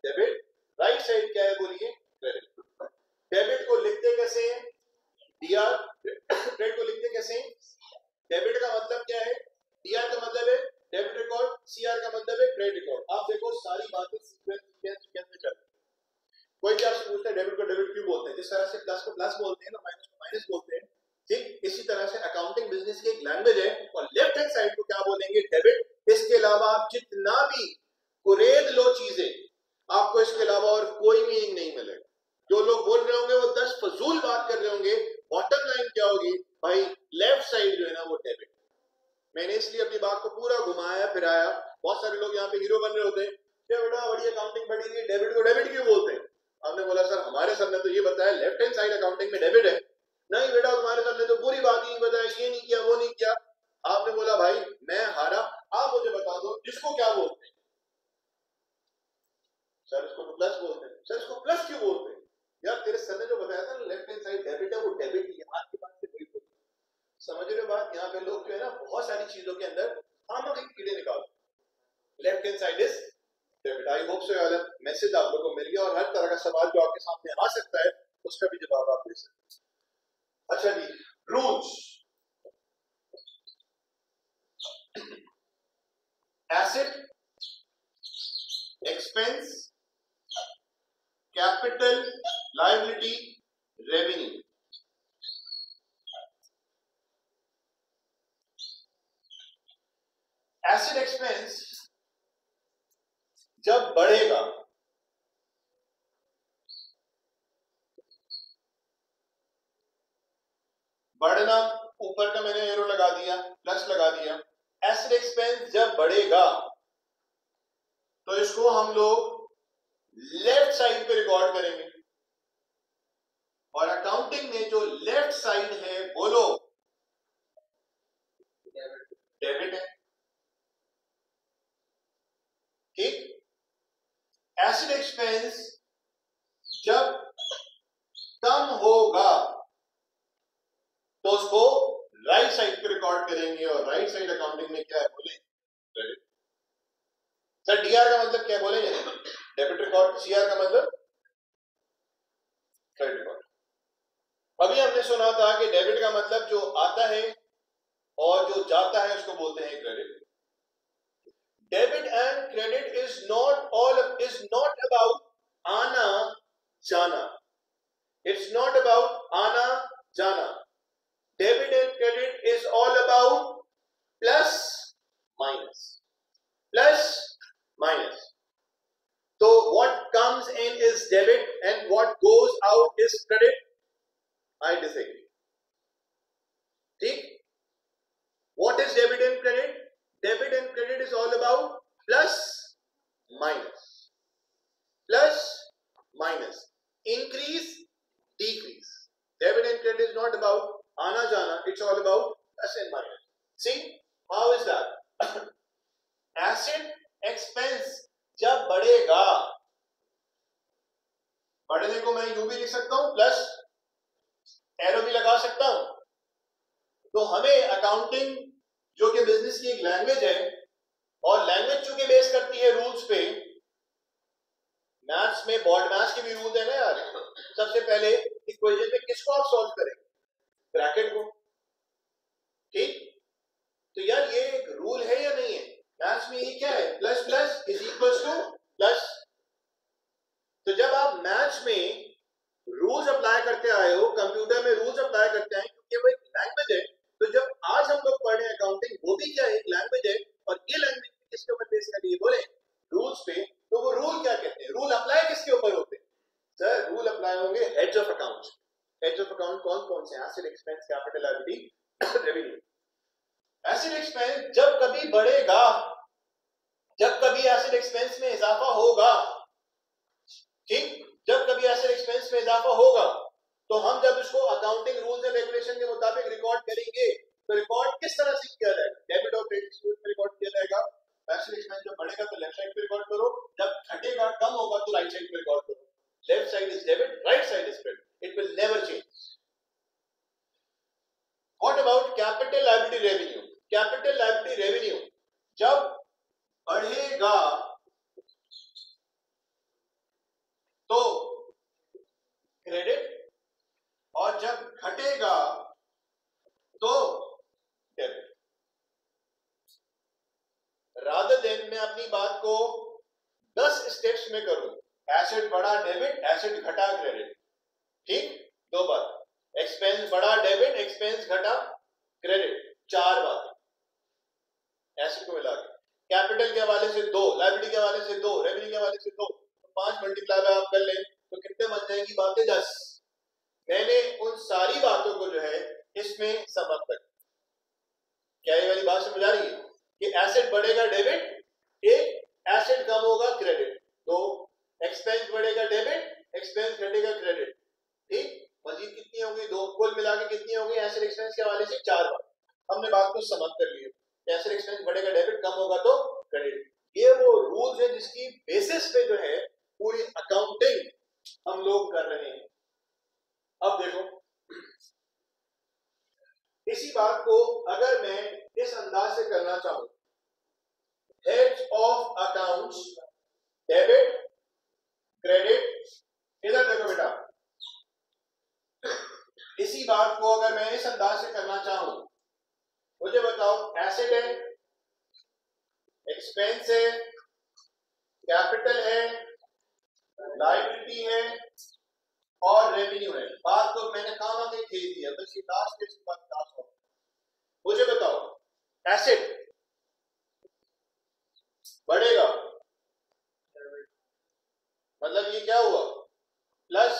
डेबिट, राइट साइड क्या है बोलिए, क्रेडिट। डेबिट को लिखते कैसे हैं, डीआर, क्रेडिट को लिखते कैसे हैं, डेबिट का मतलब क्या है, डीआर का मतलब है डेबिट रिकॉर्ड, सीआर का मतलब है क्रेडिट रिकॉर्ड। आप देखो सारी बातें सीक्वेंस में चलती है। कोई भी आपसे पूछता है डेबिट को डेबिट क्यों बोलते हैं, जिस तरह से प्लस को प्लस बोलते हैं ना, माइनस को माइनस बोलते हैं, ठीक इसी तरह से अकाउंटिंग बिजनेस की एक लैंग्वेज है। और लेफ्ट हैंड साइड को क्या बोलेंगे, डेबिट। इसके अलावा आप जितना भी कुरेद लो चीजें, आपको इसके अलावा और कोई मीनिंग नहीं मिलेगा। जो लोग बोल रहे होंगे वो 10 फजूल बात कर रहे होंगे। बॉटम लाइन क्या होगी भाई, लेफ्ट साइड जो है ना वो डेबिट। मैंने इसलिए अपनी बात को पूरा घुमाया फिराया। बहुत सारे लोग यहाँ पे हीरो बन रहे होते हैं, क्या बेटा बड़ी अकाउंटिंग बड़ी है, डेबिट को डेबिट क्यों बोलते हैं। आपने बोला सर हमारे सर ने तो ये बताया लेफ्ट हैंड साइड अकाउंटिंग में डेबिट है। नहीं बेटा तुम्हारे सर ने तो पूरी बात ही नहीं बताया, ये नहीं किया वो नहीं किया। आपने बोला भाई मैं हारा, आप मुझे बता दो इसको क्या बोलते हैं। सर इसको तो प्लस बोलते हैं। सर इसको प्लस क्यों बोलते हैं, यार तेरे सर ने जो बताया था लेफ्ट हैंड साइड डेबिट है, वो डेबिट ही है। आज की बात से कोई समझ रहे हो बात। यहाँ पे लोग जो है ना बहुत सारी चीजों के अंदर हम एक कीड़े निकालते। Left hand side is debit. I hope so वाला मैसेज आप लोगों को मिल गया और हर तरह का सवाल जो आपके सामने आ सकता है उसका भी जवाब आप दे सकते हैं। अच्छा जी, rules. Asset, expense, capital, liability, revenue. Asset expense जब बढ़ेगा, बढ़ना ऊपर का मैंने एरो लगा दिया, प्लस लगा दिया। एसेट एक्सपेंस जब बढ़ेगा तो इसको हम लोग लेफ्ट साइड पे रिकॉर्ड करेंगे। और अकाउंटिंग में जो लेफ्ट साइड है बोलो डेबिट है, ठीक। एसेट एक्सपेंस जब कम होगा तो उसको राइट साइड पे रिकॉर्ड करेंगे। और राइट साइड अकाउंटिंग में क्या है बोले, क्रेडिट। सर डीआर का मतलब क्या बोले, डेबिट रिकॉर्ड। सीआर का मतलब क्रेडिट रिकॉर्ड। अभी हमने सुना था कि डेबिट का मतलब जो आता है और जो जाता है उसको बोलते हैं credit. Debit and credit is not about आना जाना. इट्स नॉट अबाउट आना जाना. Debit and credit is all about plus minus. Plus minus. So what comes in is debit and what goes out is credit. I disagree. ठीक? What is debit and credit? Debit and credit is all about plus minus. Plus minus. Increase, decrease. Debit and credit is not about ana jana. It's all about plus and minus. See? How is that? Asset expense जब बढ़ेगा, बढ़ने को मैं you भी लिख सकता हूं plus arrow भी लगा सकता हूं. तो हमें अकाउंटिंग जो कि बिजनेस की एक लैंग्वेज है और लैंग्वेज चूंकि बेस करती है रूल्स पे, मैथ्स में बोर्ड मैथ्स के भी रूल्स है ना यार. सबसे पहले इक्वेशन में किसको आप सॉल्व करेंगे? ब्रैकेट को. ठीक? तो यार ये एक रूल है या नहीं है? मैथ्स में ये क्या है? Plus plus is equals two plus. तो जब आप मैथ्स में रूल्स अप्लाई करते आए हो, कंप्यूटर में रूल्स अप्लाई करते हैं क्योंकि वो एक लैंग्वेज है. तो जब आज हम लोग पढ़ रहे हैं अकाउंटिंग, वो भी क्या है? एक लैंग्वेज है. और ये लैंग्वेज किसके ऊपर बेस कर रही है? बोले रूल्स पे. तो वो रूल क्या कहते हैं? रूल अप्लाई किसके ऊपर होते हैं? सर रूल अप्लाई होंगे heads of accounts. Heads of account कौन कौन से? Asset, expense, capital, liability, revenue. Asset expense जब कभी बढ़ेगा, जब कभी एसेट एक्सपेंस में इजाफा होगा, ठीक, जब कभी एसेट एक्सपेंस में इजाफा होगा, तो हम जब इसको अकाउंटिंग रूल्स एंड रेगुलेशन के मुताबिक रिकॉर्ड करेंगे, तो रिकॉर्ड किस तरह से किया जाएगा? डेबिट और क्रेडिट में रिकॉर्ड किया जाएगा. एसेट एक्सपेंस जब बढ़ेगा तो लेफ्ट साइड पे रिकॉर्ड करो, जब घटेगा, कम होगा तो राइट साइड पे रिकॉर्ड करो. Left side is debit, right side is credit. It will never change. What about capital liability revenue? Capital liability revenue जब बढ़ेगा तो क्रेडिट और जब घटेगा तो डेबिट. रादर देन मैं अपनी बात को 10 स्टेप्स में करूं. एसेट बढ़ा डेबिट, एसेट घटा क्रेडिट. ठीक? 2 बात. एक्सपेंस बढ़ा डेबिट, एक्सपेंस घटा क्रेडिट. 4 बात एसेट को मिला के. कैपिटल के हवाले से 2, लायबिलिटी के हवाले से 2, रेवेन्यू के हवाले से 2. 5 मल्टीप्लाई बाय आप कर लें तो कितने बन जाएंगी बातें? 10. मैंने उन सारी बातों को जो है इसमें समझ कर. क्या ये वाली बात समझ आ रही है कि एसेट बढ़ेगा डेबिट, 1, एसेट कम होगा क्रेडिट, 2, एक्सपेंस बढ़ेगा डेबिट, एक्सपेंस घटेगा क्रेडिट. ठीक? मजीद कितनी होगी? 2. कुल मिला के कितनी होगी एसेट एक्सपेंस के हवाले से? 4 बात. हमने बात को समझ कर ली. एसेट एक्सपेंस बढ़ेगा डेबिट, कम होगा तो क्रेडिट. ये वो रूल्स है जिसकी बेसिस पे जो है पूरी अकाउंटिंग हम लोग कर रहे हैं. अब देखो, इसी बात को अगर मैं इस अंदाज से करना चाहूं, heads of accounts, debit, credit. इधर देखो बेटा, इसी बात को अगर मैं इस अंदाज से करना चाहूं, मुझे बताओ एसेट है, एक्सपेंस है, कैपिटल है, लायबिलिटी है और रेवेन्यू है. बात तो मैंने काम आगे खेल दिया, बस ये लास्ट इसके बाद लास्ट हो. मुझे बताओ एसेट बढ़ेगा, मतलब ये क्या हुआ? प्लस.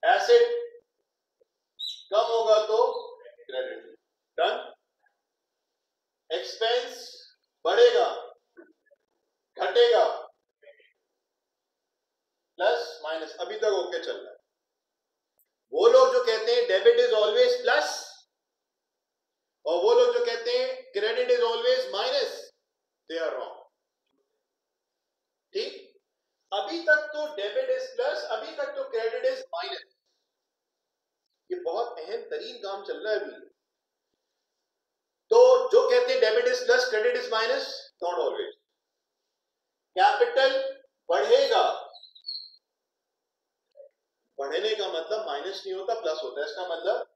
एसेट कम होगा तो क्रेडिट. डन. एक्सपेंस बढ़ेगा, घटेगा, प्लस माइनस. अभी तक ओके चल रहा है. वो लोग जो कहते हैं डेबिट इज ऑलवेज प्लस और वो लोग जो कहते हैं credit is always minus, they are wrong. ठीक? अभी तक तो डेबिट इज प्लस, अभी तक तो क्रेडिट इज माइनस. ये बहुत अहम तरीन काम चल रहा है अभी. तो जो कहते हैं debit is plus, credit is minus, not always. Capital बढ़ेगा, बढ़ने का मतलब माइनस नहीं होता, प्लस होता है. इसका मतलब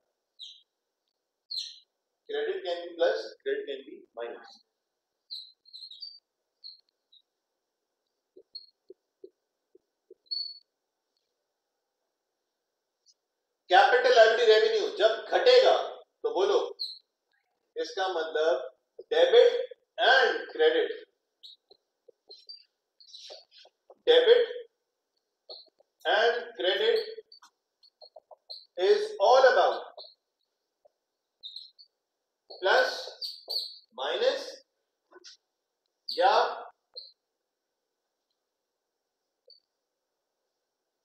credit can be plus, credit can be minus. Capital liability revenue जब घटेगा तो बोलो, इसका मतलब debit and credit, debit and credit is all about plus minus या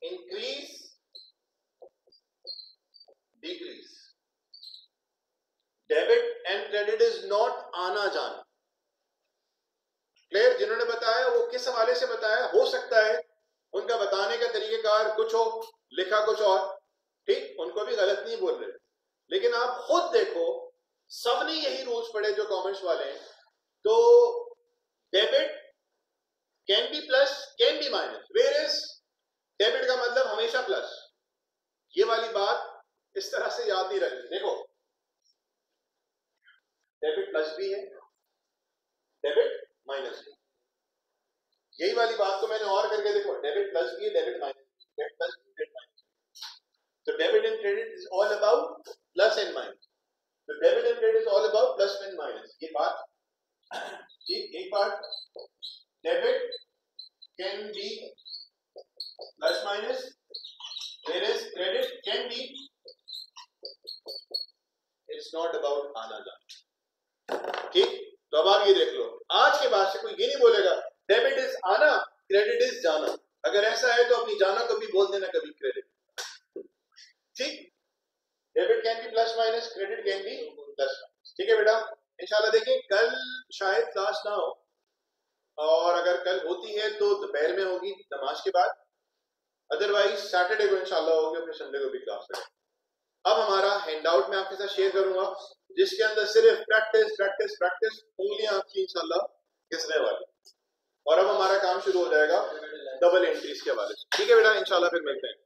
increase decrease. Debit and credit is not आना जाना. क्लियर? जिन्होंने बताया वो किस हवाले से बताया, हो सकता है उनका बताने का तरीकेकार कुछ हो, लिखा कुछ और, ठीक, उनको भी गलत नहीं बोल रहे, लेकिन आप खुद देखो सबने यही रूल्स पढ़े जो कॉमर्स वाले हैं, तो debit can be plus can be minus, whereas debit का मतलब हमेशा प्लस, ये वाली बात इस तरह से याद नहीं रखनी। देखो डेबिट प्लस भी है, डेबिट माइनस भी, यही वाली बात को मैंने और करके देखो, डेबिट प्लस भी है, डेबिट माइनस, डेबिट प्लस भी, debit minus. So debit and credit is all about plus and minus. So debit and credit is all about plus and minus. ये बात ठीक, एक बात debit can be plus minus, whereas credit can be, it's not about आना जाना, ठीक। तो अब आप ये देख लो, आज के बाद से कोई ये नहीं बोलेगा डेबिट इज आना, क्रेडिट इज जाना। अगर ऐसा है तो अपनी जाना कभी बोल देना, कभी क्रेडिट, ठीक। Debit can be plus minus, credit can be plus minus, ठीक है बेटा। इंशाल्लाह देखिए कल शायद क्लास ना हो, और अगर कल होती है तो दोपहर में होगी नमाज के बाद, अदरवाइज सैटरडे को इंशाल्लाह होगी, और फिर संडे को भी क्लास है। अब हमारा हैंडआउट मैं आपके साथ शेयर करूंगा, जिसके अंदर सिर्फ प्रैक्टिस प्रैक्टिस प्रैक्टिस, उंगलियां आपकी इंशाल्लाह घिसने वाली, और अब हमारा काम शुरू हो जाएगा डबल एंट्रीज के हवाले से, ठीक है बेटा। इंशाल्लाह फिर मिलते हैं।